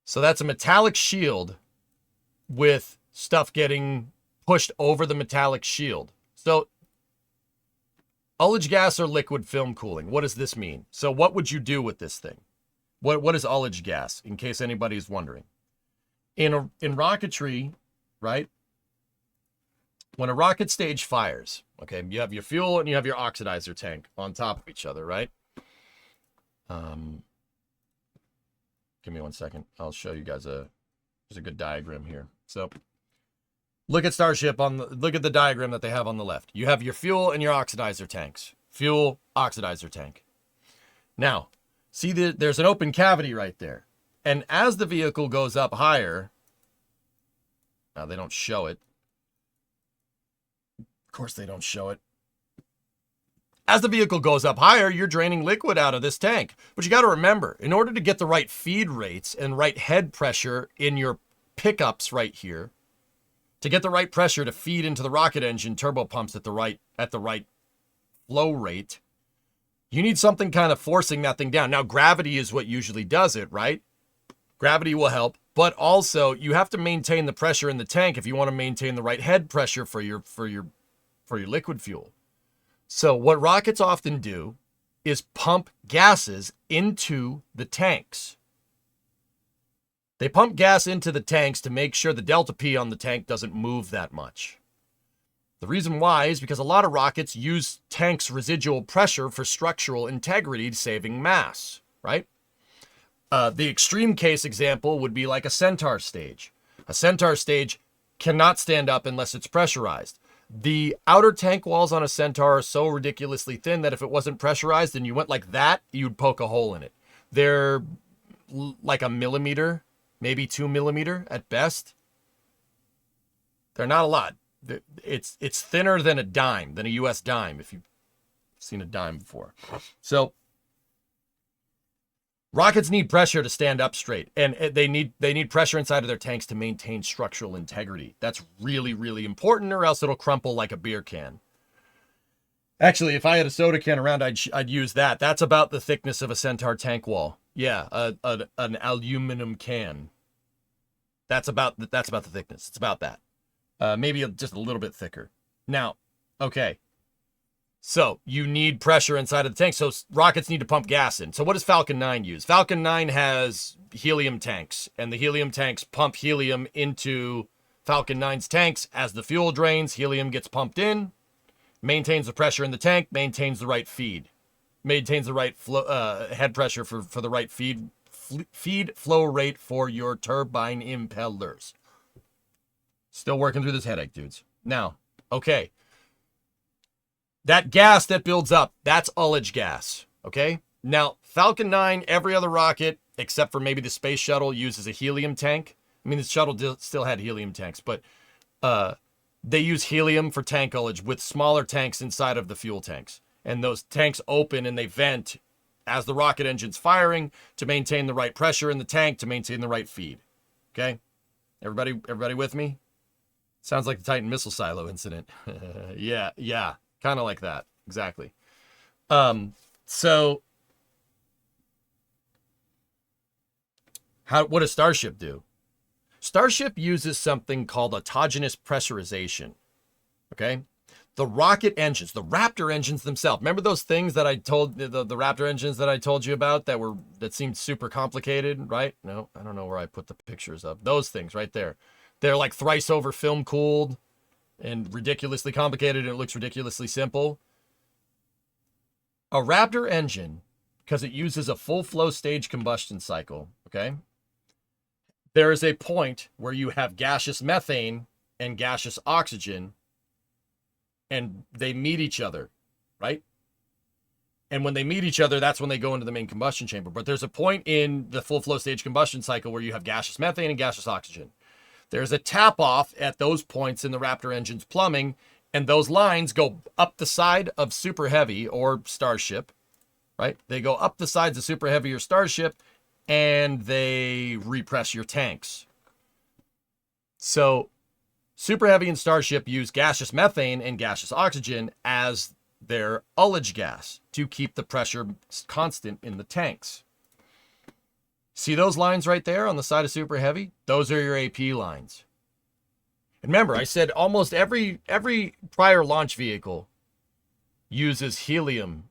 so that's a metallic shield with stuff getting pushed over the metallic shield. So, ullage gas or liquid film cooling. What does this mean? So what would you do with this thing? What is ullage gas, in case anybody's wondering? In rocketry, right? When a rocket stage fires, okay, you have your fuel and you have your oxidizer tank on top of each other, right? Give me 1 second. I'll show you guys there's a good diagram here. So look at Starship look at the diagram that they have on the left. You have your fuel and your oxidizer tanks. Fuel, oxidizer tank. Now, see there's an open cavity right there. And as the vehicle goes up higher, now they don't show it. Of course they don't show it. As the vehicle goes up higher, you're draining liquid out of this tank. But you got to remember, in order to get the right feed rates and right head pressure in your pickups right here, to get the right pressure to feed into the rocket engine turbo pumps at the right flow rate, you need something kind of forcing that thing down. Now, gravity is what usually does it, right? Gravity will help, but also you have to maintain the pressure in the tank if you want to maintain the right head pressure for your liquid fuel. So what rockets often do is pump gases into the tanks. They pump gas into the tanks to make sure the delta P on the tank doesn't move that much. The reason why is because a lot of rockets use tanks' residual pressure for structural integrity, saving mass, right? The extreme case example would be like a Centaur stage. A Centaur stage cannot stand up unless it's pressurized. The outer tank walls on a Centaur are so ridiculously thin that if it wasn't pressurized and you went like that, you'd poke a hole in it. They're like a millimeter, maybe 2 millimeter at best. They're not a lot. It's thinner than a dime, than a US dime, if you've seen a dime before. So rockets need pressure to stand up straight, and they need pressure inside of their tanks to maintain structural integrity. That's really, really important, or else it'll crumple like a beer can. Actually, if I had a soda can around, I'd use that. That's about the thickness of a Centaur tank wall. Yeah, an aluminum can. That's about the thickness. It's about that. Maybe just a little bit thicker. Now, okay. So you need pressure inside of the tank. So rockets need to pump gas in. So what does Falcon 9 use? Falcon 9 has helium tanks, and the helium tanks pump helium into Falcon 9's tanks. As the fuel drains, helium gets pumped in, maintains the pressure in the tank, maintains the right feed, maintains the right head pressure for the right feed flow rate for your turbine impellers. Still working through this headache, dudes. Now, okay. That gas that builds up, that's ullage gas, okay? Now, Falcon 9, every other rocket, except for maybe the space shuttle, uses a helium tank. I mean, the shuttle still had helium tanks, but they use helium for tank ullage with smaller tanks inside of the fuel tanks. And those tanks open and they vent as the rocket engine's firing to maintain the right pressure in the tank, to maintain the right feed, okay? Everybody with me? Sounds like the Titan missile silo incident. Yeah. Kind of like that. Exactly. So what does Starship do? Starship uses something called autogenous pressurization. Okay? The rocket engines, the Raptor engines themselves. Remember those things that I told the Raptor engines that I told you about that seemed super complicated, right? No, I don't know where I put the pictures of. Those things right there. They're like thrice over film cooled and ridiculously complicated, and it looks ridiculously simple. A Raptor engine, because it uses a full flow stage combustion cycle, okay, there is a point where you have gaseous methane and gaseous oxygen, and they meet each other, right? And when they meet each other, that's when they go into the main combustion chamber. But there's a point in the full flow stage combustion cycle where you have gaseous methane and gaseous oxygen. There's a tap off at those points in the Raptor engine's plumbing, and those lines go up the side of Super Heavy or Starship, right? They go up the sides of Super Heavy or Starship, and they repress your tanks. So Super Heavy and Starship use gaseous methane and gaseous oxygen as their ullage gas to keep the pressure constant in the tanks. See those lines right there on the side of Super Heavy? Those are your AP lines. And remember, I said almost every prior launch vehicle uses helium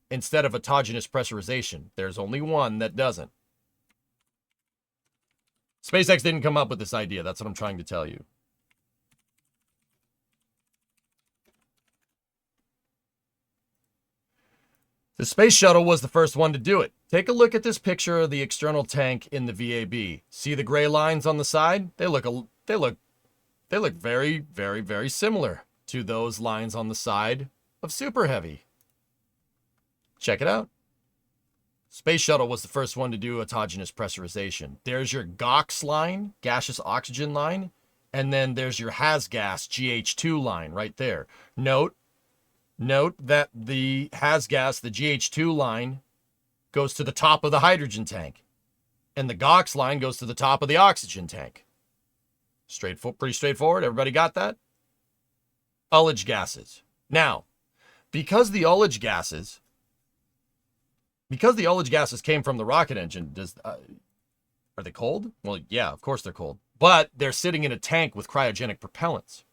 instead of autogenous pressurization. There's only one that doesn't. SpaceX didn't come up with this idea. That's what I'm trying to tell you. The space shuttle was the first one to do it. Take a look at this picture of the external tank in the VAB. See the gray lines on the side? They look very, very, very similar to those lines on the side of Super Heavy. Check it out. Space shuttle was the first one to do autogenous pressurization. There's your GOX line, gaseous oxygen line, and then there's your HASGAS GH2 line right there. Note that the HASGAS, the GH2 line, goes to the top of the hydrogen tank, and the GOX line goes to the top of the oxygen tank. Pretty straightforward. Everybody got that? Ullage gases. Now, because the ullage gases came from the rocket engine, are they cold? Well, yeah, of course they're cold. But they're sitting in a tank with cryogenic propellants.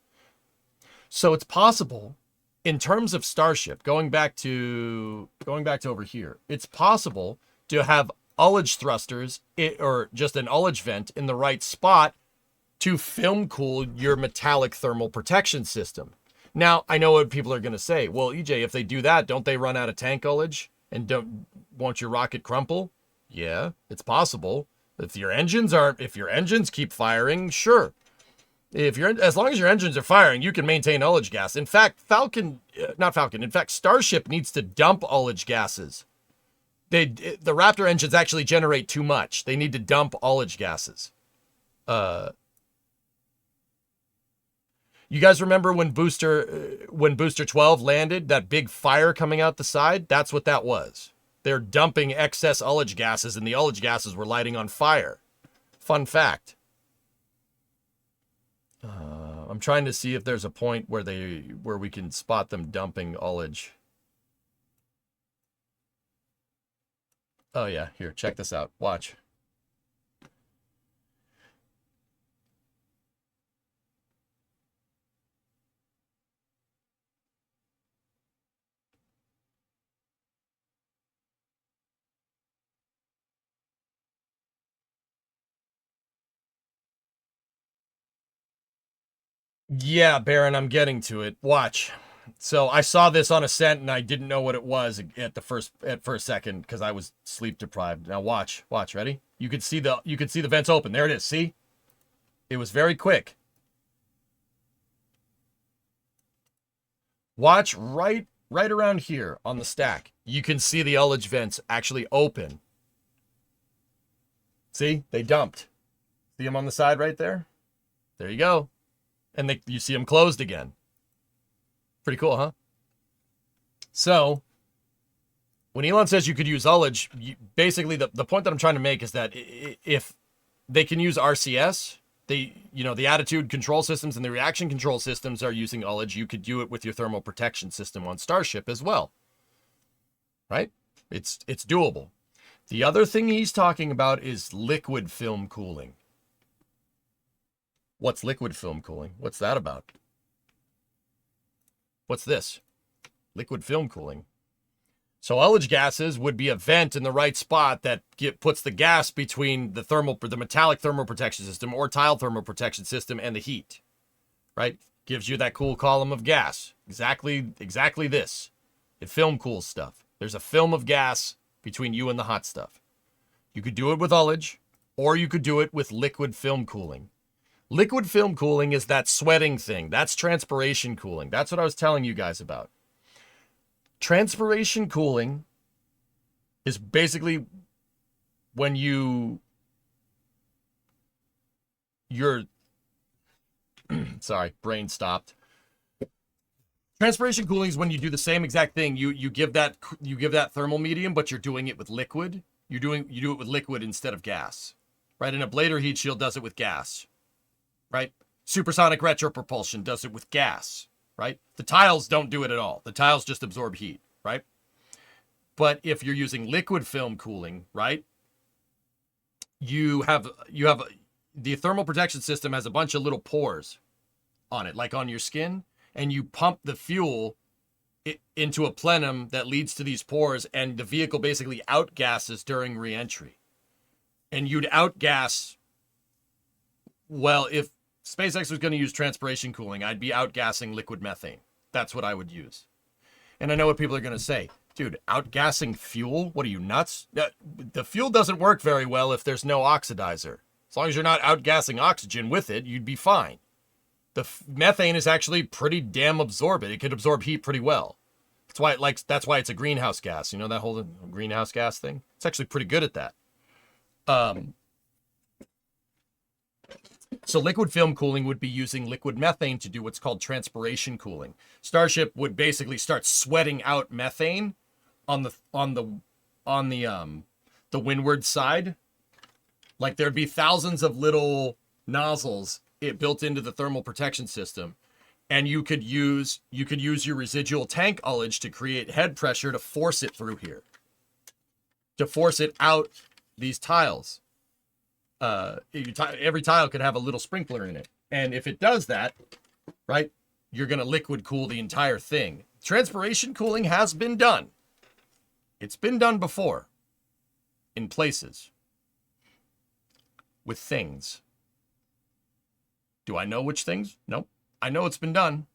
So it's possible, in terms of Starship, going back to over here, it's possible to have ullage thrusters or just an ullage vent in the right spot to film cool your metallic thermal protection system. Now, I know what people are going to say. Well, EJ, if they do that, don't they run out of tank ullage and won't your rocket crumple? Yeah, it's possible. If your engines keep firing, sure. As long as your engines are firing, you can maintain ullage gas. In fact, Starship needs to dump ullage gases. The Raptor engines actually generate too much. They need to dump ullage gases. You guys remember when Booster 12 landed, that big fire coming out the side? That's what that was. They're dumping excess ullage gases, and the ullage gases were lighting on fire. Fun fact. I'm trying to see if there's a point where we can spot them dumping ullage. Oh yeah, here, check this out. Watch. Yeah, Baron, I'm getting to it. Watch. So I saw this on Ascent and I didn't know what it was at first second because I was sleep deprived. Now watch, ready? You could see the vents open. There it is. See? It was very quick. Watch right around here on the stack. You can see the ullage vents actually open. See? They dumped. See them on the side right there? There you go. And you see them closed again. Pretty cool, huh? So, when Elon says you could use ullage, basically the point that I'm trying to make is that if they can use RCS, the attitude control systems and the reaction control systems are using ullage, you could do it with your thermal protection system on Starship as well. Right? It's doable. The other thing he's talking about is liquid film cooling. What's liquid film cooling? What's that about? What's this? Liquid film cooling. So ullage gases would be a vent in the right spot that puts the gas between the metallic thermal protection system or tile thermal protection system and the heat. Right? Gives you that cool column of gas. Exactly this. It film cools stuff. There's a film of gas between you and the hot stuff. You could do it with ullage. or you could do it with liquid film cooling. Liquid film cooling is that sweating thing. That's transpiration cooling. That's what I was telling you guys about. Transpiration cooling is basically when you're sorry, brain stopped. Transpiration cooling is when you do the same exact thing. You give that thermal medium, but you're doing it with liquid. You do it with liquid instead of gas, right? And a ablator heat shield does it with gas, right? Supersonic retropropulsion does it with gas, right? The tiles don't do it at all. The tiles just absorb heat, right? But if you're using liquid film cooling, right? You have the thermal protection system has a bunch of little pores on it, like on your skin, and you pump the fuel into a plenum that leads to these pores, and the vehicle basically outgasses during reentry. And you'd outgas, well, if SpaceX was going to use transpiration cooling, I'd be outgassing liquid methane. That's what I would use. And I know what people are going to say. Dude, outgassing fuel? What are you, nuts? The fuel doesn't work very well if there's no oxidizer. As long as you're not outgassing oxygen with it, you'd be fine. The methane is actually pretty damn absorbent. It could absorb heat pretty well. That's why it's a greenhouse gas. You know that whole greenhouse gas thing? It's actually pretty good at that. So liquid film cooling would be using liquid methane to do what's called transpiration cooling. Starship would basically start sweating out methane on the windward side. Like there'd be thousands of little nozzles built into the thermal protection system, and you could use your residual tank ullage to create head pressure to force it through here, to force it out these tiles. Every tile could have a little sprinkler in it, and if it does that, right, you're going to liquid cool the entire thing. Transpiration cooling has been done. It's been done before in places with things. Do I know which things? Nope. I know it's been done.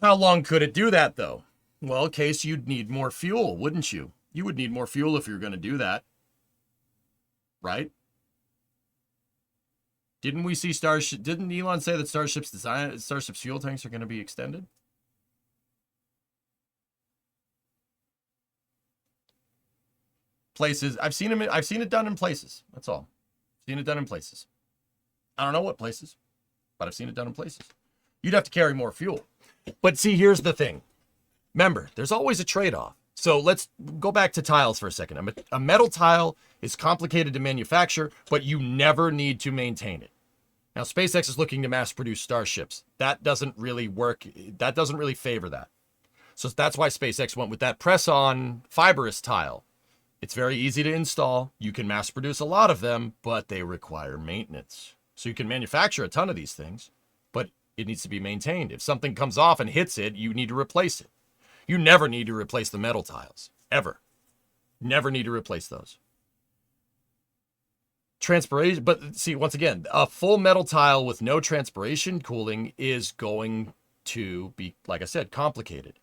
How long could it do that, though? Well, Case, you'd need more fuel, wouldn't you? You would need more fuel if you're going to do that. Right? Didn't we see Starship? Didn't Elon say that Starship's fuel tanks are going to be extended? Places. I've seen it done in places. That's all. Seen it done in places. I don't know what places, but I've seen it done in places. You'd have to carry more fuel. But see, here's the thing. Remember, there's always a trade-off. So let's go back to tiles for a second. A metal tile is complicated to manufacture, but you never need to maintain it. Now, SpaceX is looking to mass produce Starships. That doesn't really work. That doesn't really favor that. So that's why SpaceX went with that press-on fibrous tile. It's very easy to install. You can mass produce a lot of them, but they require maintenance. So you can manufacture a ton of these things, but it needs to be maintained. If something comes off and hits it, you need to replace it. You never need to replace the metal tiles, ever. Never need to replace those. Transpiration, but see, once again, a full metal tile with no transpiration cooling is going to be, like I said, complicated.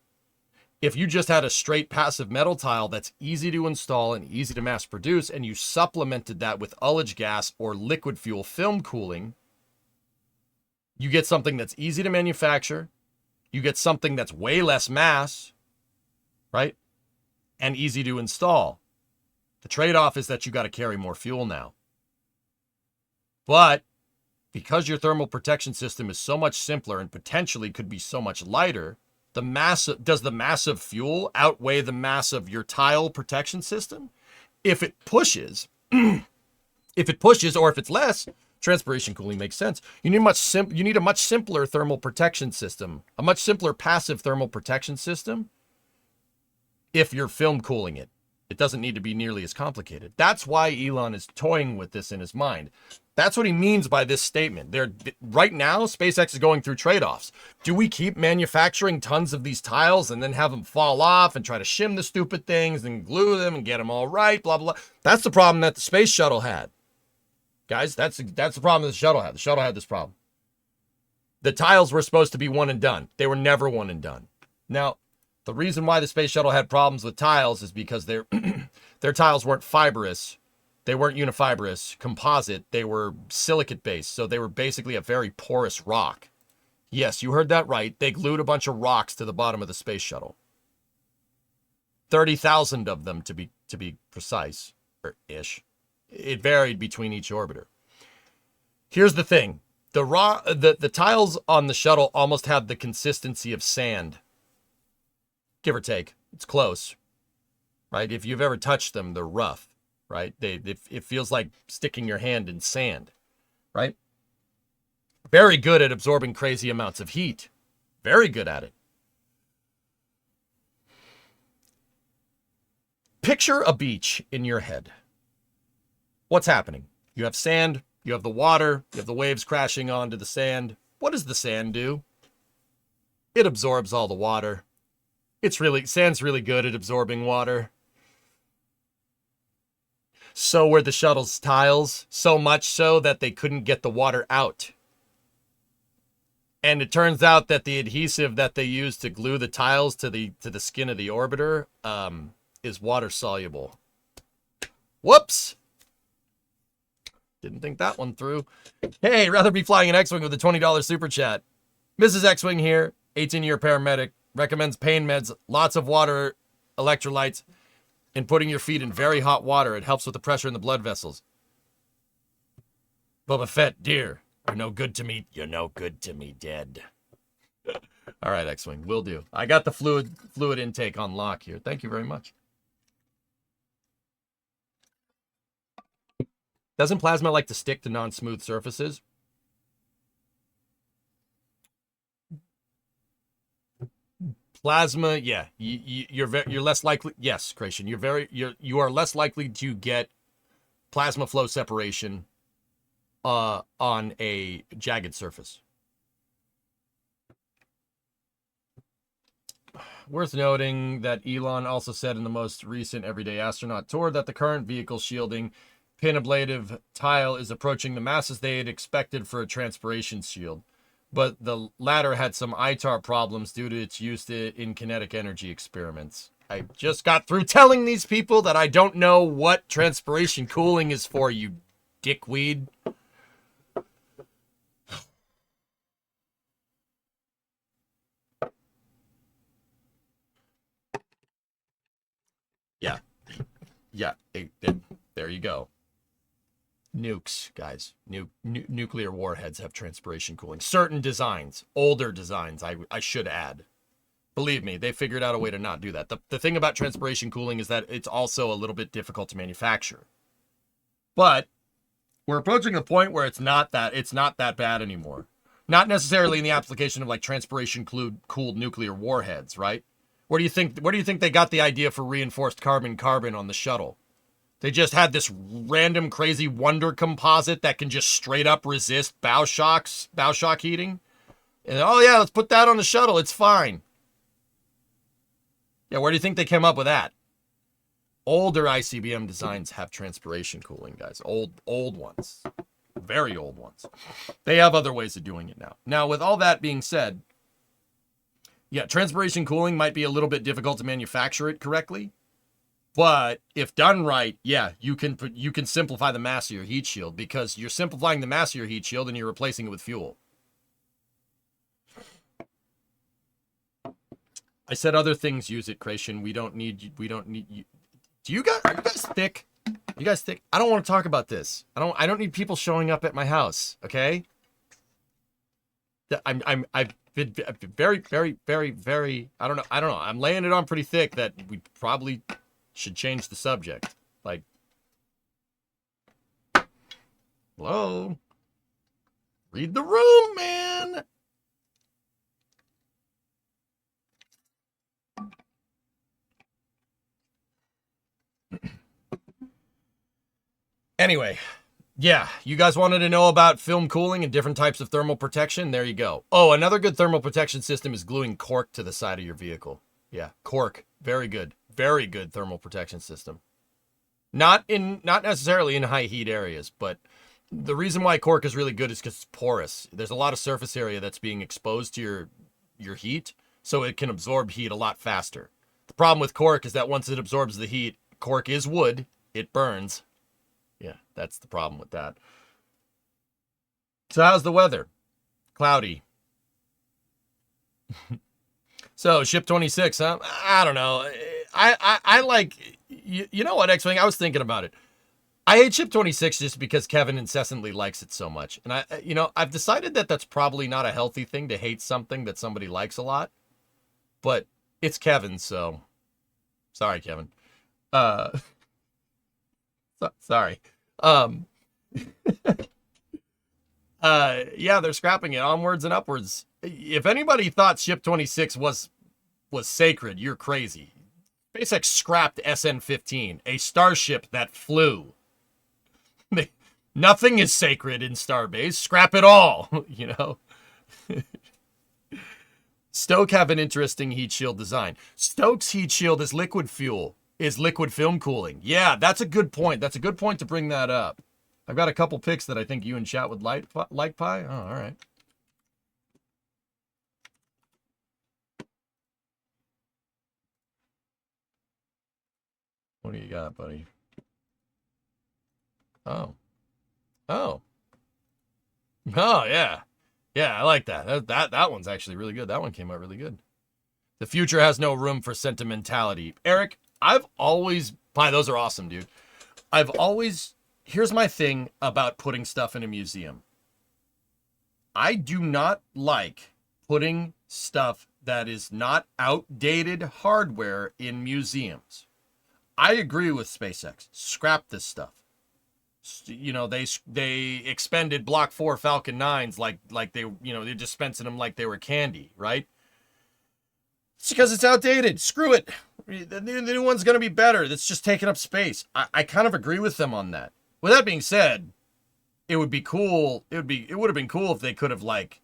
If you just had a straight passive metal tile that's easy to install and easy to mass produce, and you supplemented that with ullage gas or liquid fuel film cooling, you get something that's easy to manufacture, you get something that's way less mass, right? And easy to install. The trade-off is that you got to carry more fuel now. But because your thermal protection system is so much simpler and potentially could be so much lighter, does the mass of fuel outweigh the mass of your tile protection system? If it pushes, or if it's less, transpiration cooling makes sense. You need a much simpler thermal protection system, a much simpler passive thermal protection system. If you're film cooling it, it doesn't need to be nearly as complicated. That's why Elon is toying with this in his mind. That's what he means by this statement. Right now, SpaceX is going through trade-offs. Do we keep manufacturing tons of these tiles and then have them fall off and try to shim the stupid things and glue them and get them all right, blah, blah, blah. That's the problem that the space shuttle had. Guys, that's the problem that the shuttle had. The shuttle had this problem. The tiles were supposed to be one and done. They were never one and done. Now, The reason why the space shuttle had problems with tiles is because their tiles weren't fibrous. They weren't unifibrous, composite. They were silicate-based, so they were basically a very porous rock. Yes, you heard that right. They glued a bunch of rocks to the bottom of the space shuttle. 30,000 of them to be precise, or ish. It varied between each orbiter. Here's the thing. The tiles on the shuttle almost have the consistency of sand. Give or take. It's close. Right? If you've ever touched them, they're rough. Right? It feels like sticking your hand in sand. Right? Very good at absorbing crazy amounts of heat. Very good at it. Picture a beach in your head. What's happening? You have sand, you have the water, you have the waves crashing onto the sand. What does the sand do? It absorbs all the water. Sand's really good at absorbing water. So were the shuttle's tiles, so much so that they couldn't get the water out. And it turns out that the adhesive that they used to glue the tiles to the skin of the orbiter is water soluble. Whoops! Didn't think that one through. Hey, rather be flying an X-Wing with a $20 super chat. Mrs. X-Wing here, 18-year paramedic, recommends pain meds, lots of water, electrolytes, and putting your feet in very hot water. It helps with the pressure in the blood vessels. Boba Fett, dear, you're no good to me. You're no good to me, dead. All right, X-Wing, will do. I got the fluid intake on lock here. Thank you very much. Doesn't plasma like to stick to non-smooth surfaces? Plasma, yeah, you're less likely. Yes, Creation, you are less likely to get plasma flow separation on a jagged surface. Worth noting that Elon also said in the most recent Everyday Astronaut tour that the current vehicle shielding pin ablative tile is approaching the masses they had expected for a transpiration shield, but the latter had some ITAR problems due to its use in kinetic energy experiments. I just got through telling these people that I don't know what transpiration cooling is for, you dickweed. Yeah, there you go. Nukes, guys. Nuclear warheads have transpiration cooling. Certain designs, older designs, I should add. Believe me, they figured out a way to not do that. The thing about transpiration cooling is that it's also a little bit difficult to manufacture. But we're approaching a point where it's not that bad anymore. Not necessarily in the application of like transpiration cooled nuclear warheads, right? Where do you think they got the idea for reinforced carbon-carbon on the shuttle? They just had this random crazy wonder composite that can just straight up resist bow shock heating. And oh yeah, let's put that on the shuttle. It's fine. Yeah, where do you think they came up with that? Older ICBM designs have transpiration cooling, guys. Old ones. Very old ones. They have other ways of doing it now. Now, with all that being said, yeah, transpiration cooling might be a little bit difficult to manufacture it correctly. But if done right, yeah, you can simplify the mass of your heat shield because you're simplifying the mass of your heat shield and you're replacing it with fuel. I said other things use it, Creation. We don't need you. Are you guys thick? You guys thick? I don't want to talk about this. I don't need people showing up at my house, okay? I've been very, very, very, very, I don't know. I'm laying it on pretty thick that we probably should change the subject. Like, hello? Read the room, man. Anyway, yeah, you guys wanted to know about film cooling and different types of thermal protection? There you go. Oh, another good thermal protection system is gluing cork to the side of your vehicle. Yeah, cork. Very good. Very good thermal protection system. Not necessarily in high heat areas, but the reason why cork is really good is because it's porous. There's a lot of surface area that's being exposed to your heat, so it can absorb heat a lot faster. The problem with cork is that once it absorbs the heat, cork is wood, it burns. Yeah, that's the problem with that. So how's the weather? Cloudy. So ship 26, huh? I don't know. I like, you know what, X-Wing? I was thinking about it. I hate ship 26 just because Kevin incessantly likes it so much. And I've decided that that's probably not a healthy thing to hate something that somebody likes a lot. But it's Kevin, so sorry, Kevin. Sorry. Yeah, they're scrapping it onwards and upwards. If anybody thought ship 26 was sacred, you're crazy. SpaceX scrapped SN-15, a starship that flew. Nothing is sacred in Starbase. Scrap it all, you know. Stoke have an interesting heat shield design. Stoke's heat shield is liquid fuel, is liquid film cooling. Yeah, that's a good point. That's a good point to bring that up. I've got a couple picks that I think you and chat would like, Pi. Oh, all right. What do you got, buddy? Oh. Oh. Oh, yeah. Yeah, I like that. That one's actually really good. That one came out really good. The future has no room for sentimentality. Eric, I've always... Pi, those are awesome, dude. I've always... Here's my thing about putting stuff in a museum. I do not like putting stuff that is not outdated hardware in museums. I agree with SpaceX. Scrap this stuff. You know, they expended Block 4 Falcon 9s like they, you know, they're dispensing them like they were candy, right? It's because it's outdated. Screw it. The new one's going to be better. It's just taking up space. I kind of agree with them on that. With that being said, it would be cool. It would have been cool if they could have like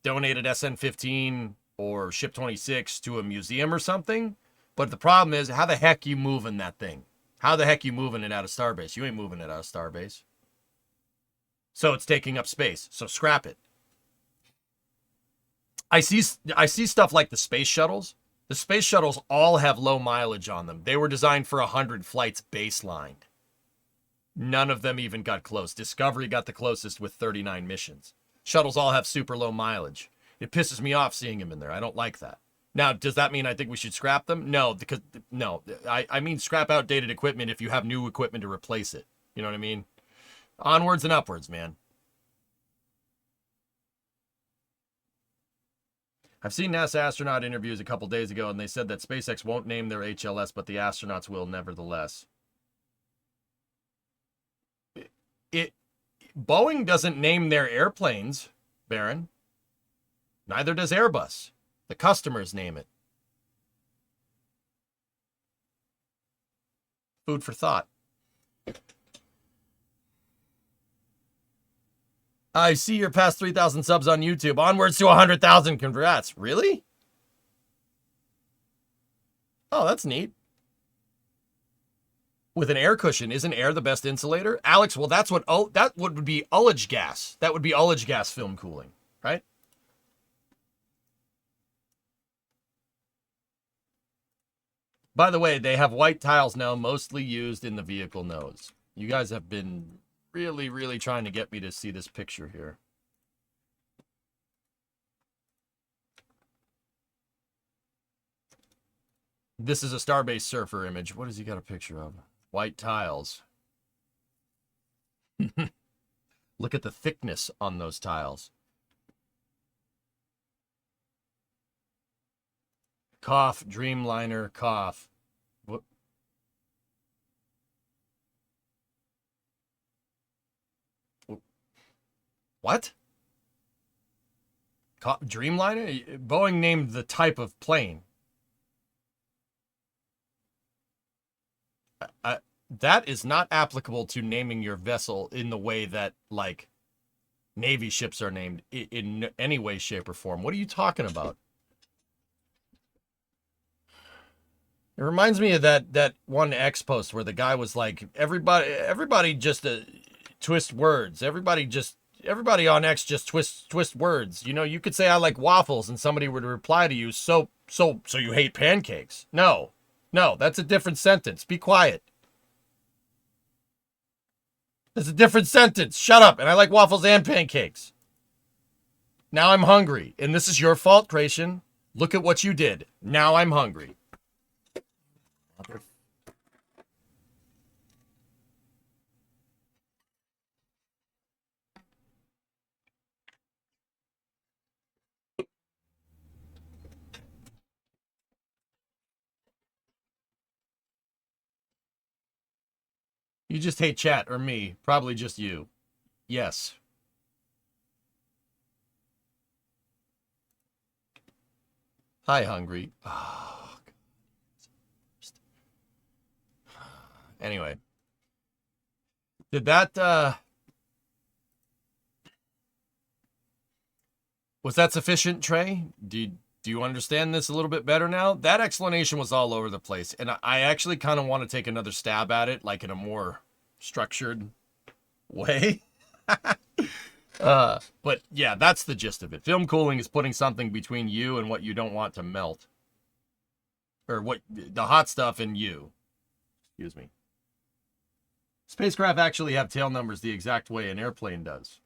donated SN-15 or Ship 26 to a museum or something. But the problem is, how the heck you moving that thing? How the heck you moving it out of Starbase? You ain't moving it out of Starbase. So it's taking up space. So scrap it. I see stuff like the space shuttles. The space shuttles all have low mileage on them. They were designed for 100 flights baseline. None of them even got close. Discovery got the closest with 39 missions. Shuttles all have super low mileage. It pisses me off seeing them in there. I don't like that. Now, does that mean I think we should scrap them? No, because no. I mean scrap outdated equipment if you have new equipment to replace it. You know what I mean? Onwards and upwards, man. I've seen NASA astronaut interviews a couple days ago, and they said that SpaceX won't name their HLS, but the astronauts will nevertheless. Boeing doesn't name their airplanes, Baron. Neither does Airbus. The customers name it. Food for thought. I see you're past 3,000 subs on YouTube. Onwards to 100,000. Congrats. Really? Oh, that's neat. With an air cushion, isn't air the best insulator? Alex, well, that would be ullage gas. That would be ullage gas film cooling, right? By the way, they have white tiles now, mostly used in the vehicle nose. You guys have been really, really trying to get me to see this picture here. This is a Starbase Surfer image. What has he got a picture of? White tiles. Look at the thickness on those tiles. Cough, Dreamliner, cough. What? Dreamliner? Boeing named the type of plane. That is not applicable to naming your vessel in the way that, like, Navy ships are named in any way, shape, or form. What are you talking about? It reminds me of that one X post where the guy was like, everybody just twist words. Everybody on X just twist words. You know, you could say I like waffles and somebody would reply to you, so so you hate pancakes. No, that's a different sentence. Be quiet. That's a different sentence. Shut up. And I like waffles and pancakes. Now I'm hungry. And this is your fault, Creation. Look at what you did. Now I'm hungry. You just hate chat, or me. Probably just you. Yes. Hi, hungry. Oh, anyway. Did that, was that sufficient, Trey? Do you understand this a little bit better now? That explanation was all over the place, and I actually kind of want to take another stab at it, like in a more structured way. But yeah, that's the gist of it. Film cooling is putting something between you and what you don't want to melt. Or what, the hot stuff in you. Excuse me. Spacecraft actually have tail numbers the exact way an airplane does.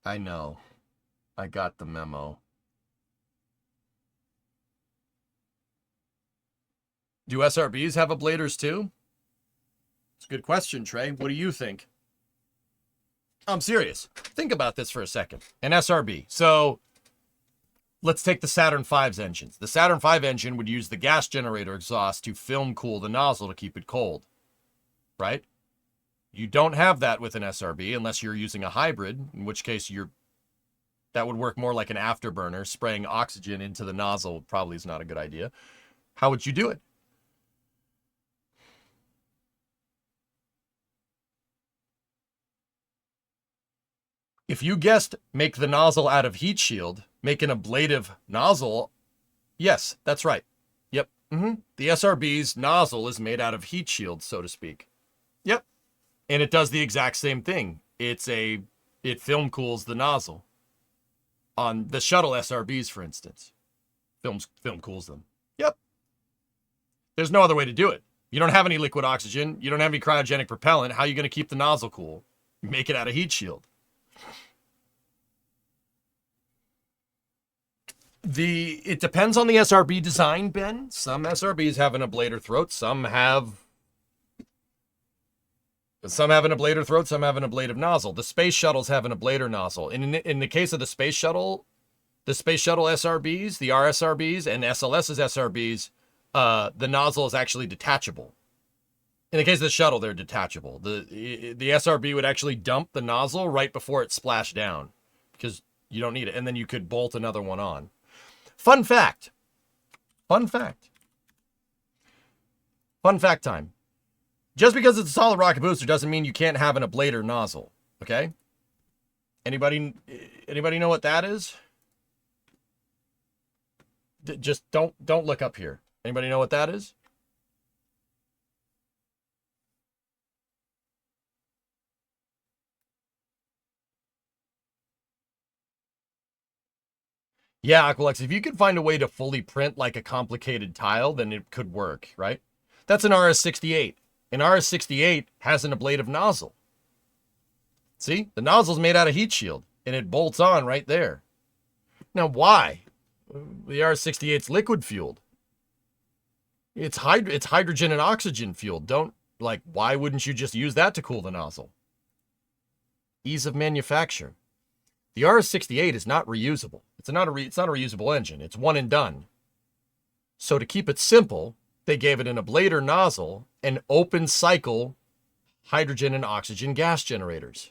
I know. I got the memo. Do SRBs have ablators too? It's a good question, Trey. What do you think? I'm serious. Think about this for a second. An SRB. So let's take the Saturn V's engines. The Saturn V engine would use the gas generator exhaust to film cool the nozzle to keep it cold. Right? You don't have that with an SRB unless you're using a hybrid, in which case that would work more like an afterburner. Spraying oxygen into the nozzle probably is not a good idea. How would you do it? If you guessed make the nozzle out of heat shield, make an ablative nozzle, yes, that's right. Yep. The SRB's nozzle is made out of heat shield, so to speak. Yep. And it does the exact same thing. It film cools the nozzle. On the shuttle SRBs, for instance. Film cools them. Yep. There's no other way to do it. You don't have any liquid oxygen. You don't have any cryogenic propellant. How are you going to keep the nozzle cool? Make it out of heat shield. It depends on the SRB design, Ben. Some SRBs have an ablator throat. Some have an ablator throat. Some have an ablative nozzle. The space shuttles have an ablator nozzle. In the case of the space shuttle SRBs, the RSRBs, and SLS's SRBs, the nozzle is actually detachable. In the case of the shuttle, they're detachable. The SRB would actually dump the nozzle right before it splashed down because you don't need it. And then you could bolt another one on. Fun fact time. Just because it's a solid rocket booster doesn't mean you can't have an ablator nozzle. Okay? Anybody know what that is? Just don't look up here. Anybody know what that is? Yeah, Aqualex, if you could find a way to fully print like a complicated tile, then it could work, right? That's an RS-68. An RS-68 has an ablative nozzle. See? The nozzle's made out of heat shield, and it bolts on right there. Now, why? The RS-68's liquid fueled. It's hydrogen and oxygen fueled. Why wouldn't you just use that to cool the nozzle? Ease of manufacture. The RS-68 is not reusable. It's not a reusable engine. It's one and done. So to keep it simple, they gave it an ablator nozzle and open cycle hydrogen and oxygen gas generators.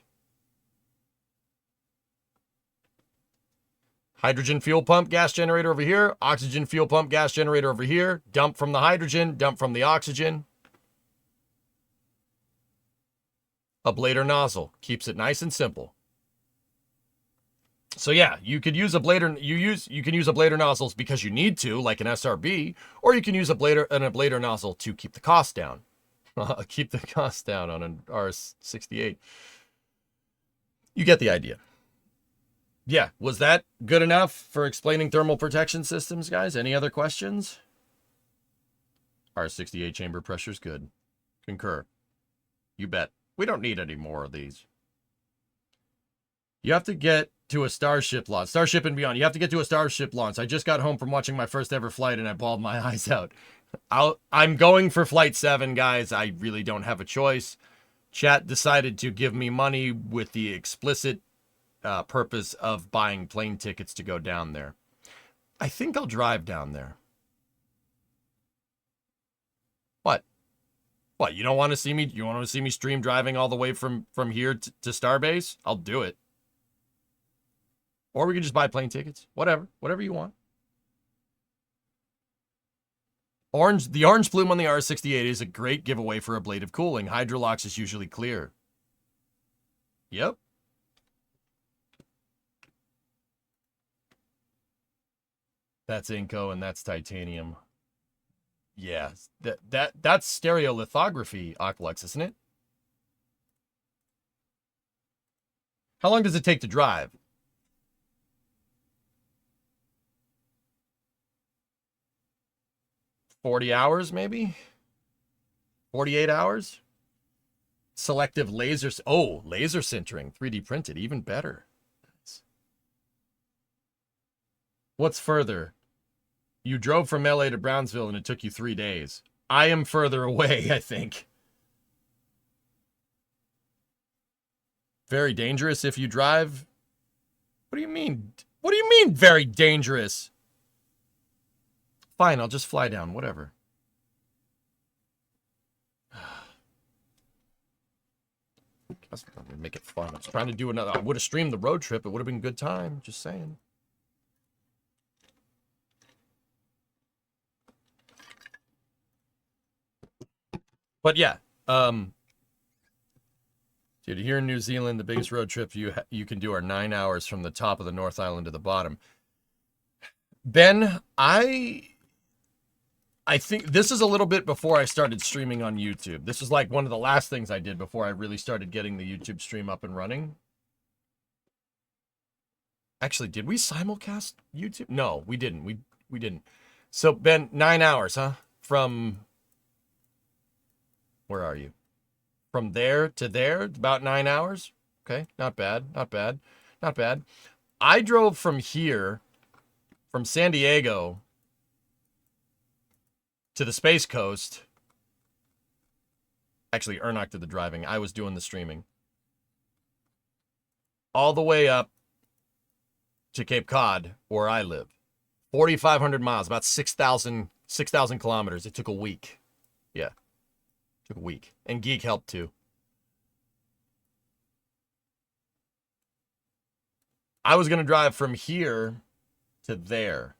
Hydrogen fuel pump gas generator over here, oxygen fuel pump gas generator over here, dump from the hydrogen, dump from the oxygen. Ablator nozzle keeps it nice and simple. So yeah, you could use ablator. You can use ablator nozzles because you need to, like an SRB, or you can use an ablator nozzle to keep the cost down. Keep the cost down on an RS-68. You get the idea. Yeah, was that good enough for explaining thermal protection systems, guys? Any other questions? R68 chamber pressure's good. Concur. You bet. We don't need any more of these. You have to get to a Starship launch. Starship and beyond. You have to get to a Starship launch. I just got home from watching my first ever flight and I bawled my eyes out. I'm going for Flight 7, guys. I really don't have a choice. Chat decided to give me money with the explicit purpose of buying plane tickets to go down there. I think I'll drive down there. What? What? You don't want to see me? You want to see me stream driving all the way from here to Starbase? I'll do it. Or we can just buy plane tickets. Whatever you want. The orange plume on the R68 is a great giveaway for ablative cooling. Hydrolox is usually clear. Yep. That's Inco and that's titanium. Yeah, that's stereolithography, Aqualex, isn't it? How long does it take to drive? 40 hours, maybe? 48 hours? Selective laser... Oh, laser sintering. 3D printed. Even better. What's further? You drove from LA to Brownsville and it took you 3 days. I am further away, I think. Very dangerous if you drive? What do you mean? What do you mean very dangerous? Fine, I'll just fly down, whatever. Let's make it fun. I was trying to do another. I would have streamed the road trip. It would have been a good time. Just saying. But yeah, dude, here in New Zealand, the biggest road trip you can do are 9 hours from the top of the North Island to the bottom. Ben, I think this is a little bit before I started streaming on YouTube. This was like one of the last things I did before I really started getting the YouTube stream up and running. Actually, did we simulcast YouTube? No, we didn't. We didn't. So, Ben, 9 hours, huh? From... Where are you? From there to there, about 9 hours. Okay, not bad, not bad, not bad. I drove from here, from San Diego to the Space Coast. Actually, Ernock did the driving. I was doing the streaming. All the way up to Cape Cod, where I live. 4,500 miles, about 6,000 kilometers. It took a week. Yeah. Took a week. And Geek helped too. I was going to drive from here to there.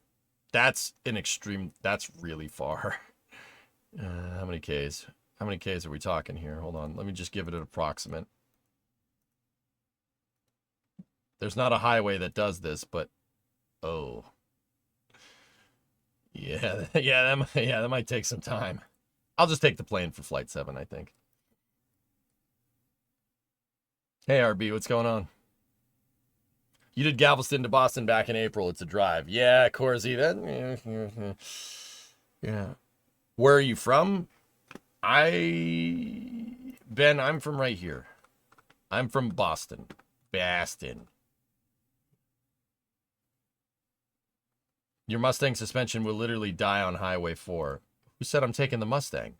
That's an extreme. That's really far. How many Ks? How many Ks are we talking here? Hold on. Let me just give it an approximate. There's not a highway that does this, but... Oh. Yeah, that might take some time. I'll just take the plane for Flight 7, I think. Hey, RB, what's going on? You did Galveston to Boston back in April. It's a drive. Yeah, Corsi, that... Yeah. Where are you from? Ben, I'm from right here. I'm from Boston. Boston. Your Mustang suspension will literally die on Highway 4. Who said I'm taking the Mustang?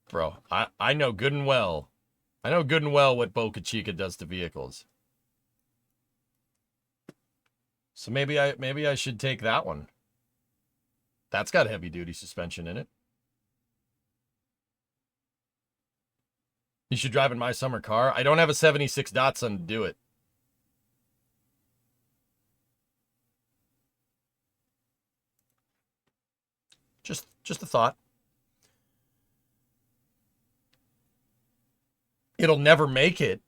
Bro, I know good and well. I know good and well what Boca Chica does to vehicles. So maybe I should take that one. That's got heavy duty suspension in it. You should drive in my summer car. I don't have a 76 Datsun to do it. Just a thought. It'll never make it.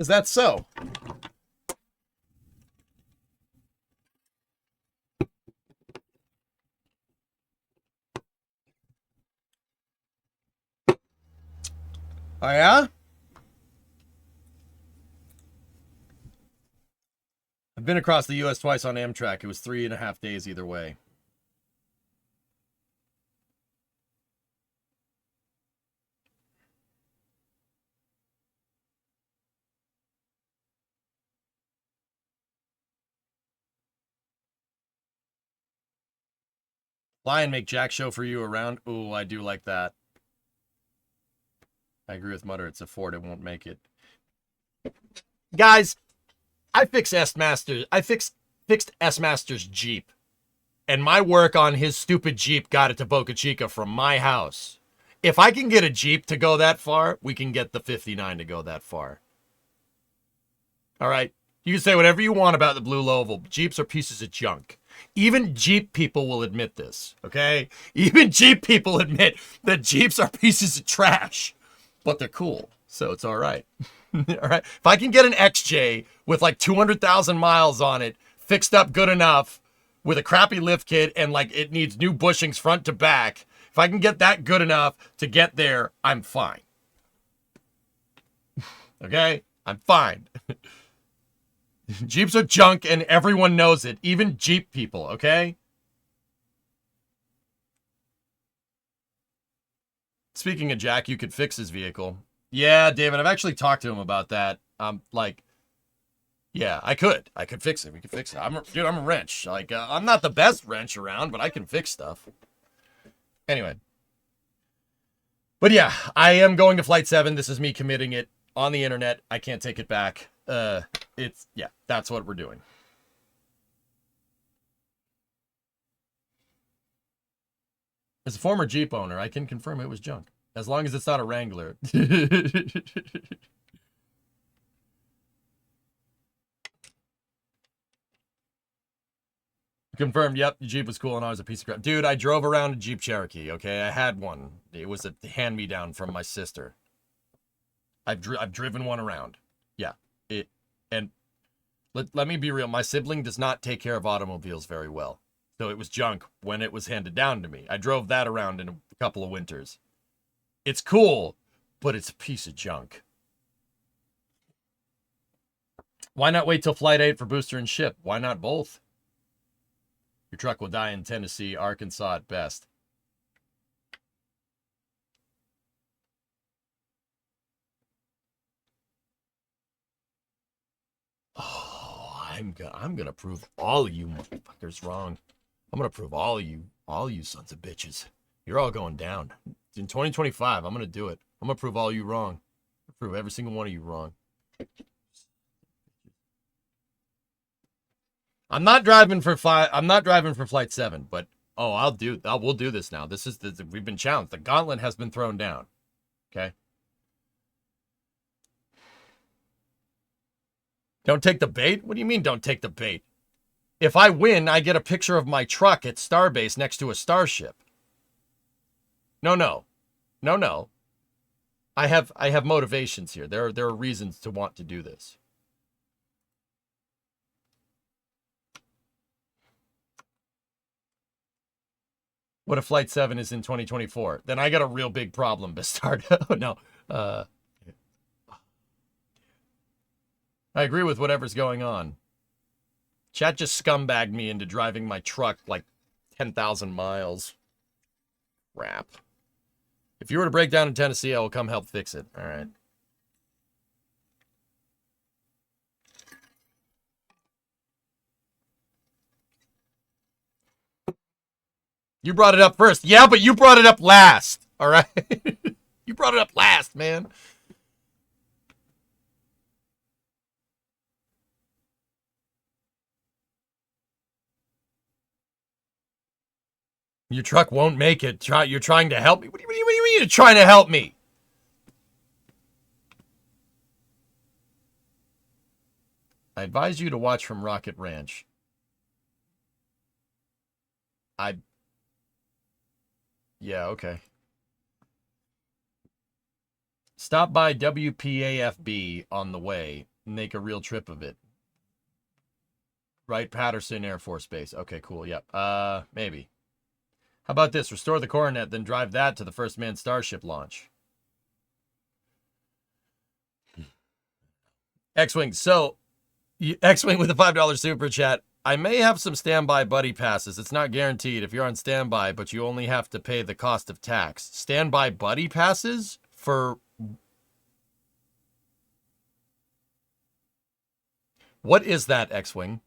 Is that so? Oh, yeah? I've been across the U.S. twice on Amtrak. It was 3.5 days either way. Fly and make Jack show for you around. Ooh, I do like that. I agree with Mutter. It's a Ford. It won't make it. Guys, I fixed S-Master's Jeep. And my work on his stupid Jeep got it to Boca Chica from my house. If I can get a Jeep to go that far, we can get the 59 to go that far. All right? You can say whatever you want about the Blue Oval. Jeeps are pieces of junk. Even Jeep people will admit this, okay? Even Jeep people admit that Jeeps are pieces of trash. But they're cool, so it's all right. All right? If I can get an XJ with like 200,000 miles on it, fixed up good enough, with a crappy lift kit and like it needs new bushings front to back, if I can get that good enough to get there, I'm fine. Okay? I'm fine. Jeeps are junk and everyone knows it, even Jeep people, okay? Speaking of Jack, you could fix his vehicle. Yeah, David, I've actually talked to him about that. Yeah, I could fix it. We could fix it. I'm a wrench. Like, I'm not the best wrench around, but I can fix stuff. Anyway. But yeah, I am going to Flight 7. This is me committing it on the internet. I can't take it back. Yeah, that's what we're doing. As a former Jeep owner, I can confirm it was junk. As long as it's not a Wrangler. Confirmed, yep, the Jeep was cool and I was a piece of crap. Dude, I drove around a Jeep Cherokee, okay? I had one. It was a hand-me-down from my sister. I've driven one around. Yeah. And let me be real. My sibling does not take care of automobiles very well. So it was junk when it was handed down to me. I drove that around in a couple of winters. It's cool, but it's a piece of junk. Why not wait till Flight 8 for booster and ship? Why not both? Your truck will die in Tennessee, Arkansas at best. Oh, I'm gonna prove all of you motherfuckers wrong. I'm gonna prove all you sons of bitches. You're all going down. In 2025, I'm gonna do it. I'm gonna prove all you wrong. I'll prove every single one of you wrong. I'm not driving for Flight 7, but we'll do this now. We've been challenged. The gauntlet has been thrown down. Okay? Don't take the bait? What do you mean don't take the bait? If I win, I get a picture of my truck at Starbase next to a Starship. No. I have motivations here. There are reasons to want to do this. What if Flight 7 is in 2024? Then I got a real big problem, Bastardo. No. I agree with whatever's going on. Chat just scumbagged me into driving my truck like 10,000 miles. Crap. If you were to break down in Tennessee, I will come help fix it. All right. You brought it up first. Yeah, but you brought it up last. All right? You brought it up last, man. Your truck won't make it. You're trying to help me? What do you mean you're trying to help me? I advise you to watch from Rocket Ranch. Yeah, okay. Stop by WPAFB on the way. Make a real trip of it. Right, Patterson Air Force Base. Okay, cool. Yep. Maybe. How about this? Restore the Coronet, then drive that to the first manned Starship launch. X-Wing. So, X-Wing with a $5 super chat. I may have some standby buddy passes. It's not guaranteed if you're on standby, but you only have to pay the cost of tax. Standby buddy passes for... What is that, X-Wing?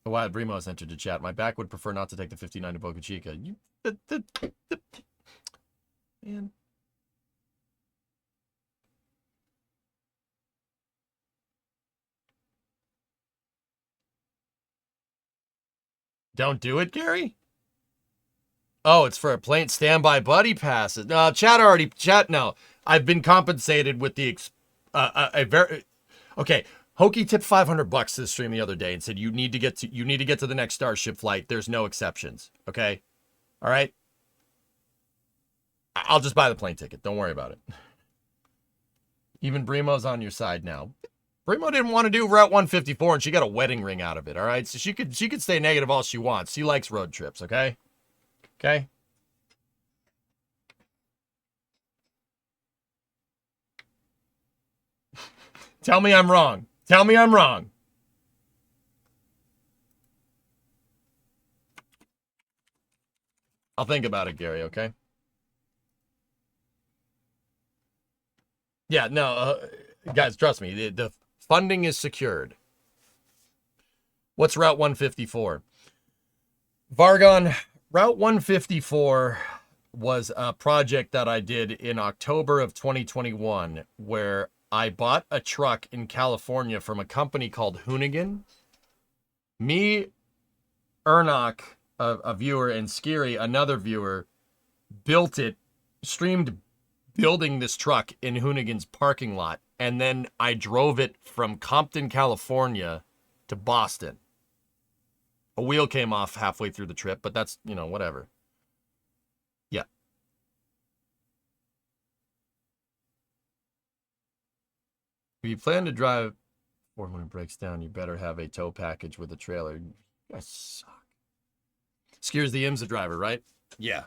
Oh, wow, Brimo's entered the chat. My back would prefer not to take the 59 to Boca Chica. Man. Don't do it, Gary? Oh, it's for a plain standby buddy passes. No, chat. No, I've been compensated with the okay. Hokey tipped $500 to the stream the other day and said you need to get to the next Starship flight. There's no exceptions. Okay, all right. I'll just buy the plane ticket. Don't worry about it. Even Brimo's on your side now. Brimo didn't want to do Route 154, and she got a wedding ring out of it, all right? So she could stay negative all she wants. She likes road trips, okay? Okay? Tell me I'm wrong. Tell me I'm wrong. I'll think about it, Gary, okay? Yeah, no, guys, trust me. The funding is secured. What's Route 154? Vargon, Route 154 was a project that I did in October of 2021 where I bought a truck in California from a company called Hoonigan. Me, Ernok, a viewer, and Skiri, another viewer, streamed building this truck in Hoonigan's parking lot. And then I drove it from Compton, California to Boston. A wheel came off halfway through the trip, but that's, whatever. Yeah. If you plan to drive, or when it breaks down, you better have a tow package with a trailer. You guys suck. Skiri's the IMSA driver, right? Yeah.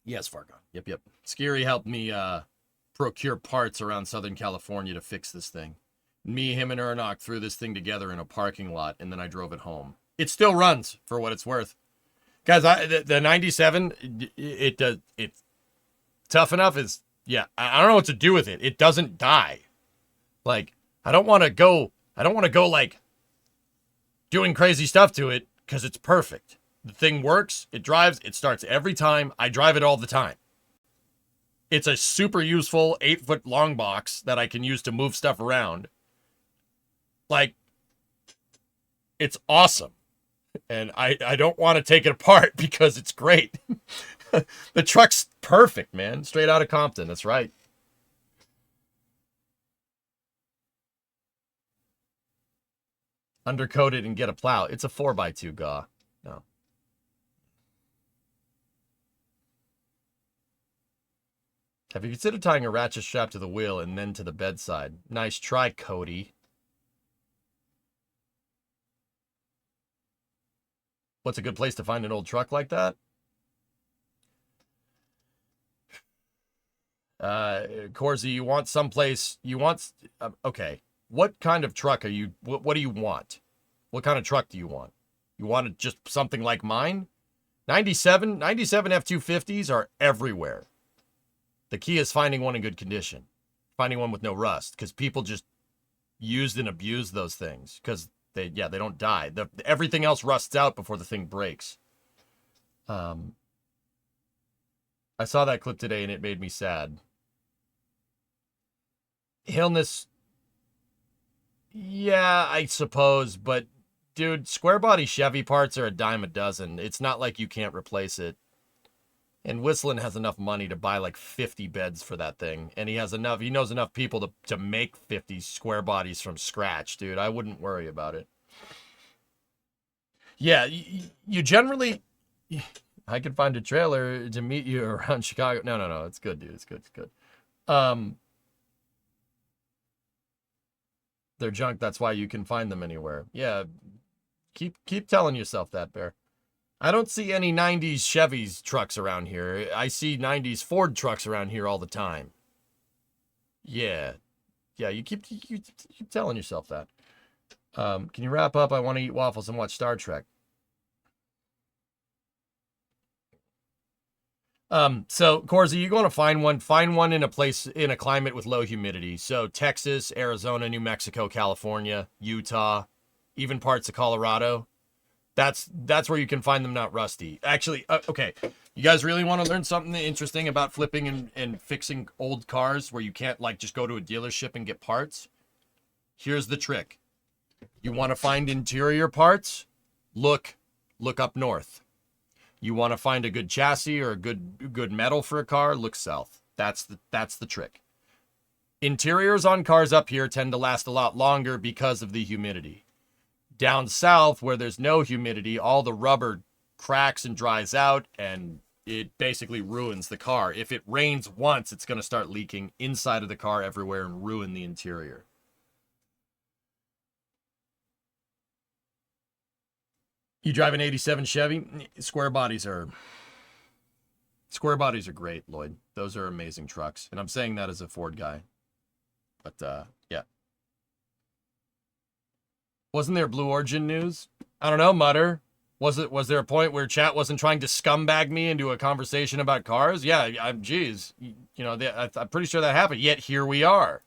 Yes, Fargon. Yep. Skiri helped me procure parts around Southern California to fix this thing. Me, him, and Ernok threw this thing together in a parking lot, and then I drove it home. It still runs for what it's worth. Guys, the 97, it's tough enough. I don't know what to do with it. It doesn't die. Like, I don't want to go like doing crazy stuff to it because it's perfect. The thing works, it drives, it starts every time. I drive it all the time. It's a super useful 8-foot long box that I can use to move stuff around. Like, it's awesome. And I don't want to take it apart because it's great. The truck's perfect, man. Straight out of Compton. That's right. Undercoat it and get a plow. It's a 4x2 GAW. No. Have you considered tying a ratchet strap to the wheel and then to the bedside? Nice try, Cody. What's a good place to find an old truck like that? Corsi, you want someplace, okay. What kind of truck are you, what do you want? What kind of truck do you want? You want just something like mine? 97 F-250s are everywhere. The key is finding one in good condition. Finding one with no rust, because people just used and abused those things, because they don't die. Everything else rusts out before the thing breaks. I saw that clip today and it made me sad. Illness, yeah, I suppose, but dude, square body Chevy parts are a dime a dozen. It's not like you can't replace it. And Whistling has enough money to buy like 50 beds for that thing. And he knows enough people to make 50 square bodies from scratch, dude. I wouldn't worry about it. Yeah, you generally, I could find a trailer to meet you around Chicago. No. It's good, dude. It's good. They're junk. That's why you can find them anywhere. Yeah. Keep telling yourself that, Bear. I don't see any 90s Chevys trucks around here. I see 90s Ford trucks around here all the time. Yeah. Yeah, you keep telling yourself that. Can you wrap up? I want to eat waffles and watch Star Trek. So Corsi, you're going to find one in a place, in a climate with low humidity. So Texas, Arizona, New Mexico, California, Utah, even parts of Colorado. That's where you can find them not rusty. Actually, okay. You guys really want to learn something interesting about flipping and fixing old cars where you can't like just go to a dealership and get parts? Here's the trick. You want to find interior parts? Look up north. You want to find a good chassis or a good metal for a car? Look south. That's the trick. Interiors on cars up here tend to last a lot longer because of the humidity. Down south, where there's no humidity, all the rubber cracks and dries out, and it basically ruins the car. If it rains once, it's going to start leaking inside of the car everywhere and ruin the interior. You drive an 87 Chevy? Square bodies are great, Lloyd. Those are amazing trucks. And I'm saying that as a Ford guy. But, yeah. Wasn't there Blue Origin news? I don't know, Mutter. Was there a point where chat wasn't trying to scumbag me into a conversation about cars? Yeah, geez. I'm pretty sure that happened. Yet here we are.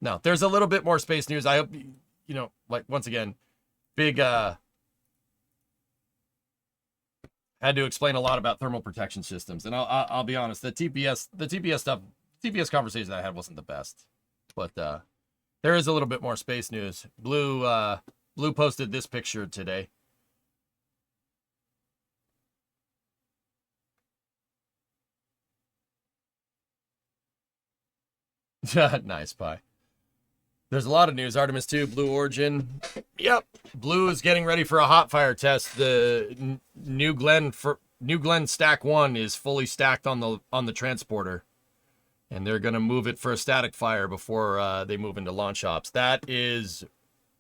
No, there's a little bit more space news. I hope, like, once again, big, had to explain a lot about thermal protection systems, and I'll be honest, the TPS conversation that I had wasn't the best, but there is a little bit more space news. Blue posted this picture today. Nice pie. There's a lot of news. Artemis 2, Blue Origin. Yep. Blue is getting ready for a hot fire test. The New Glenn Stack 1 is fully stacked on the transporter. And they're going to move it for a static fire before they move into launch ops. That is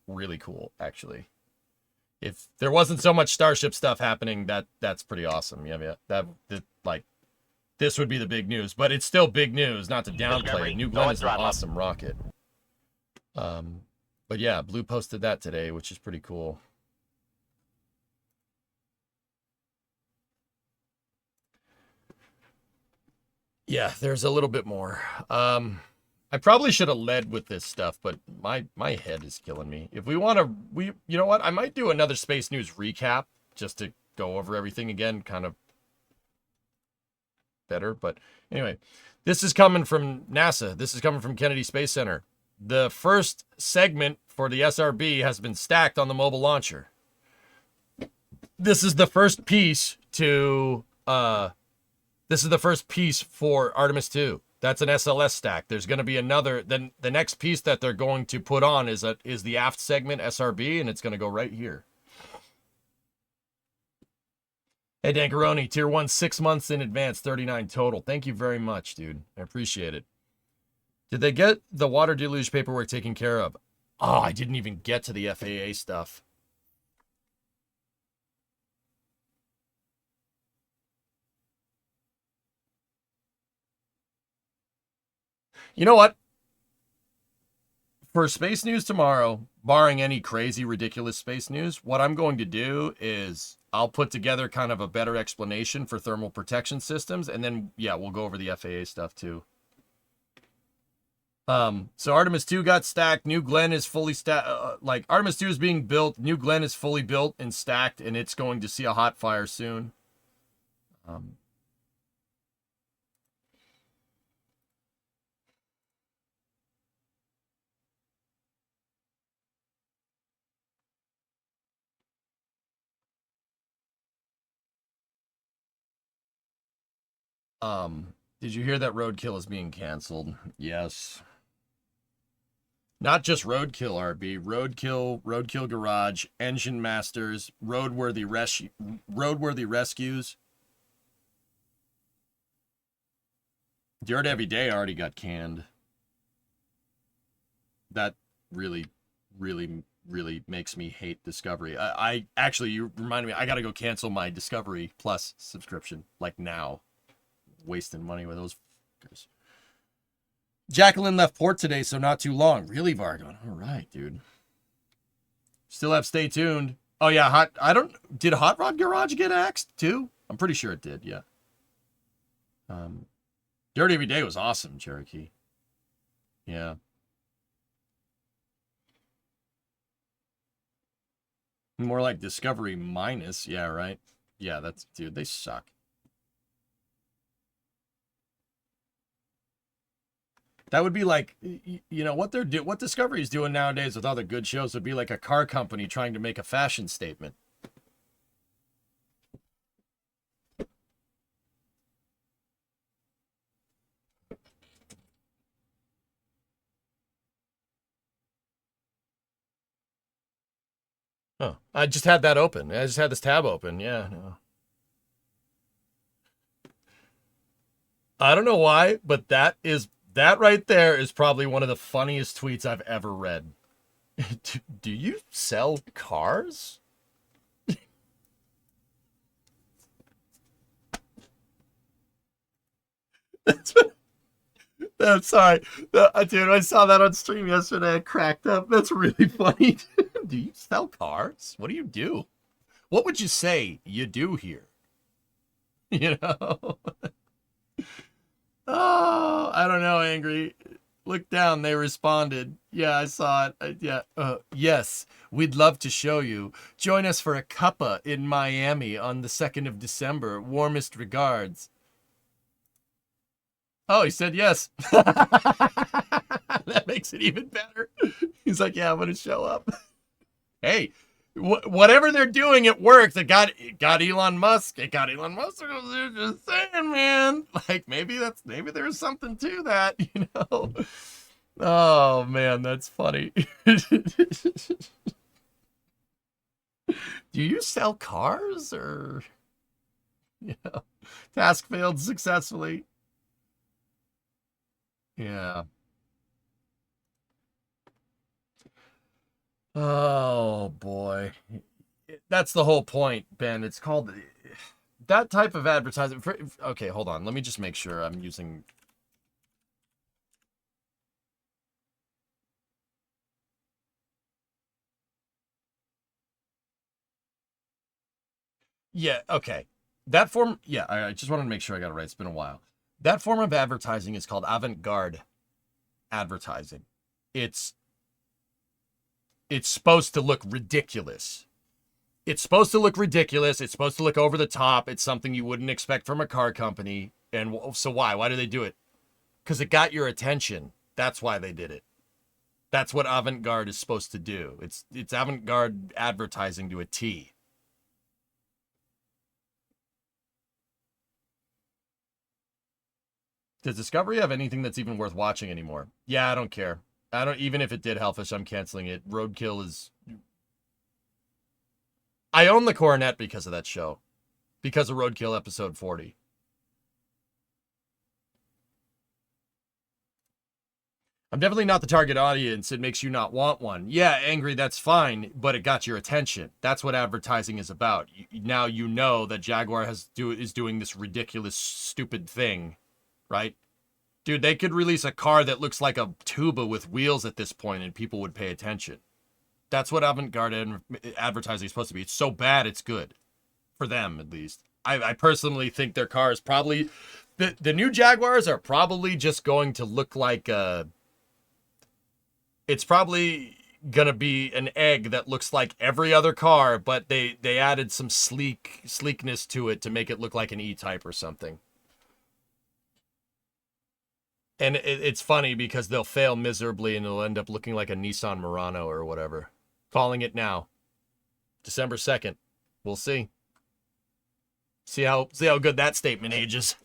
really cool, actually. If there wasn't so much Starship stuff happening, that's pretty awesome. Yeah, this would be the big news, but it's still big news, not to downplay it. New Glenn is an awesome rocket. But yeah, Blue posted that today, which is pretty cool. Yeah, there's a little bit more. I probably should have led with this stuff, but my head is killing me. If we want to, you know what? I might do another Space News recap just to go over everything again, kind of better. But anyway, this is coming from NASA. This is coming from Kennedy Space Center. The first segment for the SRB has been stacked on the mobile launcher. This is the first piece to this is the first piece for Artemis 2. That's an SLS stack. There's going to be another. Then the next piece that they're going to put on is the aft segment SRB, and it's going to go right here. Hey, Dankaroni, Tier 1, 6 months in advance, 39 total. Thank you very much, dude. I appreciate it. Did they get the water deluge paperwork taken care of? Oh, I didn't even get to the FAA stuff. You know what? For Space News tomorrow, barring any crazy, ridiculous space news, what I'm going to do is I'll put together kind of a better explanation for thermal protection systems, and then, yeah, we'll go over the FAA stuff too. So Artemis 2 got stacked. New Glenn is fully stacked. Artemis 2 is being built. New Glenn is fully built and stacked, and it's going to see a hot fire soon. Did you hear that Roadkill is being canceled? Yes. Not just Roadkill, RB. Roadkill Garage, Engine Masters, Roadworthy Rescues. Dirt Every Day already got canned. That really, really, really makes me hate Discovery. I actually, you reminded me, I gotta go cancel my Discovery Plus subscription, like now. Wasting money with those fuckers. Jacqueline left port today, so not too long. Really, Vargon? All right, dude. Still have stay tuned. Oh yeah, did Hot Rod Garage get axed too? I'm pretty sure it did, yeah. Dirty Every Day was awesome, Cherokee. Yeah. More like Discovery minus, yeah, right? Yeah, that's, dude, they suck. That would be like, you know, what Discovery's doing nowadays with other good shows would be like a car company trying to make a fashion statement. Oh, I just had that open. I just had this tab open. Yeah. No. I don't know why, but that right there is probably one of the funniest tweets I've ever read. Do you sell cars? I'm sorry. Dude, I saw that on stream yesterday. I cracked up. That's really funny. Do you sell cars? What do you do? What would you say you do here? You know? Oh, I don't know, Angry. Look down. They responded. Yeah, I saw it. Yes, we'd love to show you. Join us for a cuppa in Miami on the 2nd of December. Warmest regards. Oh, he said yes. That makes it even better. He's like, yeah, I'm going to show up. Hey, whatever they're doing, it worked. It got Elon Musk. It got Elon Musk. Just saying, man. Like, maybe there's something to that, you know? Oh, man, that's funny. Do you sell cars or, you know, task failed successfully? Yeah. Oh boy. That's the whole point, Ben. It's called that type of advertising. Okay, hold on. Let me just make sure I'm using. Yeah, okay. That form, yeah, I just wanted to make sure I got it right. It's been a while. That form of advertising is called avant-garde advertising. It's supposed to look ridiculous. It's supposed to look ridiculous. It's supposed to look over the top. It's something you wouldn't expect from a car company. And so why? Why do they do it? Because it got your attention. That's why they did it. That's what avant-garde is supposed to do. It's avant-garde advertising to a T. Does Discovery have anything that's even worth watching anymore? Yeah, I don't care. Even if it did Hellfish, I'm canceling it. Roadkill is... I own the Coronet because of that show. Because of Roadkill episode 40. I'm definitely not the target audience. It makes you not want one. Yeah, Angry, that's fine, but it got your attention. That's what advertising is about. Now you know that Jaguar is doing this ridiculous, stupid thing, right? Dude, they could release a car that looks like a tuba with wheels at this point and people would pay attention. That's what avant-garde advertising is supposed to be. It's so bad, it's good. For them, at least. I personally think their car is probably... The new Jaguars are probably just going to look like a... It's probably going to be an egg that looks like every other car, but they added some sleekness to it to make it look like an E-Type or something. And it's funny because they'll fail miserably and it'll end up looking like a Nissan Murano or whatever. Calling it now. December 2nd. We'll see. See how good that statement ages.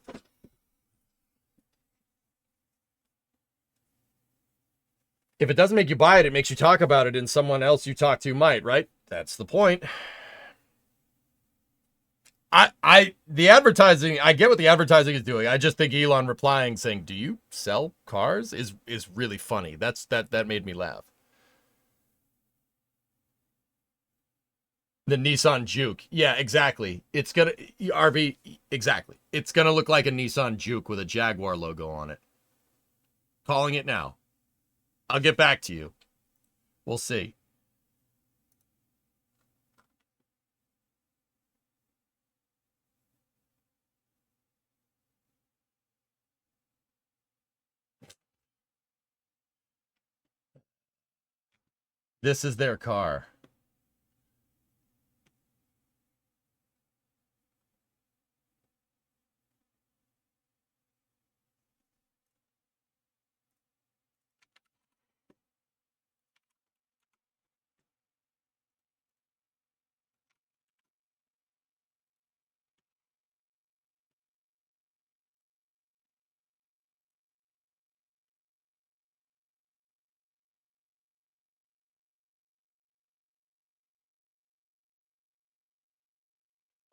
If it doesn't make you buy it, it makes you talk about it and someone else you talk to might, right? That's the point. The advertising, I get what the advertising is doing. I just think Elon replying saying, "Do you sell cars?" is really funny. That made me laugh. The Nissan Juke. Yeah, exactly. It's gonna RV exactly. It's gonna look like a Nissan Juke with a Jaguar logo on it. Calling it now. I'll get back to you. We'll see. This is their car.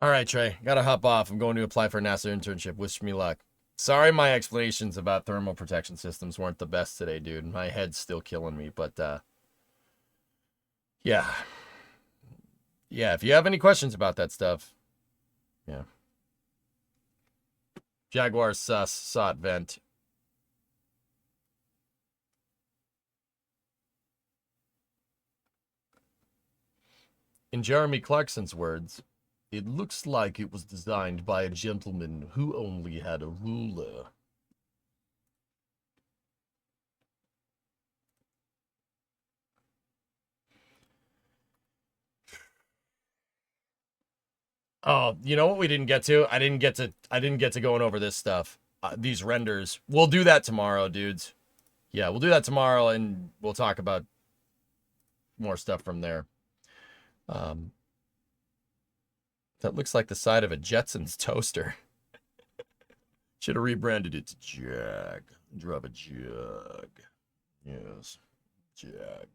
All right, Trey. Gotta hop off. I'm going to apply for a NASA internship. Wish me luck. Sorry my explanations about thermal protection systems weren't the best today, dude. My head's still killing me, but yeah. Yeah, if you have any questions about that stuff, yeah. Jaguar sus, sought vent. In Jeremy Clarkson's words, it looks like it was designed by a gentleman who only had a ruler. Oh, you know what we didn't get to? I didn't get to going over this stuff. These renders. We'll do that tomorrow, dudes. Yeah, we'll do that tomorrow, and we'll talk about more stuff from there. That looks like the side of a Jetsons toaster. Should have rebranded it to Jag. Drive a Jag. Yes, Jag.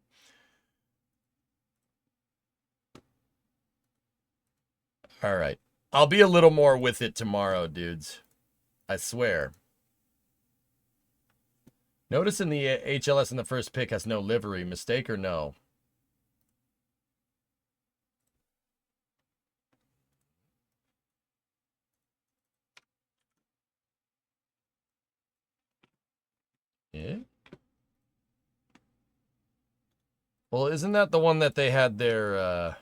All right. I'll be a little more with it tomorrow, dudes. I swear. Notice in the HLS in the first pick has no livery. Mistake or no? Yeah. Well, isn't that the one that they had their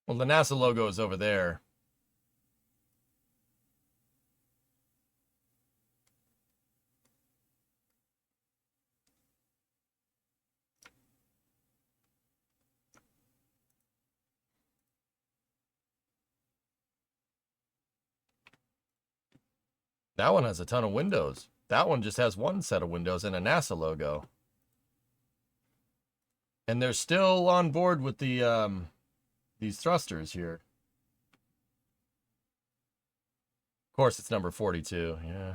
well, the NASA logo is over there. That one has a ton of windows. That one just has one set of windows and a NASA logo. And they're still on board with the these thrusters here. Of course, it's number 42. Yeah.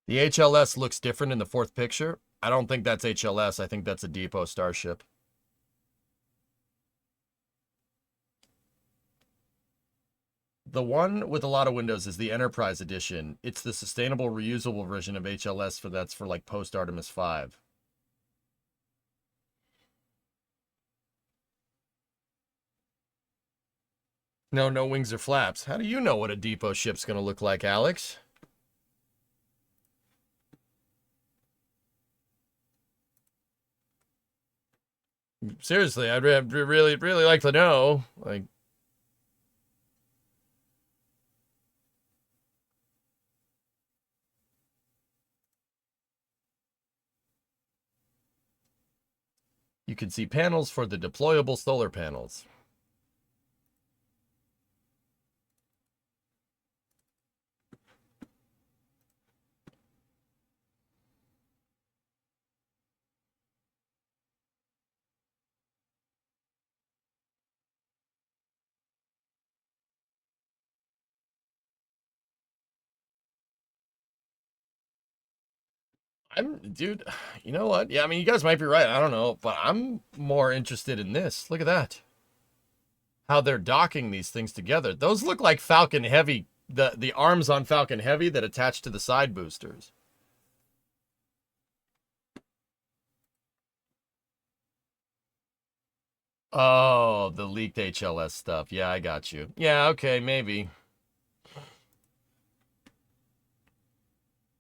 The HLS looks different in the fourth picture. I don't think that's HLS. I think that's a depot Starship. The one with a lot of windows is the Enterprise Edition. It's the sustainable, reusable version of HLS that's for like post Artemis 5. No wings or flaps. How do you know what a depot ship's going to look like, Alex? Seriously, I'd really like to know. Like, you can see panels for the deployable solar panels. Dude, you know what? Yeah, I mean, you guys might be right. I don't know, but I'm more interested in this. Look at that. How they're docking these things together. Those look like Falcon Heavy, the arms on Falcon Heavy that attach to the side boosters. Oh, the leaked HLS stuff. Yeah, I got you. Yeah, okay, maybe.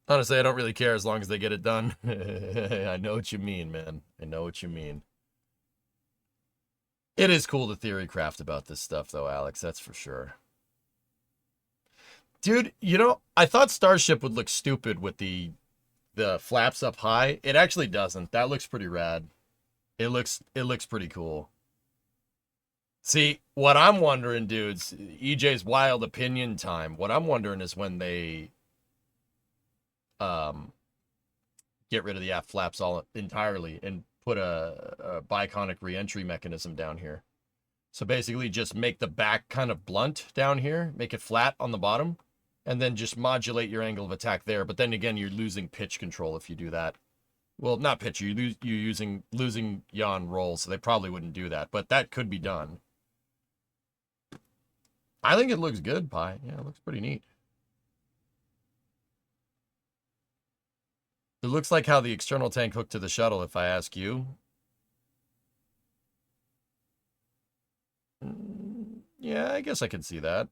Honestly, I don't really care as long as they get it done. I know what you mean, man. I know what you mean. It is cool to theory craft about this stuff, though, Alex. That's for sure. Dude, you know, I thought Starship would look stupid with the flaps up high. It actually doesn't. That looks pretty rad. It looks pretty cool. See, what I'm wondering, dudes, EJ's wild opinion time. What I'm wondering is when they get rid of the aft flaps all entirely and put a biconic reentry mechanism down here. So basically just make the back kind of blunt down here, make it flat on the bottom, and then just modulate your angle of attack there. But then again, you're losing pitch control if you do that. Well, not pitch, you're losing yaw roll, so they probably wouldn't do that, but that could be done. I think it looks good, Pi. Yeah, it looks pretty neat. It looks like how the external tank hooked to the shuttle, if I ask you. Yeah, I guess I can see that.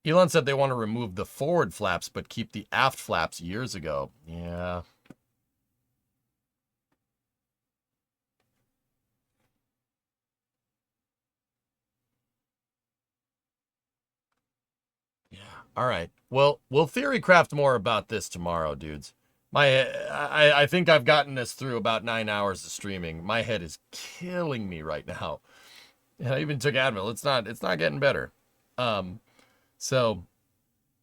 Elon said they want to remove the forward flaps, but keep the aft flaps years ago. Yeah. All right. Well, we'll theory craft more about this tomorrow, dudes. I think I've gotten us through about 9 hours of streaming. My head is killing me right now. And I even took Advil. It's not getting better. So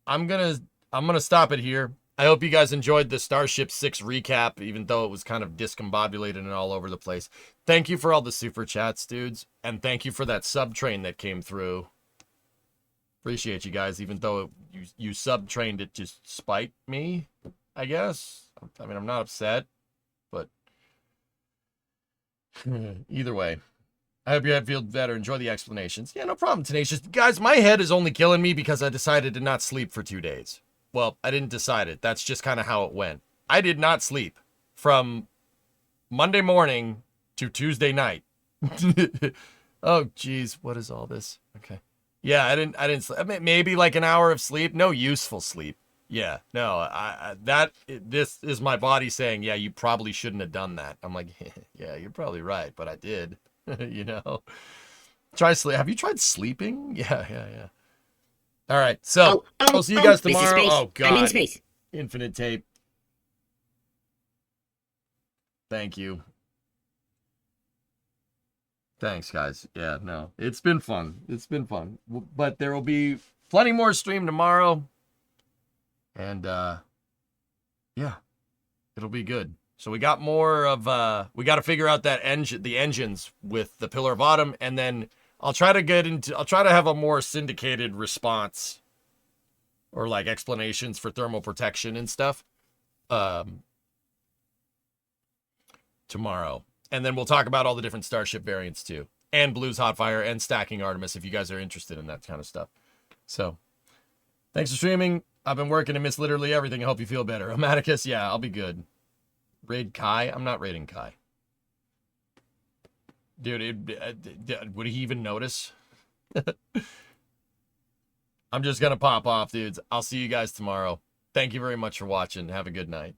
I'm gonna stop it here. I hope you guys enjoyed the Starship 6 recap, even though it was kind of discombobulated and all over the place. Thank you for all the super chats, dudes, and thank you for that sub train that came through. Appreciate you guys, even though you sub-trained it to spite me, I guess. I mean, I'm not upset, but either way. I hope you feel better. Enjoy the explanations. Yeah, no problem, Tenacious. Guys, my head is only killing me because I decided to not sleep for 2 days. Well, I didn't decide it. That's just kind of how it went. I did not sleep from Monday morning to Tuesday night. Oh, geez. What is all this? Okay. Yeah, I didn't sleep. I mean, maybe like an hour of sleep. No useful sleep. Yeah, no, this is my body saying, yeah, you probably shouldn't have done that. I'm like, yeah, you're probably right, but I did. You know, try sleep. Have you tried sleeping? Yeah. All right, so I'll see you guys tomorrow. Oh God, I'm in space. Infinite tape. Thank you. Thanks, guys. Yeah, no, it's been fun. It's been fun, but there will be plenty more stream tomorrow, and yeah, it'll be good. So we got more of we got to figure out that the engines with the Pillar of Autumn, and then I'll try to have a more syndicated response or like explanations for thermal protection and stuff tomorrow. And then we'll talk about all the different Starship variants too, and Blue's Hotfire and Stacking Artemis if you guys are interested in that kind of stuff. So thanks for streaming. I've been working and missed literally everything. I hope you feel better. Omaticus, yeah, I'll be good. Raid Kai? I'm not raiding Kai. Dude, would he even notice? I'm just going to pop off, dudes. I'll see you guys tomorrow. Thank you very much for watching. Have a good night.